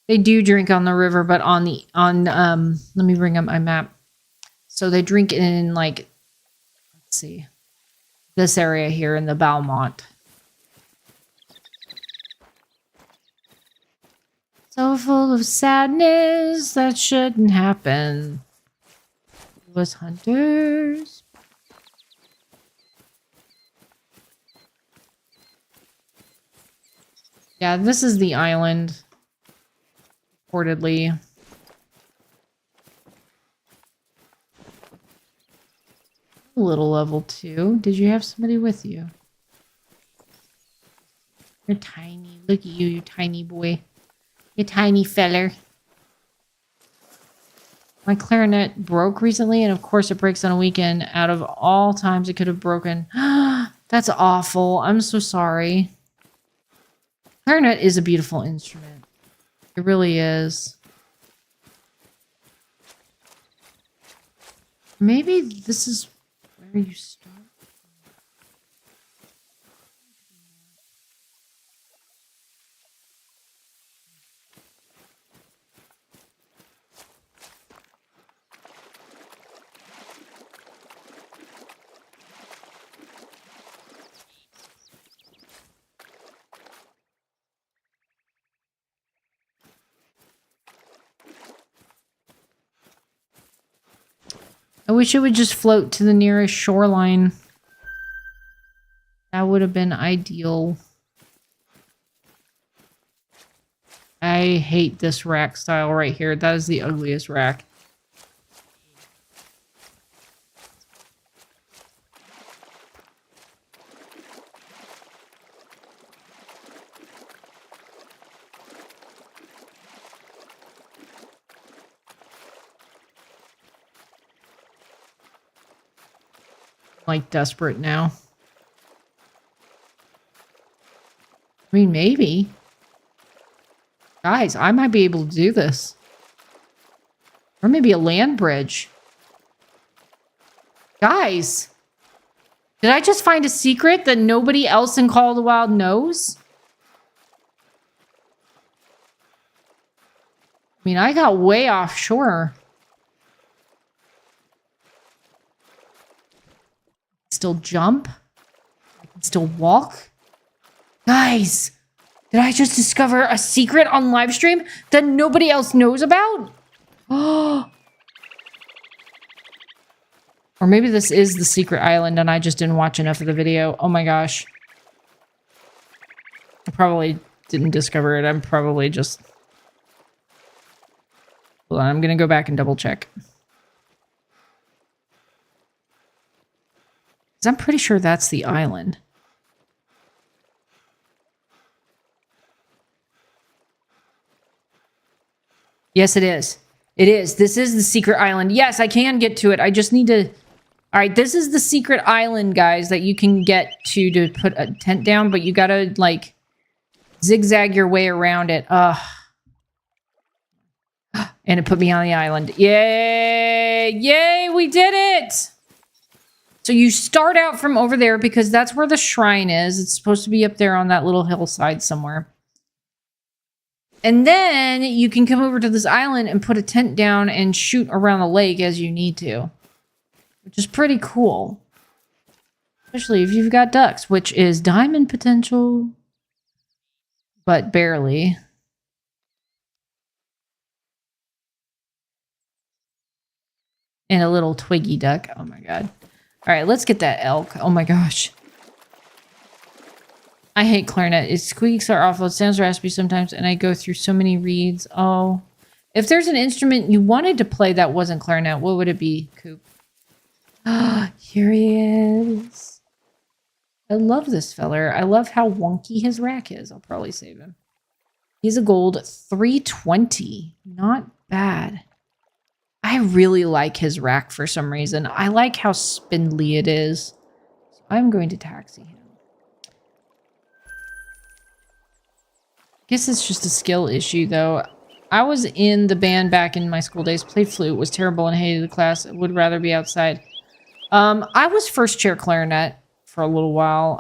They do drink on the river, but let me bring up my map. So they drink in like, let's see, this area here in the Balmont. So full of sadness that shouldn't happen. It was hunters. Yeah, this is the island. Reportedly. A little level 2. Did you have somebody with you? You're tiny. Look at you, you tiny boy. You tiny feller. My clarinet broke recently, and of course it breaks on a weekend. Out of all times it could have broken. That's awful. I'm so sorry. Clarinet is a beautiful instrument. It really is. Maybe this is where you start. I wish it would just float to the nearest shoreline. That would have been ideal. I hate this rack style right here. That is the ugliest rack. like desperate now. I mean, maybe. Guys, I might be able to do this. Or maybe a land bridge. Guys, did I just find a secret that nobody else in Call of the Wild knows? I mean, I got way offshore. Still jump. I can still walk. Guys, did I just discover a secret on live stream that nobody else knows about? Oh. Or maybe this is the secret island and I just didn't watch enough of the video. Oh my gosh. I probably didn't discover it. I'm probably just... Hold on, I'm going to go back and double check. Because I'm pretty sure that's the island. Yes, it is. It is. This is the secret island. Yes, I can get to it. I just need to... All right, this is the secret island, guys, that you can get to put a tent down, but you gotta, like, zigzag your way around it. And it put me on the island. Yay! Yay, we did it! So you start out from over there because that's where the shrine is. It's supposed to be up there on that little hillside somewhere. And then you can come over to this island and put a tent down and shoot around the lake as you need to. Which is pretty cool. Especially if you've got ducks, which is diamond potential. But barely. And a little twiggy duck. Oh my god. Alright, let's get that elk. Oh my gosh. I hate clarinet. Its squeaks are awful. It sounds raspy sometimes, and I go through so many reeds. Oh. If there's an instrument you wanted to play that wasn't clarinet, what would it be, Coop? Ah, here he is. I love this feller. I love how wonky his rack is. I'll probably save him. He's a gold 320. Not bad. I really like his rack for some reason. I like how spindly it is. So I'm going to taxi him. Guess it's just a skill issue, though. I was in the band back in my school days. Played flute. Was terrible and hated the class. Would rather be outside. I was first chair clarinet for a little while.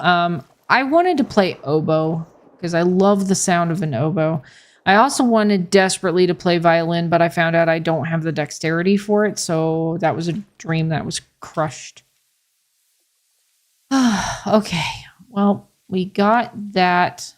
I wanted to play oboe because I love the sound of an oboe. I also wanted desperately to play violin, but I found out I don't have the dexterity for it, so that was a dream that was crushed. Okay, well, we got that.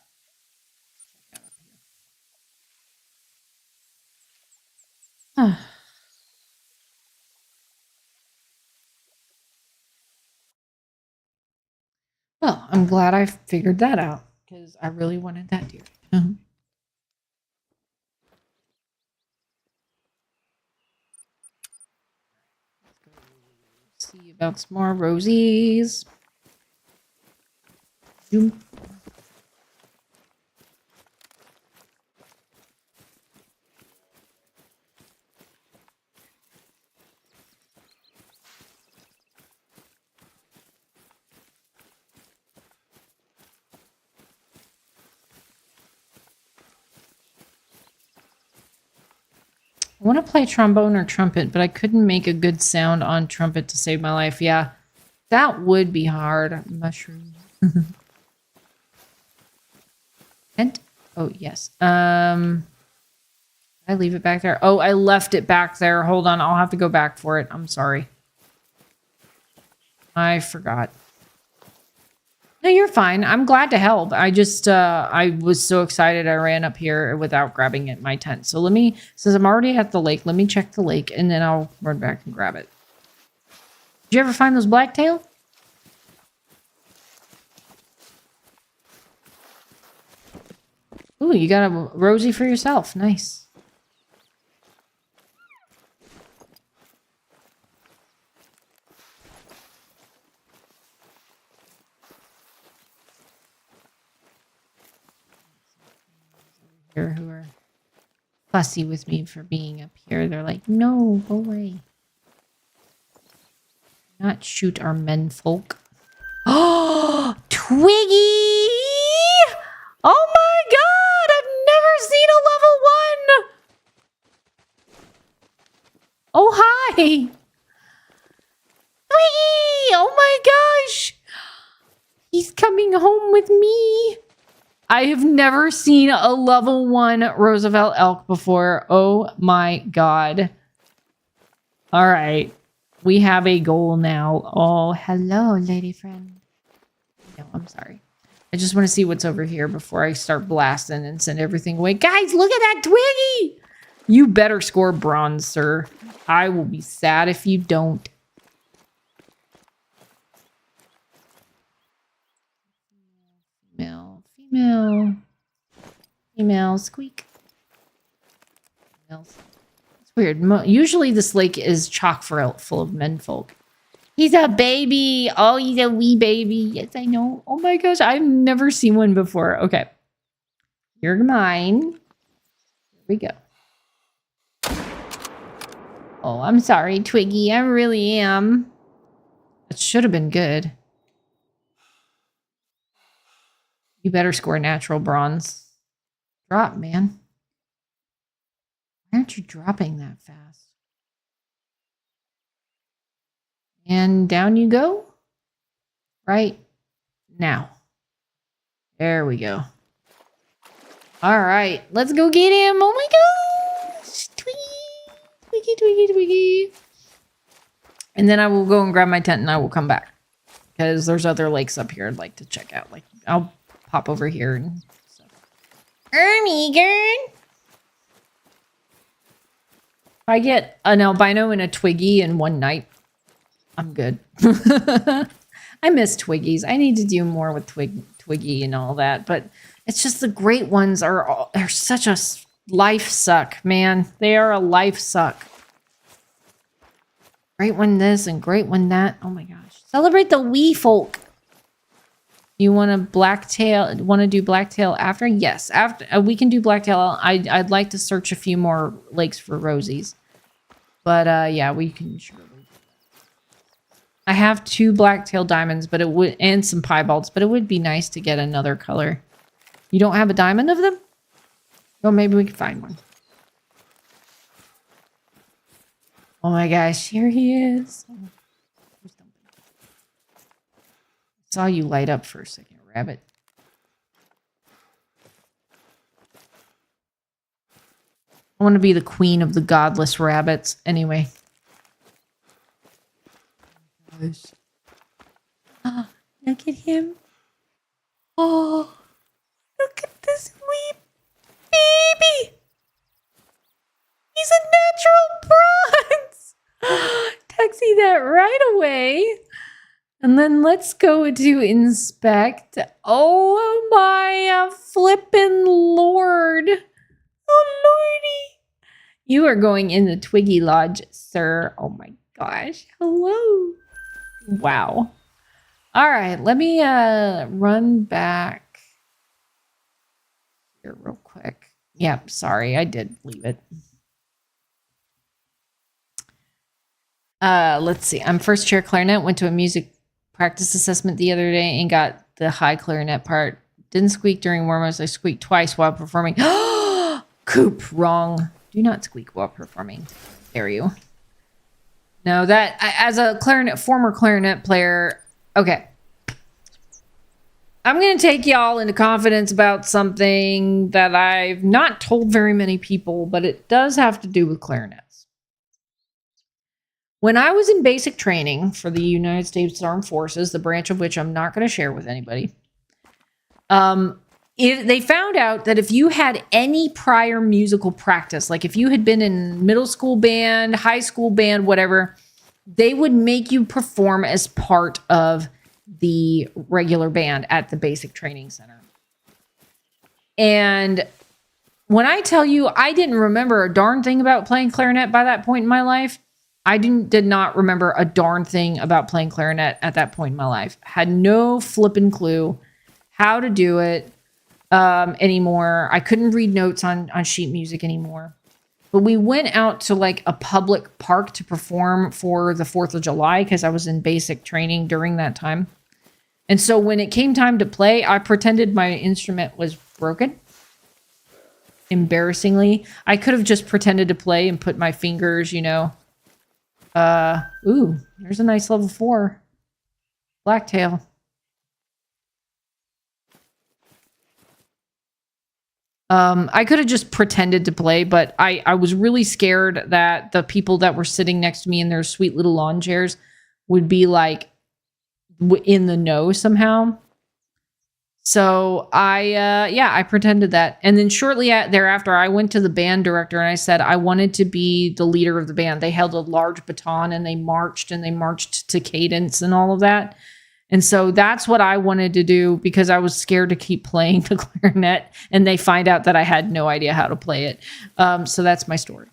Well, I'm glad I figured that out because I really wanted that deer. See about some more rosies. Zoom. I want to play trombone or trumpet, but I couldn't make a good sound on trumpet to save my life. Yeah, that would be hard. Mushroom. Tent? Oh, yes. I leave it back there. Oh, I left it back there. Hold on. I'll have to go back for it. I'm sorry. I forgot. No, you're fine. I'm glad to help. I just, I was so excited I ran up here without grabbing it, my tent. So let me, since I'm already at the lake, let me check the lake and then I'll run back and grab it. Did you ever find those blacktail? Ooh, you got a Rosie for yourself. Nice. Who are fussy with me for being up here. They're like, no, go away. Not shoot our menfolk. Oh, Twiggy! Oh my god! I've never seen a level 1! Oh, hi! Twiggy! Oh my gosh! He's coming home with me. I have never seen a level 1 Roosevelt elk before. Oh my god. All right. We have a goal now. Oh, hello, lady friend. No, I'm sorry. I just want to see what's over here before I start blasting and send everything away. Guys, look at that Twiggy! You better score bronze, sir. I will be sad if you don't. Female, squeak. Females. It's weird. Usually this lake is chock full of menfolk. He's a baby. Oh, he's a wee baby. Yes, I know. Oh my gosh, I've never seen one before. Okay. You're mine. Here we go. Oh, I'm sorry, Twiggy. I really am. It should have been good. You better score natural bronze. Drop, man. Why aren't you dropping that fast? And down you go. Right now. There we go. All right. Let's go get him. Oh my gosh. Twiggy, Twiggy, Twiggy. And then I will go and grab my tent and I will come back. Because there's other lakes up here I'd like to check out. Like, I'll pop over here and stuff. Ermigern. If I get an albino and a Twiggy in one night, I'm good. I miss Twiggies. I need to do more with Twiggy and all that. But it's just the great ones are such a life suck, man. They are a life suck. Great one this and great one that. Oh my gosh. Celebrate the wee folk. You want to blacktail? Want to do blacktail after? Yes, after we can do blacktail. I'd like to search a few more lakes for rosies, but yeah, we can surely. I have 2 blacktail diamonds, but it would and some piebalds, but it would be nice to get another color. You don't have a diamond of them? Well, maybe we can find one. Oh my gosh, here he is. Saw you light up for a second, rabbit. I want to be the queen of the godless rabbits. Anyway. Oh, look at him. Oh, look at this wee baby. He's a natural bronze. Taxi that right away. And then let's go to inspect. Oh my flippin' lord. Oh lordy. You are going in the Twiggy Lodge, sir. Oh my gosh. Hello. Wow. All right. Let me run back here real quick. Yep. Sorry. I did leave it. Let's see. I'm first chair clarinet. Went to a music practice assessment the other day and got the high clarinet part. Didn't squeak during warm-ups. I squeaked twice while performing. Coop, wrong. Do not squeak while performing. Dare you? No, that as a former clarinet player. Okay, I'm gonna take y'all into confidence about something that I've not told very many people, but it does have to do with clarinets. When I was in basic training for the United States Armed Forces, the branch of which I'm not going to share with anybody, they found out that if you had any prior musical practice, like if you had been in middle school band, high school band, whatever, they would make you perform as part of the regular band at the basic training center. And when I tell you I didn't remember a darn thing about playing clarinet by that point in my life, I did not remember a darn thing about playing clarinet at that point in my life. Had no flipping clue how to do it anymore. I couldn't read notes on sheet music anymore. But we went out to like a public park to perform for the 4th of July because I was in basic training during that time. And so when it came time to play, I pretended my instrument was broken. Embarrassingly, I could have just pretended to play and put my fingers, you know. Ooh, there's a nice level 4 blacktail. I could have just pretended to play, but I was really scared that the people that were sitting next to me in their sweet little lawn chairs would be like in the know somehow. So I pretended that. And then shortly thereafter, I went to the band director and I said I wanted to be the leader of the band. They held a large baton and they marched to cadence and all of that. And so that's what I wanted to do because I was scared to keep playing the clarinet and they find out that I had no idea how to play it. So that's my story.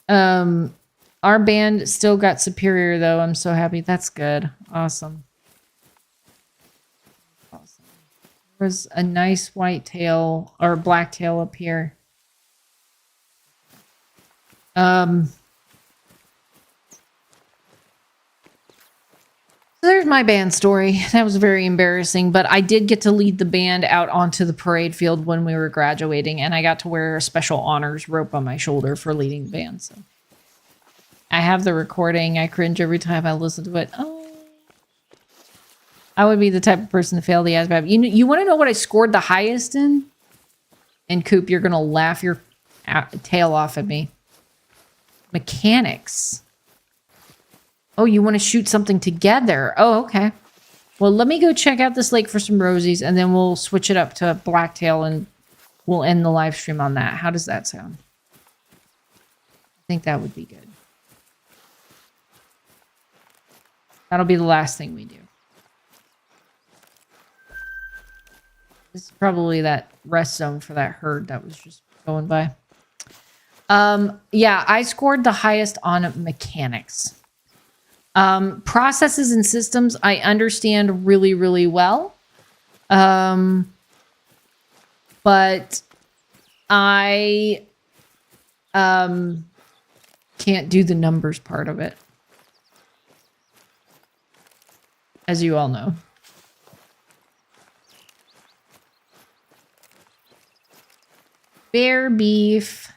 Our band still got superior though. I'm so happy. That's good. Awesome. There's a nice white tail or black tail up here. So there's my band story. That was very embarrassing, but I did get to lead the band out onto the parade field when we were graduating, and I got to wear a special honors rope on my shoulder for leading the band. So I have the recording. I cringe every time I listen to it. Oh, I would be the type of person to fail the ASVAB. You want to know what I scored the highest in? And Coop, you're gonna laugh your tail off at me. Mechanics. Oh, you want to shoot something together? Oh, okay. Well, let me go check out this lake for some rosies, and then we'll switch it up to blacktail, and we'll end the live stream on that. How does that sound? I think that would be good. That'll be the last thing we do. This is probably that rest zone for that herd that was just going by. Yeah, I scored the highest on mechanics. Processes and systems, I understand really, really well. But I can't do the numbers part of it. As you all know. Bear beef.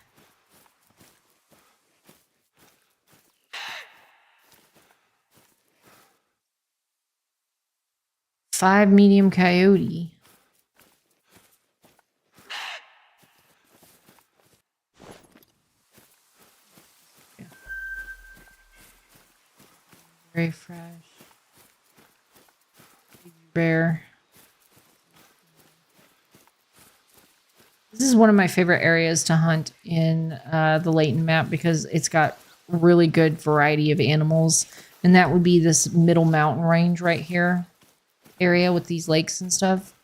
Five medium coyote. Yeah. Very fresh. Rare. This is one of my favorite areas to hunt in the Layton map because it's got really good variety of animals. And that would be this middle mountain range right here. Area with these lakes and stuff.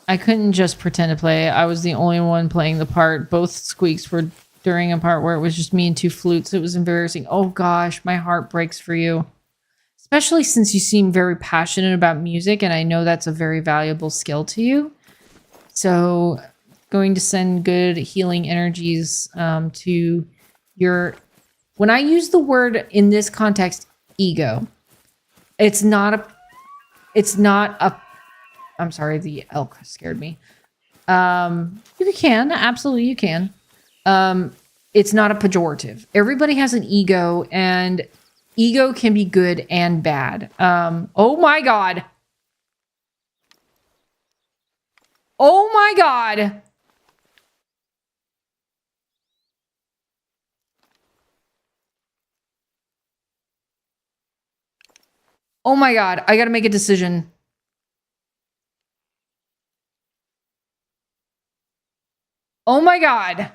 I couldn't just pretend to play. I was the only one playing the part. Both squeaks were during a part where it was just me and two flutes. It was embarrassing. Oh gosh, my heart breaks for you. Especially since you seem very passionate about music, and I know that's a very valuable skill to you. So, going to send good healing energies to your... When I use the word in this context, ego, it's not a, I'm sorry, the elk scared me. You can, absolutely you can. It's not a pejorative. Everybody has an ego, and ego can be good and bad. Oh my God. Oh my God. Oh my God, I gotta make a decision. Oh my God.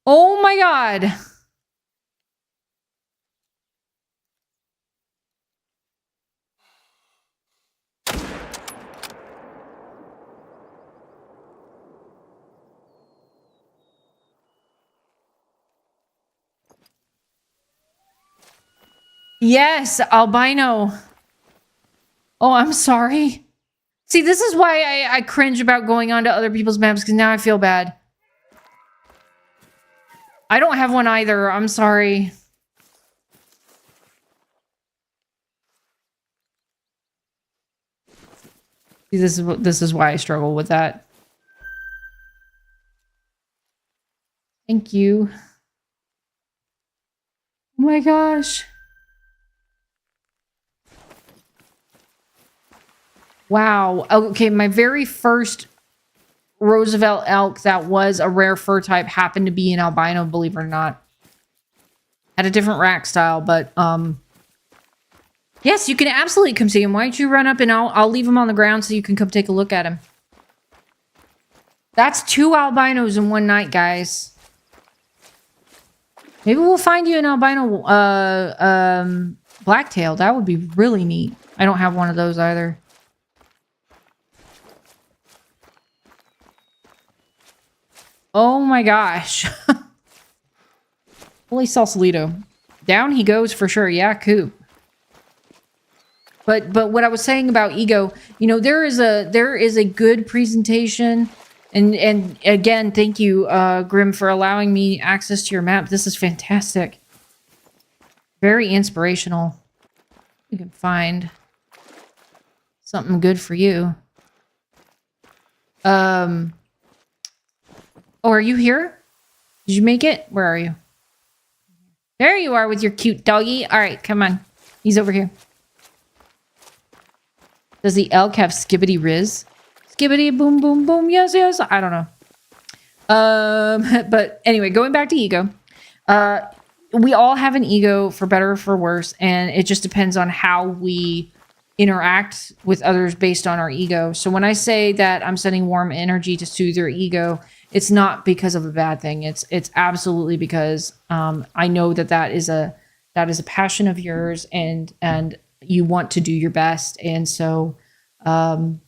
Oh my God. Yes, albino. Oh, I'm sorry. See, this is why I cringe about going onto other people's maps, because now I feel bad. I don't have one either. I'm sorry. See, this is why I struggle with that. Thank you. Oh my gosh. Wow. Okay, my very first Roosevelt elk that was a rare fur type happened to be an albino, believe it or not. Had a different rack style, but yes, you can absolutely come see him. Why don't you run up and I'll leave him on the ground so you can come take a look at him. That's 2 albinos in one night, guys. Maybe we'll find you an albino blacktail. That would be really neat. I don't have one of those either. Oh my gosh. Holy Sausalito. Down he goes for sure. Yeah, Coop. But what I was saying about ego, you know, there is a good presentation. And again, thank you, Grim, for allowing me access to your map. This is fantastic. Very inspirational. You can find something good for you. Oh, are you here? Did you make it? Where are you? There you are with your cute doggy. All right, come on. He's over here. Does the elk have skibbity riz? Skibbity boom boom boom. Yes, yes. I don't know. But anyway, going back to ego. We all have an ego, for better or for worse, and it just depends on how we interact with others based on our ego. So when I say that I'm sending warm energy to soothe their ego, it's not because of a bad thing. It's absolutely because I know that is a passion of yours, and you want to do your best. And so I'm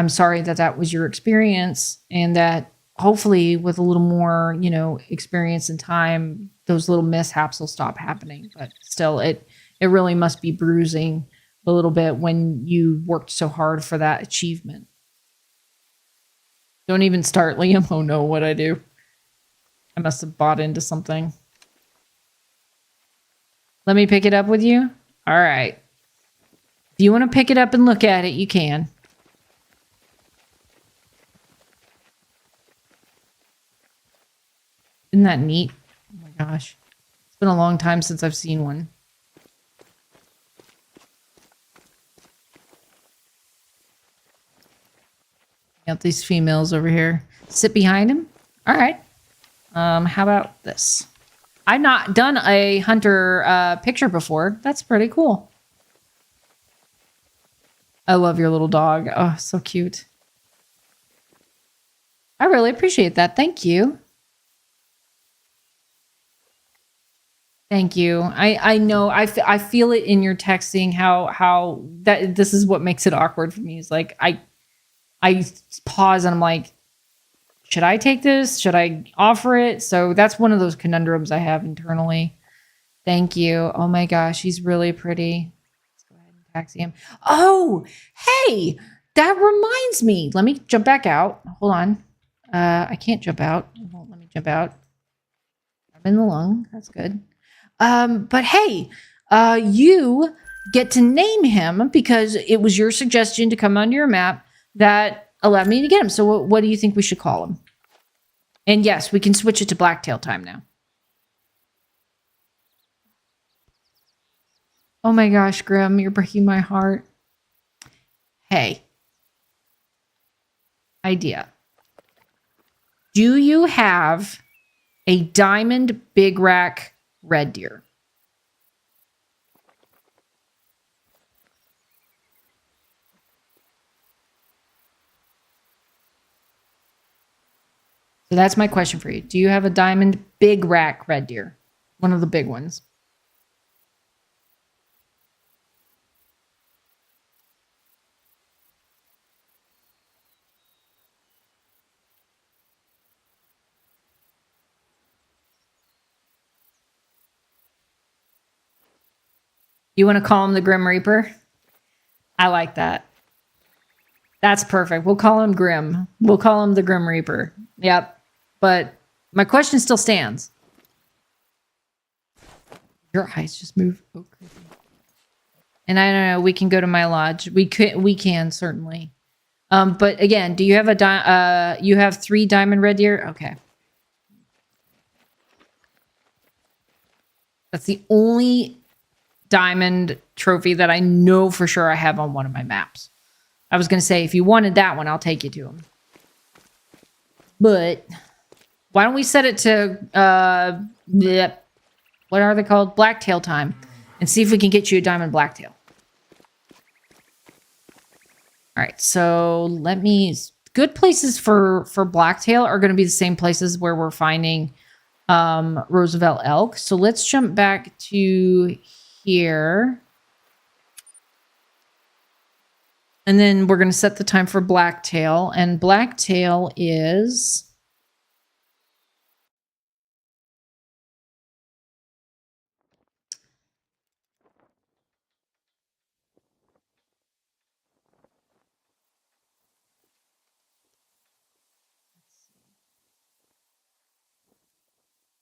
sorry that was your experience, and that hopefully with a little more, you know, experience and time, those little mishaps will stop happening. But still, it really must be bruising a little bit when you worked so hard for that achievement. Don't even start, Liam. Oh no, what'd I do? I must have bought into something. Let me pick it up with you. All right. If you want to pick it up and look at it, you can. Isn't that neat? Oh my gosh. It's been a long time since I've seen one. Got these females over here. Sit behind him. All right. How about this? I've not done a hunter picture before. That's pretty cool. I love your little dog. Oh, so cute. I really appreciate that. Thank you. Thank you. I know. I feel it in your texting how that this is what makes it awkward for me. Is like I pause and I'm like, should I take this? Should I offer it? So that's one of those conundrums I have internally. Thank you. Oh my gosh, he's really pretty. Let's go ahead and taxi him. Oh, hey, that reminds me. Let me jump back out. Hold on. I can't jump out. It won't let me jump out. I'm in the lung. That's good. But hey, you get to name him because it was your suggestion to come onto your map that allowed me to get him. So what do you think we should call him? And yes, we can switch it to blacktail time now. Oh my gosh, Grim, you're breaking my heart. Hey. Idea. Do you have a diamond big rack red deer? So that's my question for you. Do you have a diamond big rack red deer? One of the big ones. You want to call him the Grim Reaper? I like that. That's perfect. We'll call him Grim. We'll call him the Grim Reaper. Yep. But my question still stands. Your eyes just move. Oh, creepy. And I don't know. We can go to my lodge. We can certainly. But again, do you have you have 3 diamond red deer? Okay. That's the only diamond trophy that I know for sure I have on one of my maps. I was going to say, if you wanted that one, I'll take you to him. But why don't we set it to, what are they called? Blacktail time. And see if we can get you a diamond blacktail. All right, so let me... Good places for blacktail are going to be the same places where we're finding Roosevelt elk. So let's jump back to here. And then we're going to set the time for blacktail. And blacktail is...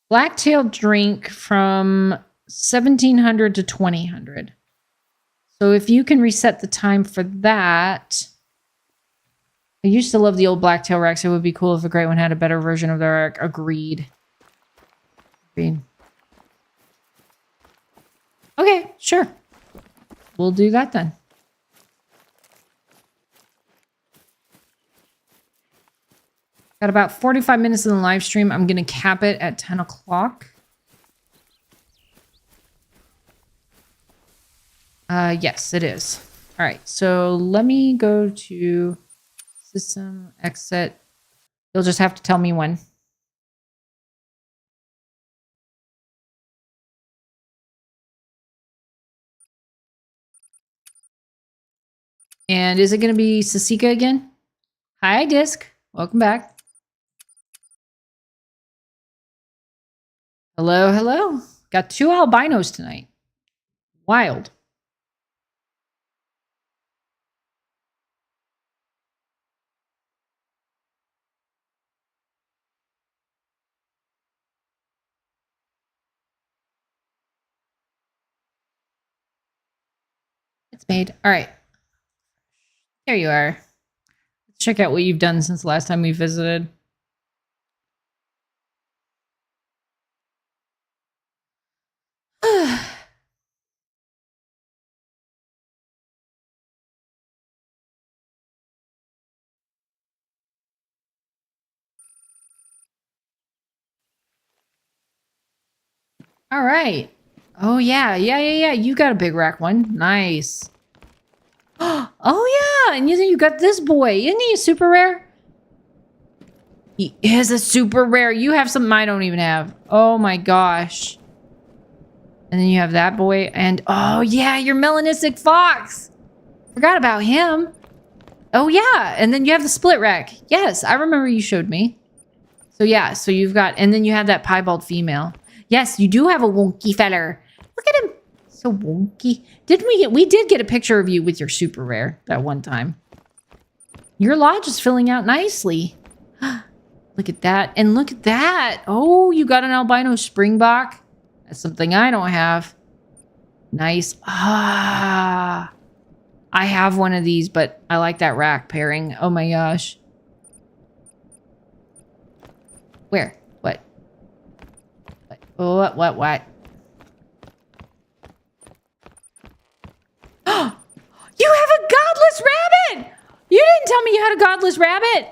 Blacktail drink from 1700 to 2000. So if you can reset the time for that... I used to love the old blacktail racks. It would be cool if a great one had a better version of their rack. Agreed. Agreed. Okay, sure. We'll do that then. Got about 45 minutes in the live stream. I'm going to cap it at 10 o'clock. Yes, it is. All right, so let me go to system exit. You'll just have to tell me when. And is it going to be Sasika again? Hi, Disc. Welcome back. Hello, hello. Got 2 albinos tonight. Wild. It's made. All right. There you are. Let's check out what you've done since the last time we visited. All right. Oh, yeah. You got a big rack one. Nice. Oh, yeah. And you got this boy. Isn't he a super rare? He is a super rare. You have something I don't even have. Oh, my gosh. And then you have that boy. And, oh, yeah, your melanistic fox. Forgot about him. Oh, yeah. And then you have the split rack. Yes, I remember you showed me. So, yeah. So you've got... And then you have that piebald female. Yes, you do have a wonky feller. Look at him. So wonky. We did get a picture of you with your super rare that one time. Your lodge is filling out nicely. Look at that. And look at that. Oh, you got an albino springbok. That's something I don't have. Nice. Ah. I have one of these, but I like that rack pairing. Oh my gosh. Where? What? What? You have a godless rabbit! You didn't tell me you had a godless rabbit!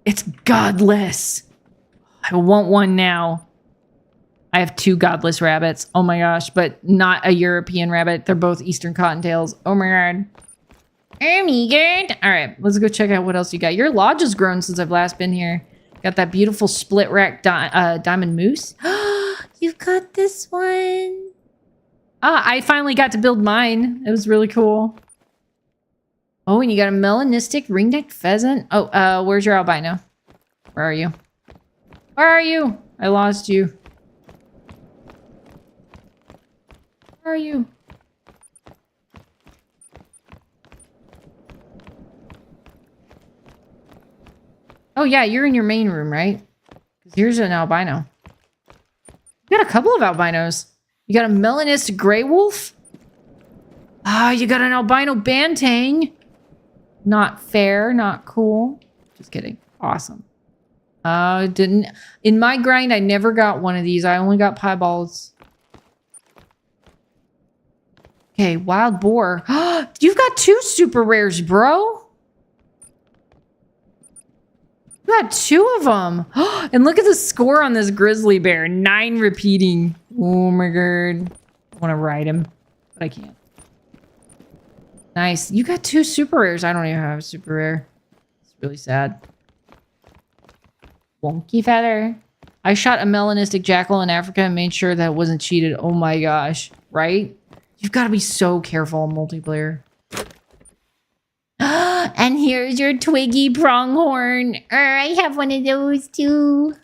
It's godless. I want one now. I have 2 godless rabbits. Oh my gosh, but not a European rabbit. They're both Eastern Cottontails. Oh my god. Oh my god. All right, let's go check out what else you got. Your lodge has grown since I've last been here. Got that beautiful split rack diamond moose. You've got this one. Ah, I finally got to build mine. It was really cool. Oh, and you got a melanistic ring-necked pheasant. Oh, where's your albino? Where are you? Where are you? I lost you. Where are you? Oh, yeah, you're in your main room, right? Because here's an albino. You got a couple of albinos. You got a melanist gray wolf? Ah, you got an albino bantang. Not fair, not cool. Just kidding. Awesome. Didn't... In my grind, I never got one of these. I only got pieballs. Okay, wild boar. You've got 2 super rares, bro. You got 2 of them. And look at the score on this grizzly bear. 9 repeating. Oh my god. I want to ride him, but I can't. Nice. You got 2 super rares. I don't even have a super rare. It's really sad. Wonky feather. I shot a melanistic jackal in Africa and made sure that it wasn't cheated. Oh my gosh. Right? You've got to be so careful in multiplayer. And here's your twiggy pronghorn. I have one of those too.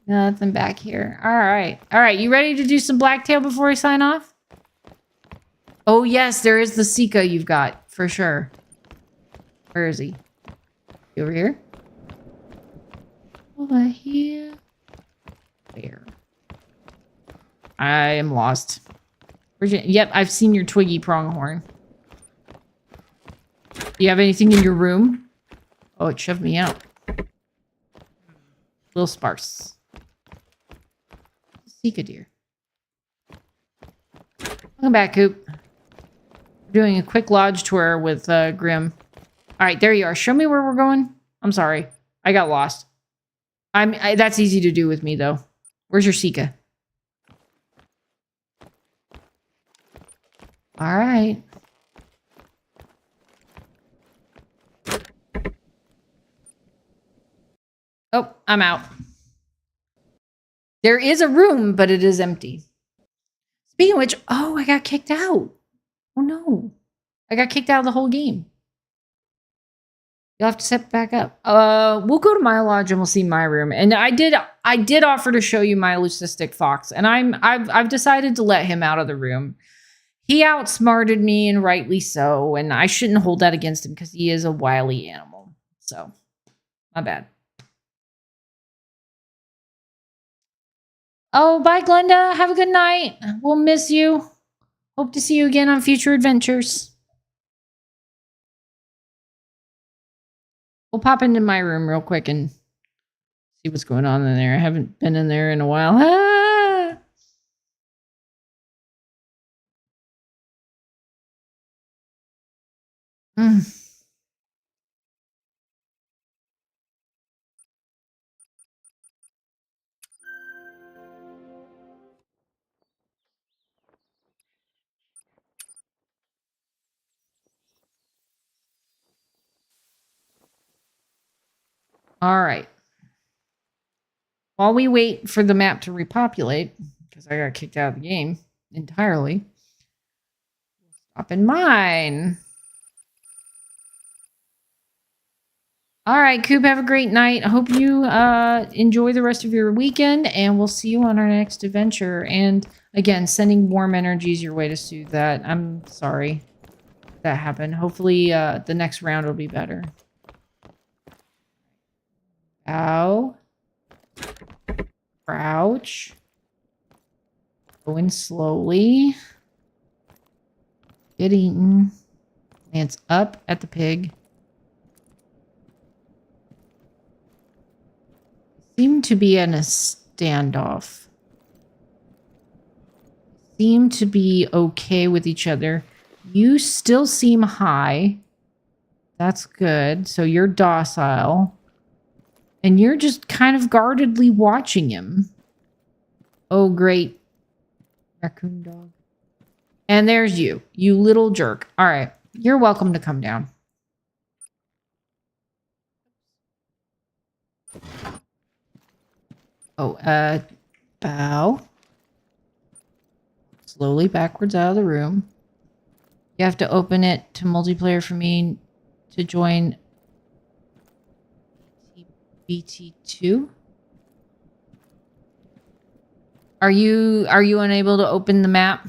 Nothing back here. All right. All right. You ready to do some blacktail before I sign off? Oh, yes. There is the Sika you've got for sure. Where is he? He over here? Over here. Where? I am lost. Yep, I've seen your twiggy pronghorn. Do you have anything in your room? Oh, it shoved me out. Little sparse. Sika deer. Welcome back, Coop. We're doing a quick lodge tour with Grim. All right, there you are. Show me where we're going. I'm sorry. I got lost. That's easy to do with me, though. Where's your Sika? All right. Oh, I'm out. There is a room, but it is empty. Speaking of which, oh, I got kicked out. Oh, no. I got kicked out of the whole game. You'll have to step back up. We'll go to my lodge and we'll see my room. And I did offer to show you my leucistic fox, and I've decided to let him out of the room. He outsmarted me, and rightly so, and I shouldn't hold that against him because he is a wily animal. So, my bad. Oh, bye, Glenda. Have a good night. We'll miss you. Hope to see you again on future adventures. We'll pop into my room real quick and see what's going on in there. I haven't been in there in a while. Ah! All right. While we wait for the map to repopulate, because I got kicked out of the game entirely, stop in mine. All right, Coop, have a great night. I hope you enjoy the rest of your weekend, and we'll see you on our next adventure. And again, sending warm energies your way to soothe that. I'm sorry that happened. Hopefully the next round will be better. Ow. Crouch. Going slowly. Get eaten. Glance up at the pig. Seem to be in a standoff. Seem to be okay with each other. You still seem high. That's good. So you're docile. And you're just kind of guardedly watching him. Oh, great. Raccoon dog. And there's you. You little jerk. All right. You're welcome to come down. Oh, bow. Slowly backwards out of the room. You have to open it to multiplayer for me to join BT2. Are you unable to open the map?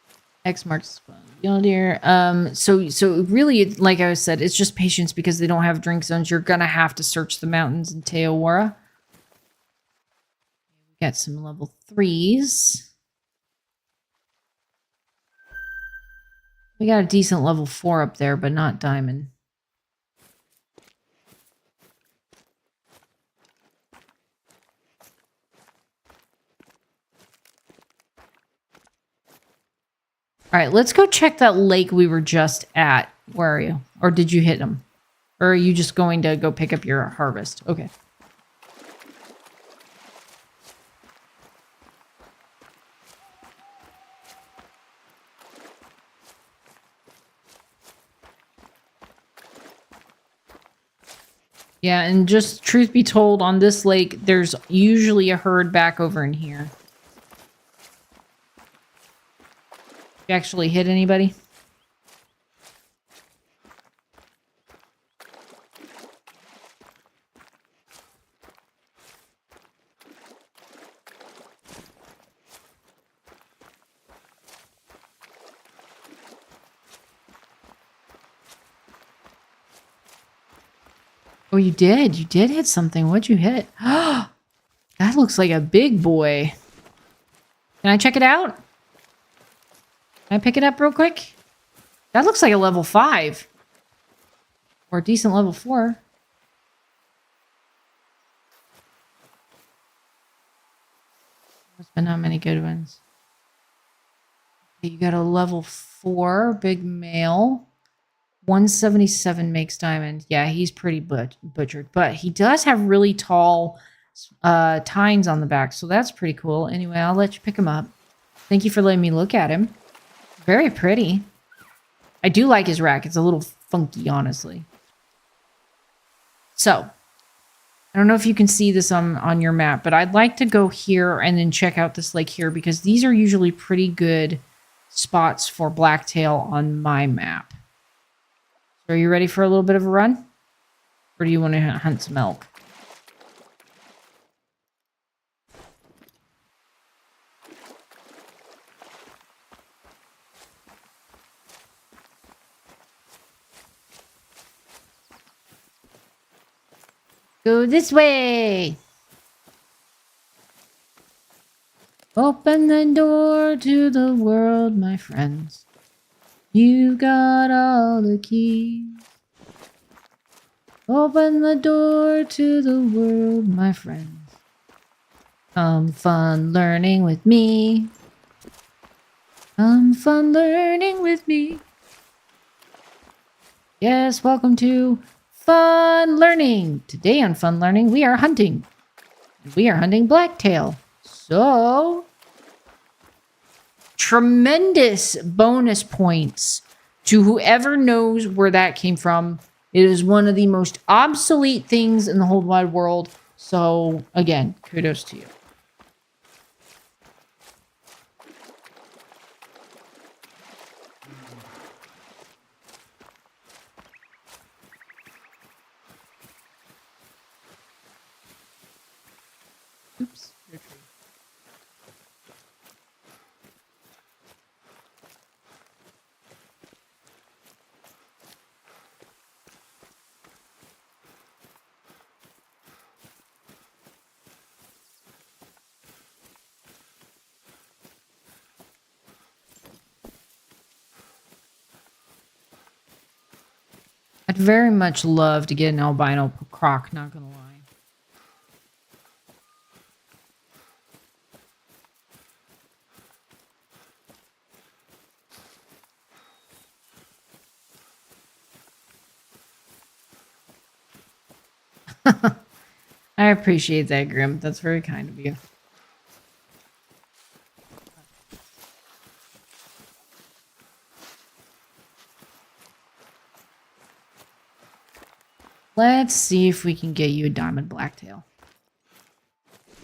X marks the spot. Yellow deer. So really, like I said, it's just patience because they don't have drink zones. You're gonna have to search the mountains in Teowara. We got some level 3s. We got a decent level 4 up there, but not diamond. All right, let's go check that lake we were just at. Where are you? Or did you hit them? Or are you just going to go pick up your harvest? Okay. Yeah, and just truth be told, on this lake, there's usually a herd back over in here. You actually hit anybody? Oh, you did. You did hit something. What'd you hit? That looks like a big boy. Can I check it out? Can I pick it up real quick? That looks like a level 5. Or a decent level 4. There's been not many good ones. Okay, you got a level 4 big male. 177 makes diamond. Yeah, he's pretty butchered. But he does have really tall tines on the back. So that's pretty cool. Anyway, I'll let you pick him up. Thank you for letting me look at him. Very pretty. I do like his rack. It's a little funky, honestly. So, I don't know if you can see this on your map, but I'd like to go here and then check out this lake here because these are usually pretty good spots for blacktail on my map. So are you ready for a little bit of a run? Or do you want to hunt some elk? Go this way. Open the door to the world, my friends. You got all the keys. Open the door to the world, my friends. Come fun learning with me. Come fun learning with me. Yes, welcome to Fun Learning. Today on Fun Learning, we are hunting. We are hunting blacktail. So, tremendous bonus points to whoever knows where that came from. It is one of the most obsolete things in the whole wide world. So, again, kudos to you. Oops. I'd very much love to get an albino croc, not gonna lie. I appreciate that, Grim. That's very kind of you. Let's see if we can get you a diamond blacktail.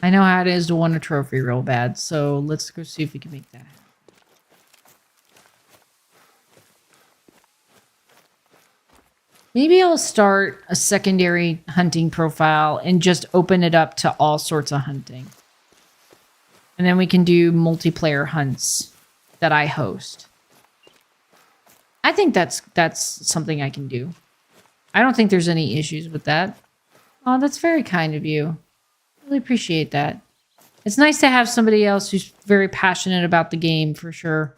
I know how it is to want a trophy real bad, so let's go see if we can make that happen. Maybe I'll start a secondary hunting profile and just open it up to all sorts of hunting. And then we can do multiplayer hunts that I host. I think that's something I can do. I don't think there's any issues with that. Oh, that's very kind of you. Really appreciate that. It's nice to have somebody else who's very passionate about the game, for sure.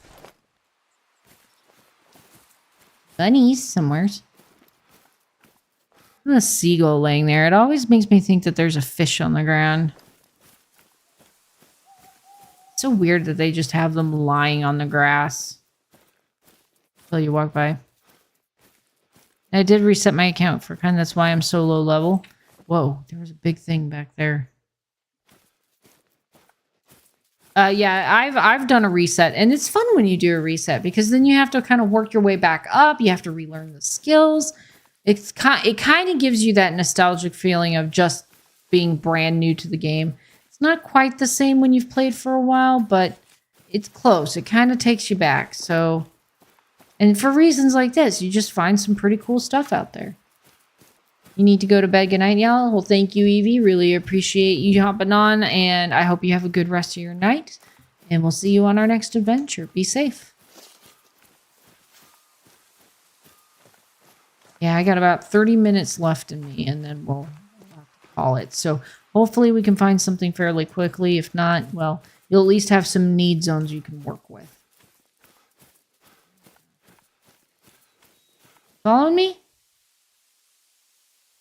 Bunnies somewheres. A seagull laying there. It always makes me think that there's a fish on the ground. It's so weird that they just have them lying on the grass until you walk by. I did reset my account for kind of, that's why I'm so low level. Whoa, there was a big thing back there. Yeah, I've done a reset, and it's fun when you do a reset because then you have to kind of work your way back up. You have to relearn the skills. It kind of gives you that nostalgic feeling of just being brand new to the game. It's not quite the same when you've played for a while, but it's close. It kind of takes you back. So, and for reasons like this, you just find some pretty cool stuff out there. You need to go to bed. Good night, y'all. Well, thank you, Evie. Really appreciate you hopping on, and I hope you have a good rest of your night. And we'll see you on our next adventure. Be safe. Yeah, I got about 30 minutes left in me, and then we'll have to call it. So hopefully we can find something fairly quickly. If not, well, you'll at least have some need zones you can work with. Following me?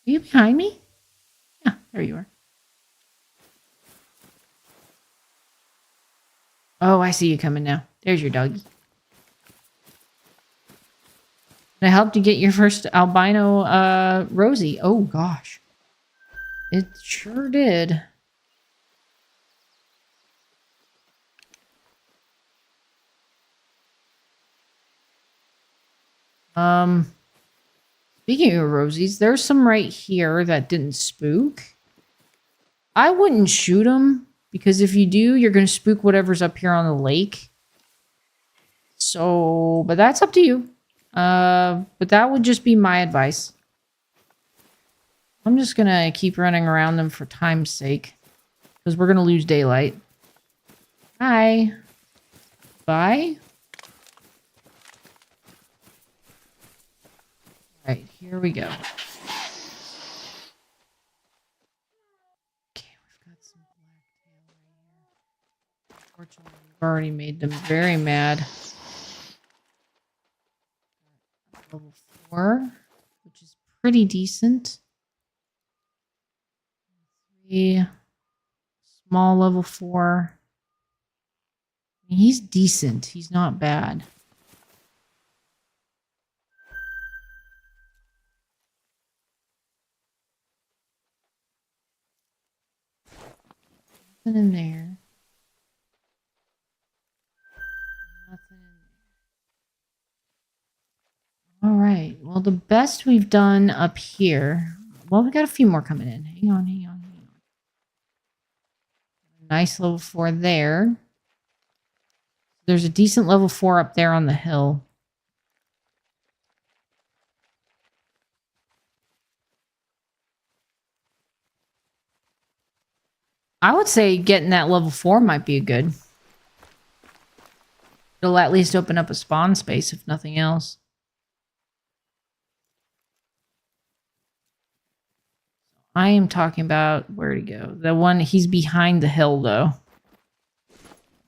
Are you behind me? Yeah, there you are. Oh, I see you coming now. There's your doggy. And I helped you get your first albino Rosie. Oh, gosh. It sure did. Speaking of Rosies, there's some right here that didn't spook. I wouldn't shoot them because if you do, you're going to spook whatever's up here on the lake. So, but that's up to you. But that would just be my advice. I'm just going to keep running around them for time's sake because we're going to lose daylight. Hi. Bye. All right, here we go. Okay, we've got some blacktail right here. Unfortunately, we've already made them very mad. Level 4, which is pretty decent. 3, small level 4. He's decent. He's not bad. Nothing in there. Nothing in there. All right. Well, the best we've done up here. Well, we got a few more coming in. Hang on, hang on, hang on. Nice level 4 there. There's a decent level 4 up there on the hill. I would say getting that level 4 might be good. It'll at least open up a spawn space, if nothing else. I am talking about where to go. The one, he's behind the hill, though.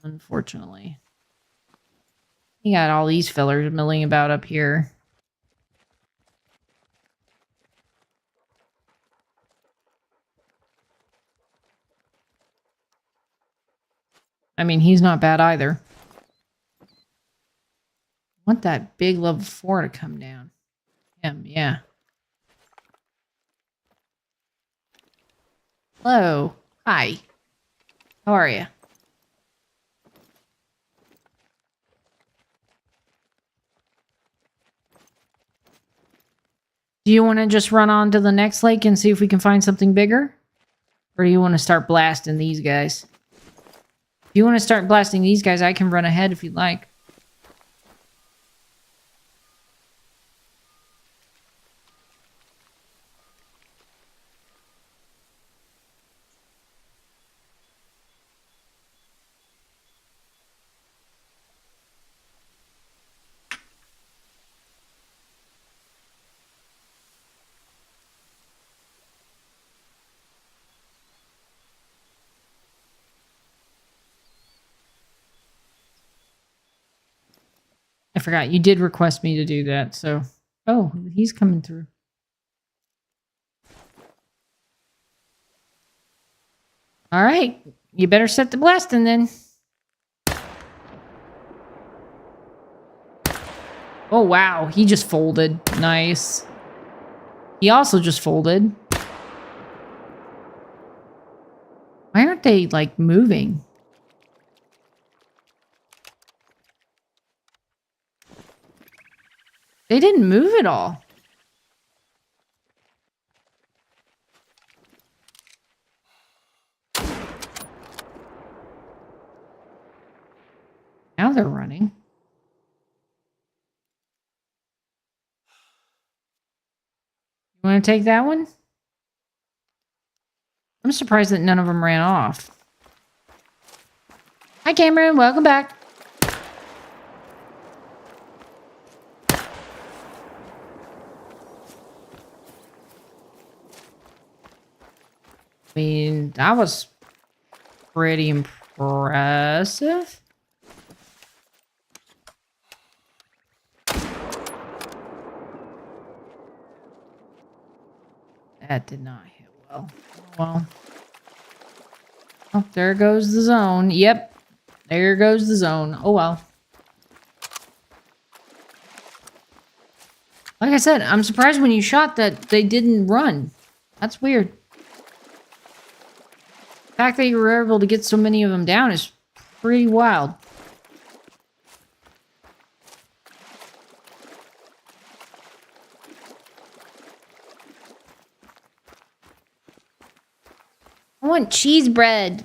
Unfortunately. You got all these fillers milling about up here. I mean, he's not bad either. I want that big level 4 to come down. Him, yeah. Hello. Hi. How are you? Do you want to just run on to the next lake and see if we can find something bigger? Or do you want to start blasting these guys? If you want to start blasting these guys, I can run ahead if you'd like. I forgot. You did request me to do that, so... Oh, he's coming through. All right. You better set the blasting then. Oh, wow. He just folded. Nice. He also just folded. Why aren't they, like, moving? They didn't move at all. Now they're running. You want to take that one? I'm surprised that none of them ran off. Hi, Cameron. Welcome back. I mean, that was pretty impressive. That did not hit well. Oh, well. Oh, there goes the zone. Yep. There goes the zone. Oh, well. Like I said, I'm surprised when you shot that they didn't run. That's weird. The fact that you were able to get so many of them down is pretty wild. I want cheese bread.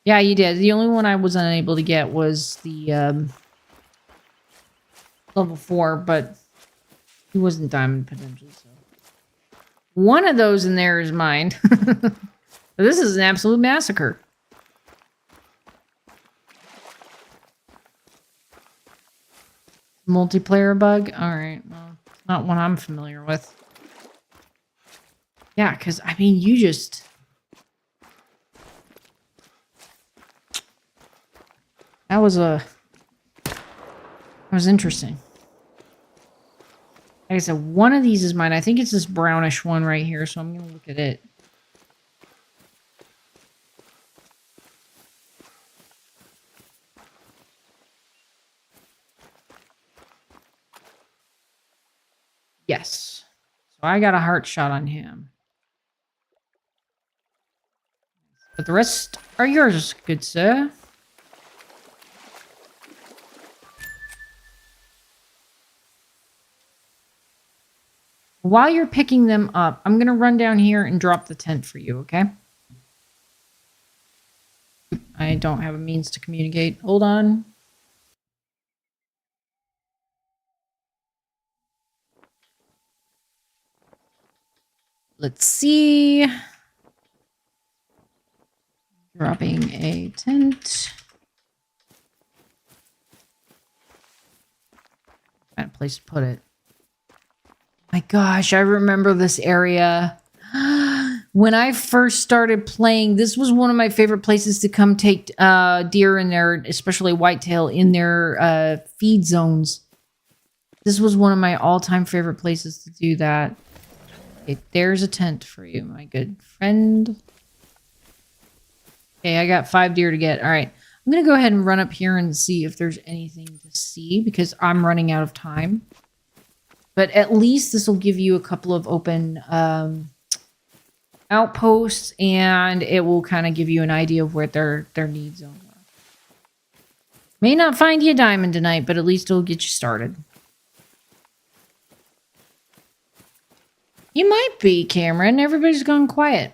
Yeah, you did. The only one I was unable to get was the level 4, but he wasn't diamond potential. So one of those in there is mine. This is an absolute massacre. Multiplayer bug? Alright, well, it's not one I'm familiar with. Yeah, because, I mean, you just... That was interesting. Like I said, one of these is mine. I think it's this brownish one right here, so I'm going to look at it. Yes. So I got a heart shot on him. But the rest are yours, good sir. While you're picking them up, I'm going to run down here and drop the tent for you, okay? I don't have a means to communicate. Hold on. Let's see. Dropping a tent. Find a place to put it. My gosh, I remember this area. When I first started playing, this was one of my favorite places to come take deer in their, especially whitetail, in their feed zones. This was one of my all-time favorite places to do that. Okay, there's a tent for you, my good friend. Okay, I got 5 deer to get. All right, I'm going to go ahead and run up here and see if there's anything to see because I'm running out of time. But at least this will give you a couple of open outposts, and it will kind of give you an idea of where their need zones are. May not find you a diamond tonight, but at least it'll get you started. You might be, Cameron. Everybody's gone quiet.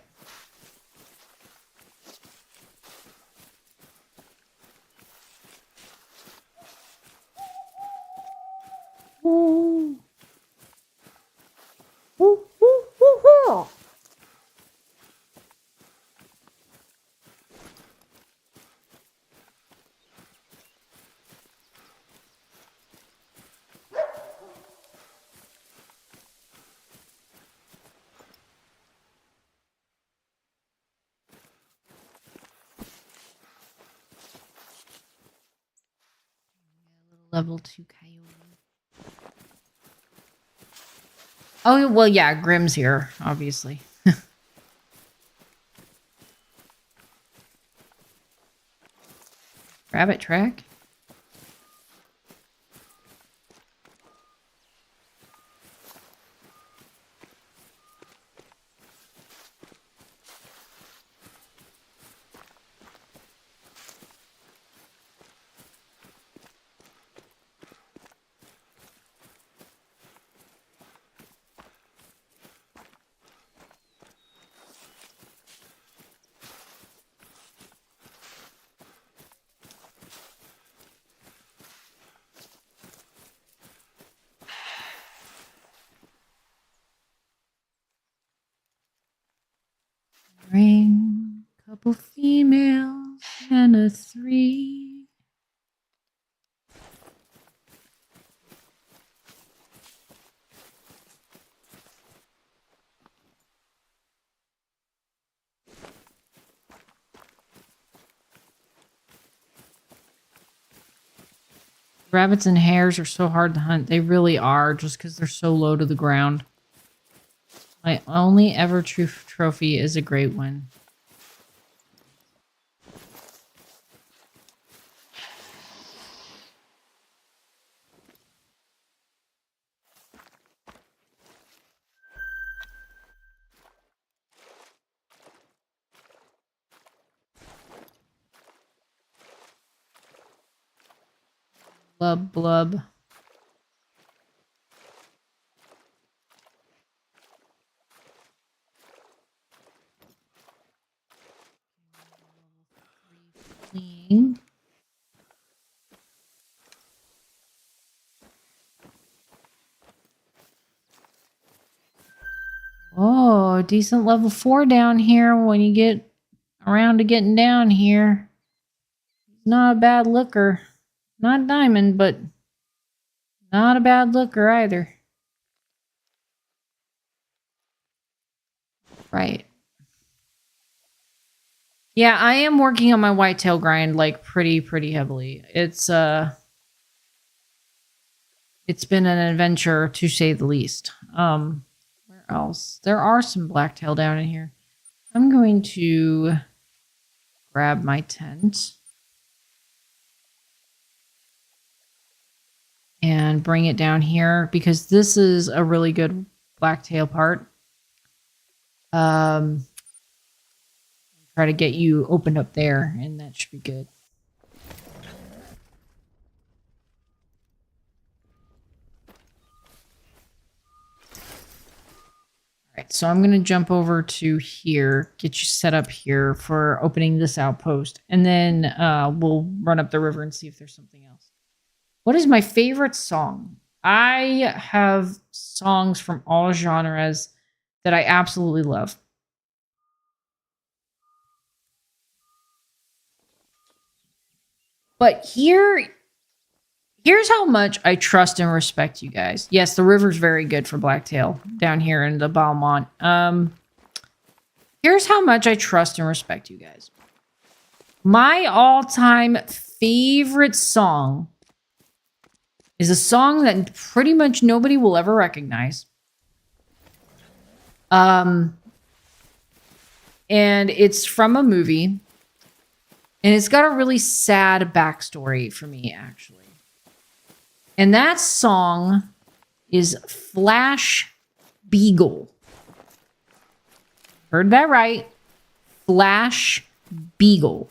Ooh. Ooh, ooh, ooh, ooh. Level 2 coyote. Oh, well, yeah, Grimm's here, obviously. Rabbit track. Ring, couple females and a 3. Rabbits and hares are so hard to hunt. They really are, just because they're so low to the ground. My only ever true trophy is a great one. Blub, blub. Fleeing. Oh, decent level 4 down here when you get around to getting down here. Not a bad looker. Not diamond, but not a bad looker either. Right. Yeah, I am working on my whitetail grind like pretty heavily. It's been an adventure to say the least. Where else? There are some blacktail down in here. I'm going to grab my tent and bring it down here because this is a really good blacktail part. Try to get you opened up there, and that should be good. All right, so I'm going to jump over to here, get you set up here for opening this outpost, and then we'll run up the river and see if there's something else. What is my favorite song? I have songs from all genres that I absolutely love. But here's how much I trust and respect you guys. Yes, the river's very good for blacktail down here in the Balmont. Here's how much I trust and respect you guys. My all-time favorite song is a song that pretty much nobody will ever recognize. And it's from a movie. And it's got a really sad backstory for me, actually. And that song is Flash Beagle. Heard that right. Flash Beagle.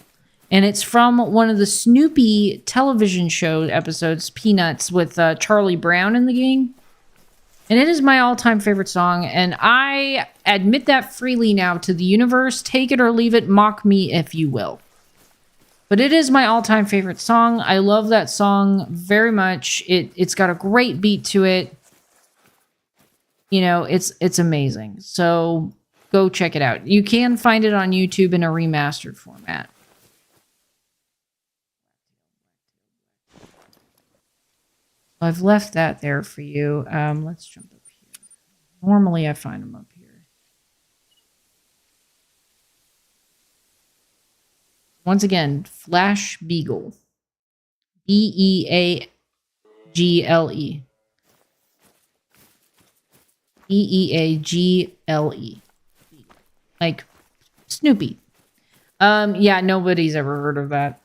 And it's from one of the Snoopy television show episodes, Peanuts, with Charlie Brown in the gang. And it is my all-time favorite song. And I admit that freely now to the universe. Take it or leave it. Mock me if you will. But it is my all-time favorite song. I love that song very much. It's got a great beat to it. You know, it's amazing. So go check it out. You can find it on YouTube in a remastered format. I've left that there for you. Let's jump up here. Normally I find them up here. Once again, Flash Beagle. Beagle. G-L-E. Beagle. Like Snoopy. Yeah, nobody's ever heard of that.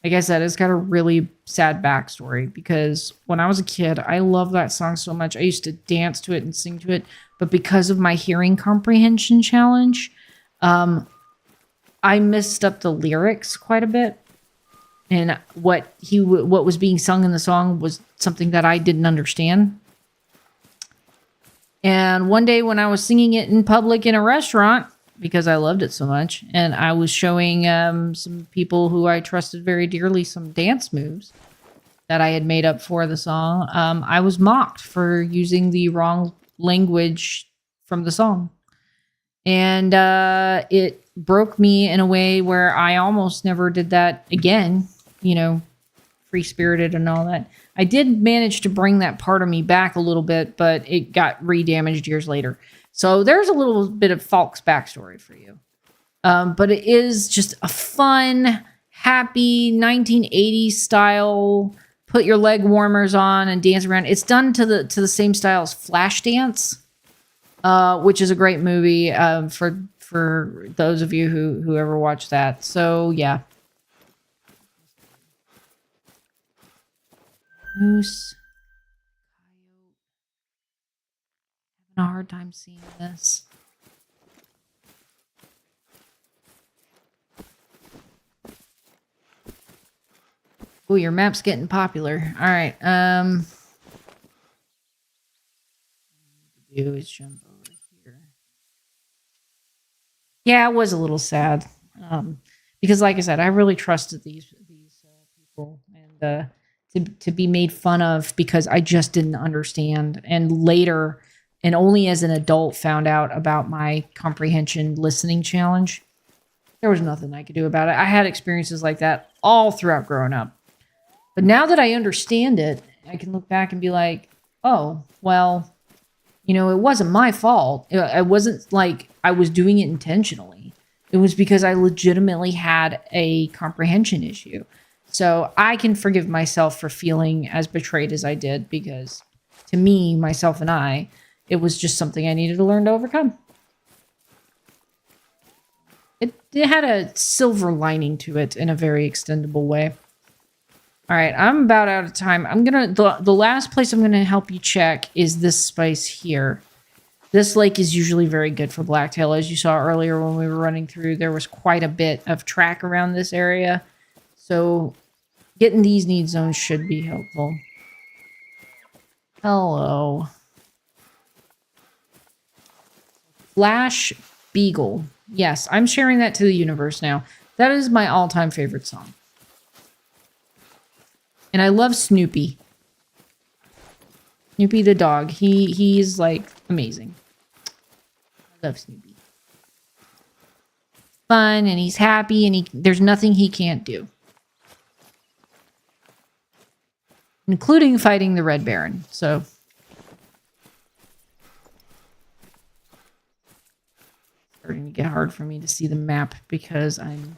Like I said, it's got a really sad backstory because when I was a kid, I loved that song so much. I used to dance to it and sing to it. But because of my hearing comprehension challenge, I messed up the lyrics quite a bit. And what was being sung in the song was something that I didn't understand. And one day when I was singing it in public in a restaurant, because I loved it so much, and I was showing some people who I trusted very dearly some dance moves that I had made up for the song, I was mocked for using the wrong language from the song. And it broke me in a way where I almost never did that again, free-spirited and all that. I did manage to bring that part of me back a little bit, but it got re-damaged years later. So there's a little bit of Falk's backstory for you. But it is just a fun, happy 1980s style, put your leg warmers on and dance around. It's done to the same style as Flashdance, which is a great movie for those of you who ever watched that. So yeah. Moose. Having a hard time seeing this. Oh, your map's getting popular. All right. Do is jump over here. Yeah, it was a little sad. Because like I said, I really trusted these people and to be made fun of because I just didn't understand. And later, and only as an adult, found out about my comprehension listening challenge. There was nothing I could do about it. I had experiences like that all throughout growing up. But now that I understand it, I can look back and be like, oh, well, it wasn't my fault. It wasn't like I was doing it intentionally. It was because I legitimately had a comprehension issue. So I can forgive myself for feeling as betrayed as I did because to me, myself and I, it was just something I needed to learn to overcome. It had a silver lining to it in a very extendable way. All right, I'm about out of time. The last place I'm gonna help you check is this space here. This lake is usually very good for blacktail. As you saw earlier when we were running through, there was quite a bit of track around this area. So getting these need zones should be helpful. Hello. Flash Beagle. Yes, I'm sharing that to the universe now. That is my all-time favorite song. And I love Snoopy. Snoopy the dog. He's like amazing. I love Snoopy. Fun and he's happy and there's nothing he can't do. Including fighting the Red Baron. So starting to get hard for me to see the map because I'm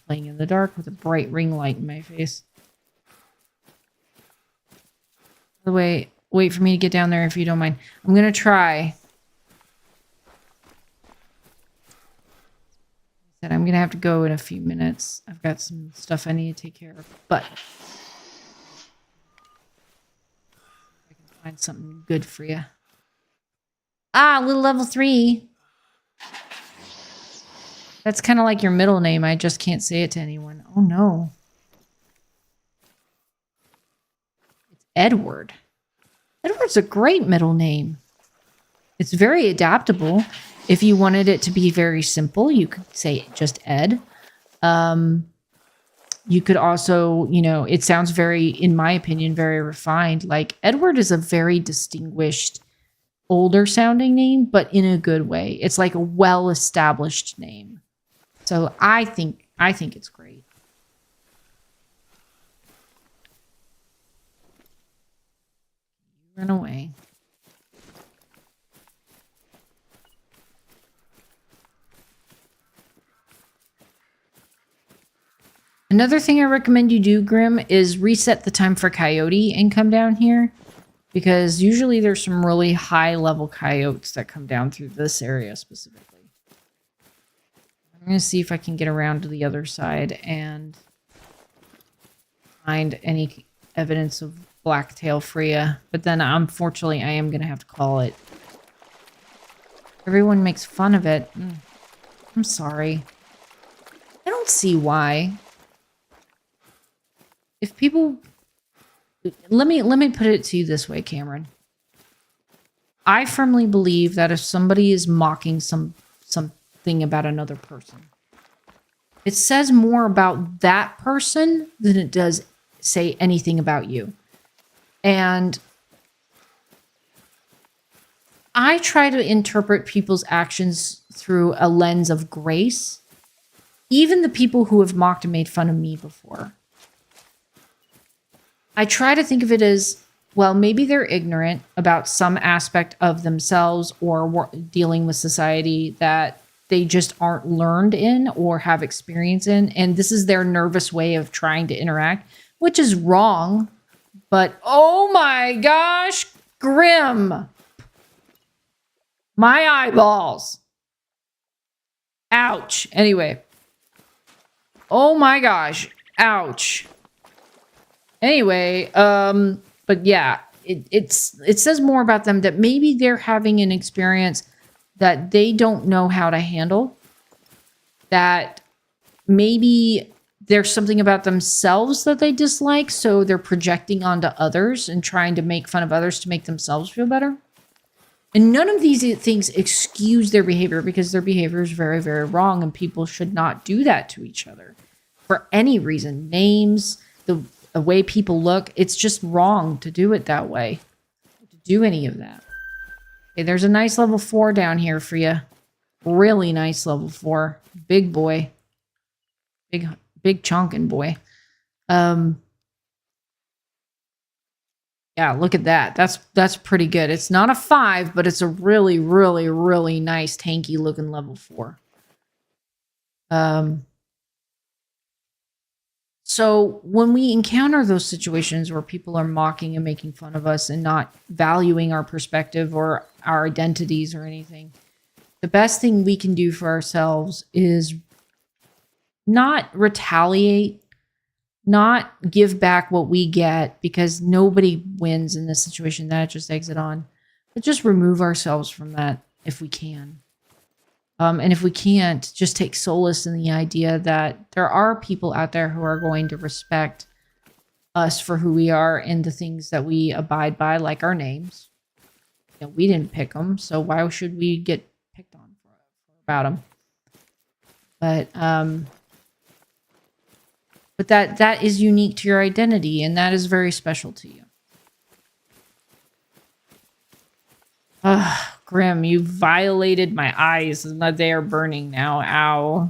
playing in the dark with a bright ring light in my face. By the way, wait for me to get down there if you don't mind. I'm going to try. I'm going to have to go in a few minutes. I've got some stuff I need to take care of. But I can find something good for you. Ah, little level 3. That's kind of like your middle name. I just can't say it to anyone. Oh, no. It's Edward. Edward's a great middle name. It's very adaptable. If you wanted it to be very simple, you could say just Ed. You could also, it sounds very, in my opinion, very refined. Like Edward is a very distinguished, older sounding name, but in a good way. It's like a well-established name. So I think it's great. Run away. Another thing I recommend you do, Grim, is reset the time for coyote and come down here. Because usually there's some really high level coyotes that come down through this area specifically. I'm going to see if I can get around to the other side and find any evidence of blacktail Freya. But then unfortunately I am going to have to call it. Everyone makes fun of it. I'm sorry. I don't see why. If people... Let me put it to you this way, Cameron. I firmly believe that if somebody is mocking something about another person, it says more about that person than it does say anything about you. And I try to interpret people's actions through a lens of grace. Even the people who have mocked and made fun of me before. I try to think of it as, well, maybe they're ignorant about some aspect of themselves or dealing with society that they just aren't learned in or have experience in. And this is their nervous way of trying to interact, which is wrong. But, oh my gosh, Grim. My eyeballs. Ouch. Anyway. Oh my gosh. Ouch. Anyway, but yeah, it says more about them that maybe they're having an experience that they don't know how to handle. That maybe there's something about themselves that they dislike, so they're projecting onto others and trying to make fun of others to make themselves feel better. And none of these things excuse their behavior because their behavior is very, very wrong and people should not do that to each other for any reason. Names, the way people look, it's just wrong to do it that way. To do any of that. Okay, there's a nice level 4 down here for you. Really nice level 4. Big boy. Big chunkin' boy. Yeah, look at that. That's pretty good. It's not a 5, but it's a really, really, really nice tanky looking level 4. So when we encounter those situations where people are mocking and making fun of us and not valuing our perspective or our identities or anything, the best thing we can do for ourselves is not retaliate, not give back what we get, because nobody wins in this situation. That just exit on. But just remove ourselves from that if we can. And if we can't, just take solace in the idea that there are people out there who are going to respect us for who we are and the things that we abide by, like our names. You know, we didn't pick them, so why should we get picked on about them? But that is unique to your identity, and that is very special to you. Grim, you violated my eyes, and they are burning now. Ow.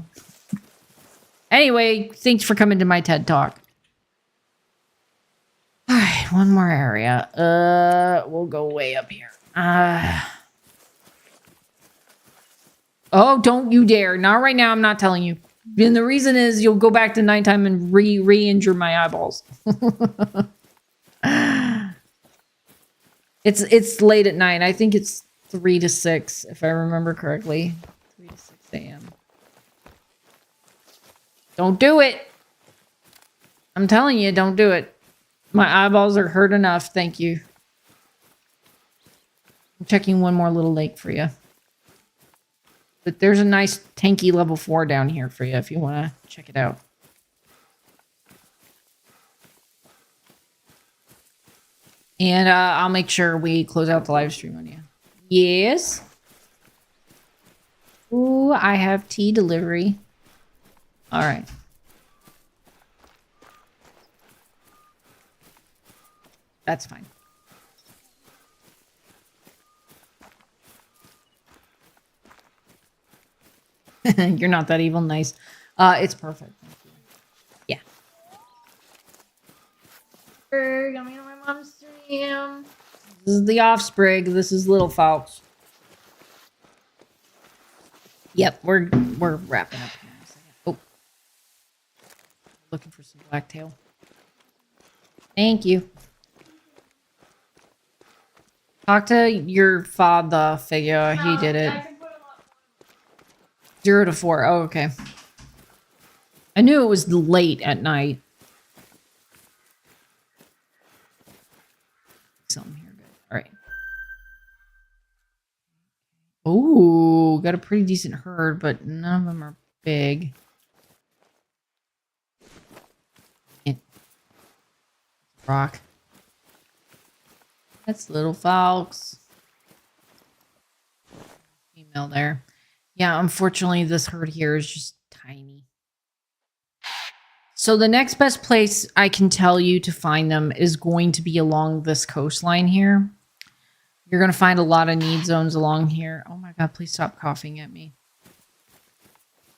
Anyway, thanks for coming to my TED Talk. All right, one more area. We'll go way up here. Oh, don't you dare. Not right now, I'm not telling you. And the reason is you'll go back to nighttime and re-injure my eyeballs. It's late at night. I think it's 3 to 6, if I remember correctly. 3 to 6 a.m. Don't do it. I'm telling you, don't do it. My eyeballs are hurt enough. Thank you. I'm checking one more little lake for you. But there's a nice tanky level 4 down here for you if you want to check it out. And I'll make sure we close out the live stream on you. Yes. Ooh, I have tea delivery. All right. That's fine. You're not that evil. Nice. It's perfect. Thank you. Yeah. Coming to my mom's stream. This is the offspring. This is Little Fox. Yep, we're wrapping up. Oh, looking for Blacktail. Thank you. Talk to your father figure. He did it. 0 to 4. Oh, okay. I knew it was late at night. Something here good. All right. Oh, got a pretty decent herd, but none of them are big. Rock. That's little Fox. Female there. Yeah, unfortunately, this herd here is just tiny. So the next best place I can tell you to find them is going to be along this coastline here. You're going to find a lot of need zones along here. Oh my God, please stop coughing at me.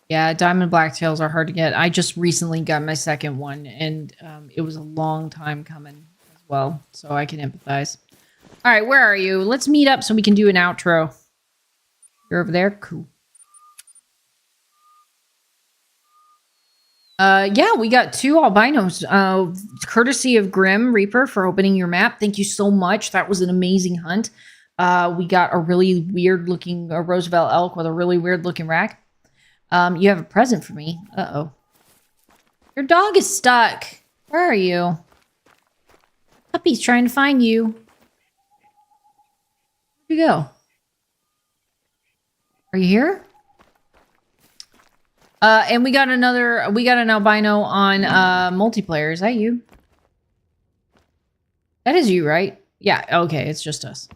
Yeah, diamond blacktails are hard to get. I just recently got my second one, and it was a long time coming as well, so I can empathize. All right, where are you? Let's meet up so we can do an outro. You're over there? Cool. Yeah, we got 2 albinos. Courtesy of Grim Reaper for opening your map. Thank you so much. That was an amazing hunt. We got a really weird looking Roosevelt elk with a really weird looking rack. You have a present for me. Uh-oh. Your dog is stuck. Where are you? Puppy's trying to find you. Where'd you go? Are you here? And we got an albino on multiplayer. Is that you? That is you, right? Yeah, okay, it's just us.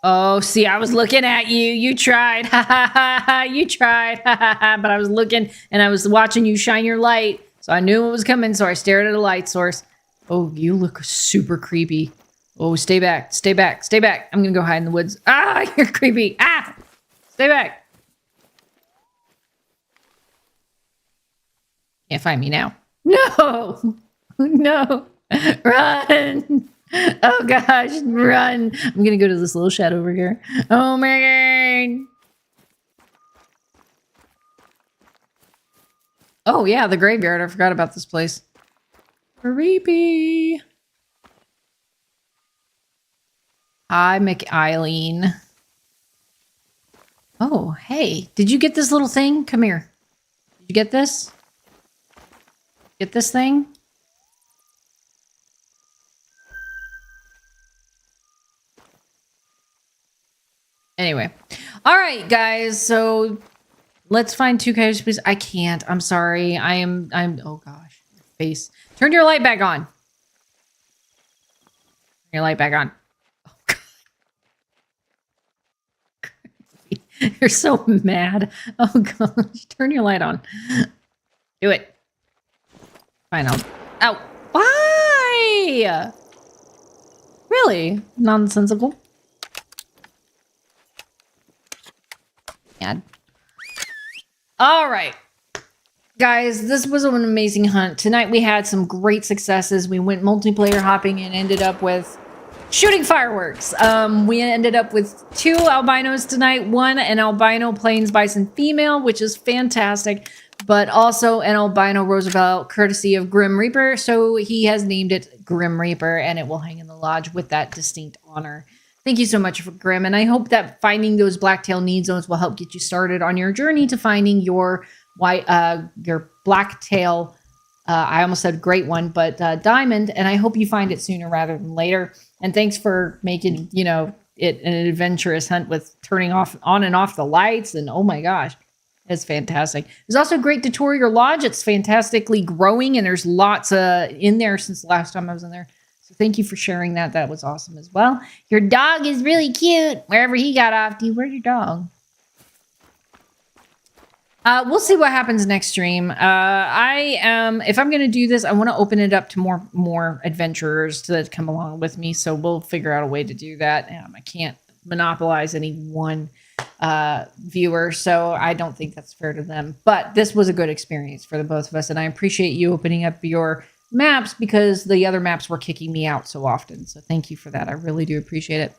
Oh, see, I was looking at you. You tried. Ha ha ha ha. You tried. Ha ha ha. But I was looking and I was watching you shine your light. So I knew what was coming, so I stared at a light source. Oh, you look super creepy. Oh, stay back. Stay back. Stay back. I'm gonna go hide in the woods. Ah, you're creepy. Ah! Stay back. Can't find me now. No! No! Run! Oh gosh, run! I'm gonna go to this little shed over here. Oh my god! Oh yeah, the graveyard. I forgot about this place. Creepy. Hi, McEileen. Oh, hey. Did you get this little thing? Come here. Did you get this? Get this thing? Anyway. All right, guys. So let's find 2 coyotes, please. I can't. I'm sorry. I'm oh gosh. Face. Turn your light back on. Turn your light back on. Oh god. You're so mad. Oh gosh. Turn your light on. Do it. Fine, I'll... Ow. Why? Really? Nonsensical. God. All right. Guys, this was an amazing hunt. Tonight we had some great successes. We went multiplayer hopping and ended up with shooting fireworks. We ended up with 2 albinos tonight. 1, an albino plains bison female, which is fantastic, but also an albino Roosevelt, courtesy of Grim Reaper. So he has named it Grim Reaper, and it will hang in the lodge with that distinct honor. Thank you so much for Grim, and I hope that finding those blacktail need zones will help get you started on your journey to finding your blacktail. I almost said great one, but diamond, and I hope you find it sooner rather than later. And thanks for making it an adventurous hunt with turning on and off the lights, and oh my gosh. It's fantastic. There's also a great tutorial lodge. It's fantastically growing, and there's lots in there since the last time I was in there. So thank you for sharing that. That was awesome as well. Your dog is really cute. Wherever he got off to. Where's your dog? We'll see what happens next stream. If I'm going to do this, I want to open it up to more adventurers to come along with me. So we'll figure out a way to do that. I can't monopolize any one viewer, so I don't think that's fair to them. But this was a good experience for the both of us, and I appreciate you opening up your maps because the other maps were kicking me out so often. So thank you for that. I really do appreciate it.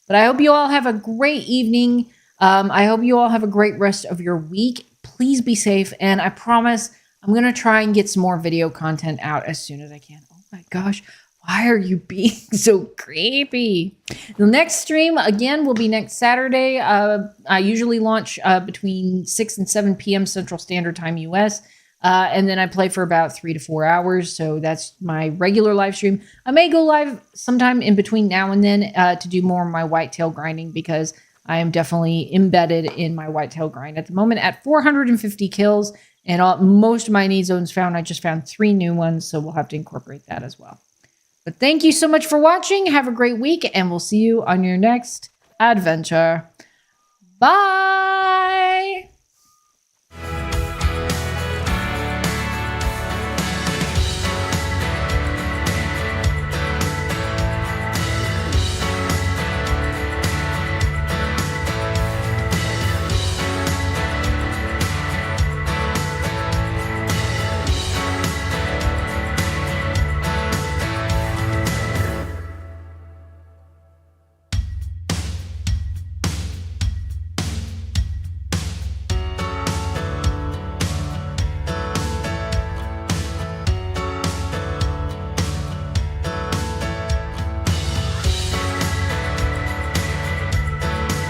But I hope you all have a great evening. I hope you all have a great rest of your week. Please be safe. And I promise I'm going to try and get some more video content out as soon as I can. Oh my gosh. Why are you being so creepy? The next stream, again, will be next Saturday. I usually launch between 6 and 7 p.m. Central Standard Time US. And then I play for about 3 to 4 hours. So that's my regular live stream. I may go live sometime in between now and then to do more of my whitetail grinding because I am definitely embedded in my whitetail grind at the moment at 450 kills. And most of my need zones found, I just found 3 new ones. So we'll have to incorporate that as well. But thank you so much for watching. Have a great week, and we'll see you on your next adventure. Bye.